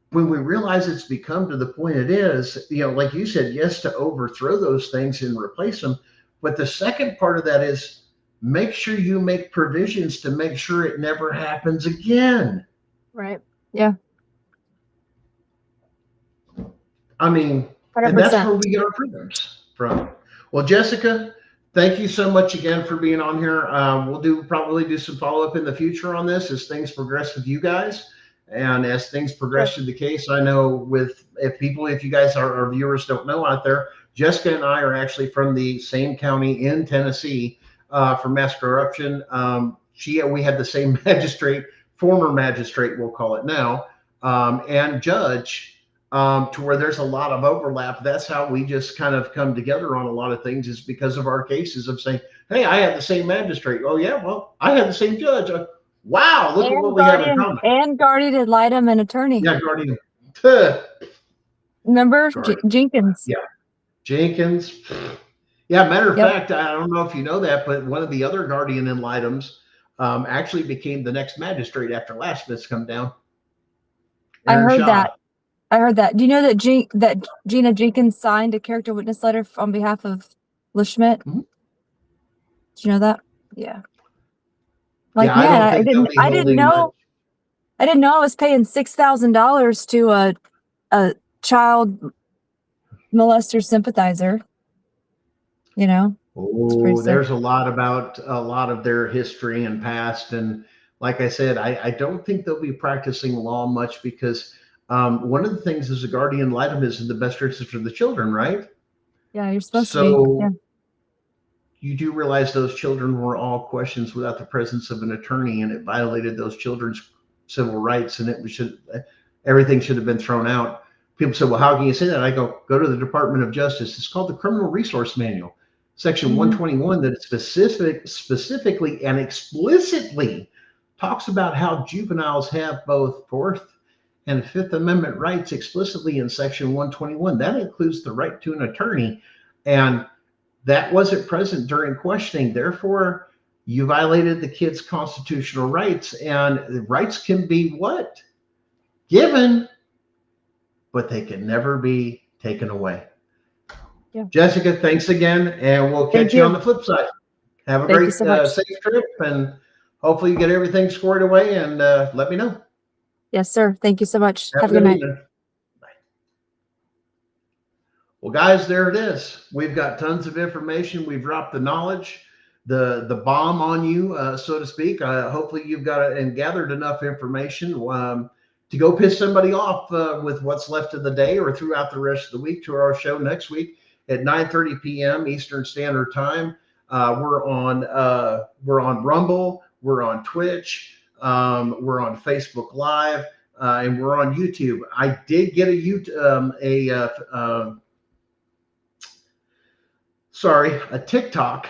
when we realize it's become to the point it is, you know, like you said, yes, to overthrow those things and replace them. But the second part of that is, make sure you make provisions to make sure it never happens again. Right. Yeah. I mean, 100%. And that's where we get our freedoms from. Well, Jessica, thank you so much again for being on here. We'll probably do some follow-up in the future on this as things progress with you guys. And as things progress through the case, I know if you guys, our viewers, don't know out there, Jessica and I are actually from the same county in Tennessee for mass corruption. We had the same magistrate, former magistrate, we'll call it now, and judge, to where there's a lot of overlap. That's how we just kind of come together on a lot of things, is because of our cases of saying, hey, I had the same magistrate. Oh yeah, well, I had the same judge. Wow, look at what we have in common. And guardian ad litem and attorney. Yeah, guardian. Remember Jenkins? Yeah, Jenkins. Yeah, matter of fact, I don't know if you know that, but one of the other guardian ad litems actually became the next magistrate after Lashmit's come down. I heard that. Do you know that Gina Jenkins signed a character witness letter on behalf of Lashmit? Mm-hmm. Did you know that? Yeah. Like, yeah, man, I didn't know I was paying $6,000 to a child molester sympathizer. You know? Oh, there's a lot of their history and past. And like I said, I don't think they'll be practicing law much, because one of the things as a guardian ad litem is in the best interest of the children, right? Yeah, you're supposed to be. Yeah. You do realize those children were all questions without the presence of an attorney, and it violated those children's civil rights, and everything should have been thrown out. People say, well, how can you say that? I go to the Department of Justice. It's called the Criminal Resource Manual, Section 121, that specifically and explicitly talks about how juveniles have both Fourth and Fifth Amendment rights explicitly in Section 121. That includes the right to an attorney. And that wasn't present during questioning. Therefore, you violated the kid's constitutional rights. And the rights can be what? Given. but they can never be taken away. Yeah. Jessica, thanks again, and we'll catch Thank you on you. the flip side. Have a Thank you great, so much. safe trip, and hopefully you get everything squared away, and let me know. Yes, sir. Thank you so much. Have Have a good night. evening. Bye. Well, guys, there it is. We've got tons of information. We've dropped the knowledge, the bomb on you, so to speak. Hopefully you've got and gathered enough information to go piss somebody off with what's left of the day or throughout the rest of the week to our show next week at 9:30 p.m. Eastern Standard Time. We're on Rumble, we're on Twitch, we're on Facebook Live, and we're on YouTube. I did get a TikTok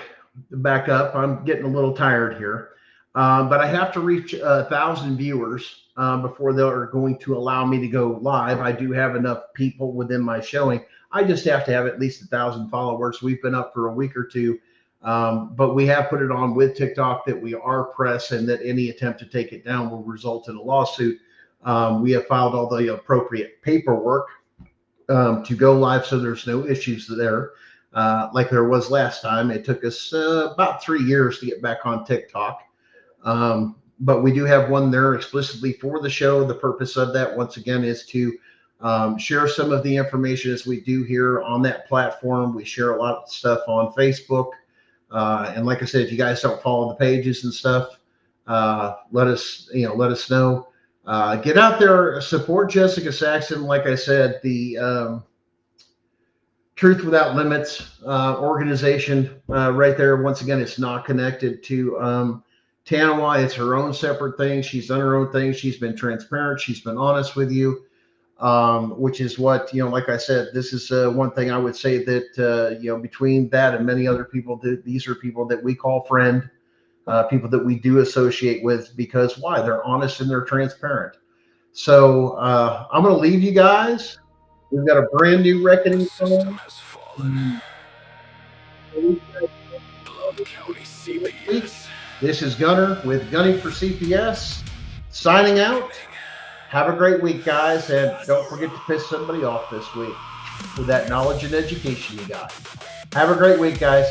back up. I'm getting a little tired here, but I have to reach 1,000 viewers before they're going to allow me to go live. I do have enough people within my showing. I just have to have at least 1,000 followers. We've been up for a week or two, but we have put it on with TikTok that we are press and that any attempt to take it down will result in a lawsuit. We have filed all the appropriate paperwork to go live, so there's no issues there. Like there was last time. It took us about 3 years to get back on TikTok. But we do have one there explicitly for the show. The purpose of that, once again, is to share some of the information as we do here on that platform. We share a lot of stuff on Facebook. And like I said, if you guys don't follow the pages and stuff, let us know. Get out there, support Jessica Saxon. Like I said, the Truth Without Limits organization right there. Once again, it's not connected to Tanawa. It's her own separate thing. She's done her own thing. She's been transparent. She's been honest with you, which is what, like I said, this is one thing I would say that, between that and many other people, these are people that we call friend, people that we do associate with, because why? They're honest and they're transparent. So I'm going to leave you guys. We've got a brand new reckoning System has fallen. County CPS. This is Gunner with Gunning for CPS, signing out. Have a great week, guys, and don't forget to piss somebody off this week with that knowledge and education you got. Have a great week, guys.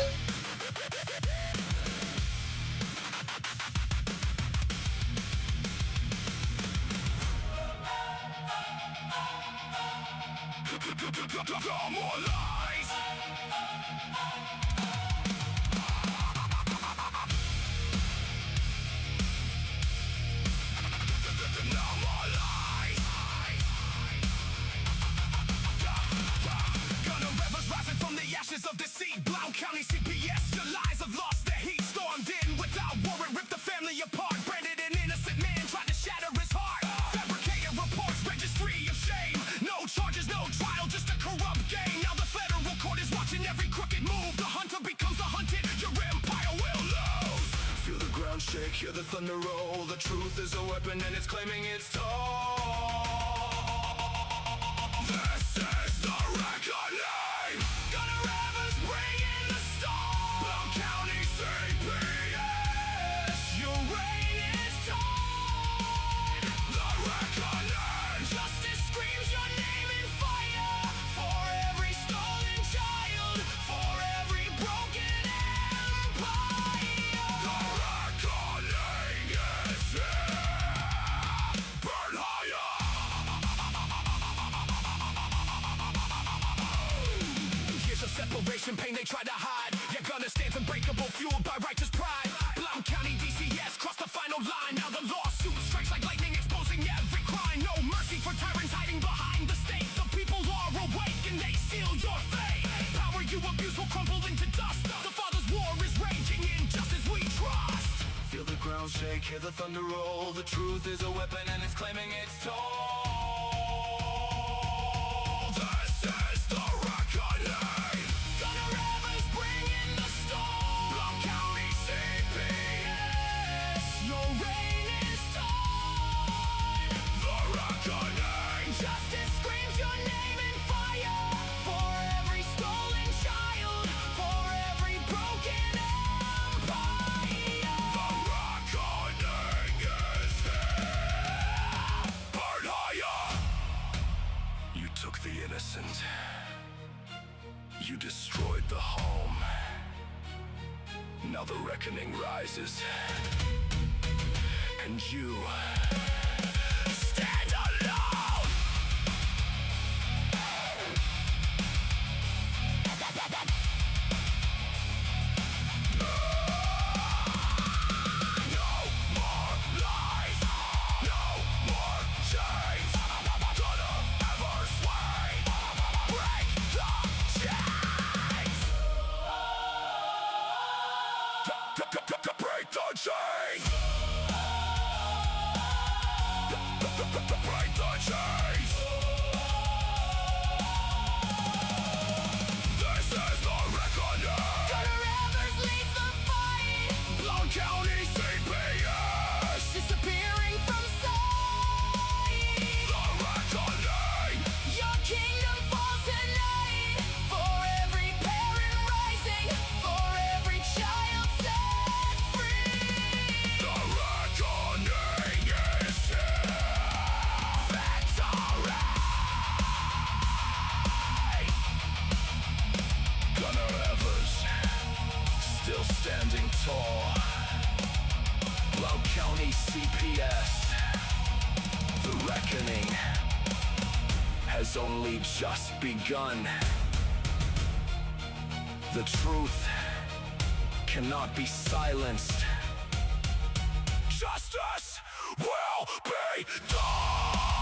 Of deceit, Blount County CPS, your lies have lost their heat. Stormed in without warrant, ripped the family apart. Branded an innocent man, tried to shatter his heart. Fabricated reports, registry of shame. No charges, no trial, just a corrupt game. Now the federal court is watching every crooked move. The hunter becomes the hunted, your empire will lose. Feel the ground shake, hear the thunder roll. The truth is a weapon and it's claiming its toll. This is the reckoning. Pain they try to hide. Your gunner stands unbreakable, fueled by righteous pride. Blount County DCS crossed the final line. Now the lawsuit strikes like lightning, exposing every crime. No mercy for tyrants hiding behind the state. The people are awake and they seal your fate. Power you abuse will crumble into dust. The Father's war is raging, injustice we trust. Feel the ground shake, hear the thunder roll. The truth is a weapon and it's claiming its toll. This is the reckoning. Justice screams your name in fire for every stolen child, for every broken empire. The reckoning is here. Burn higher. You destroyed the home. Now the reckoning rises. And you stand alone. No more lies. No more chains. Gonna ever sway. Break the chains. Break the chains. Break the chains. This is the reckoning. Gunner leads the fight. Blown County CPS. Disappearing from sight. The reckoning. Your kingdom falls tonight. For every parent rising, for every child set free. The reckoning is here. Victory. Gunner Evers, still standing tall. Low County CPS. The reckoning has only just begun. The truth cannot be silenced. Justice will be done.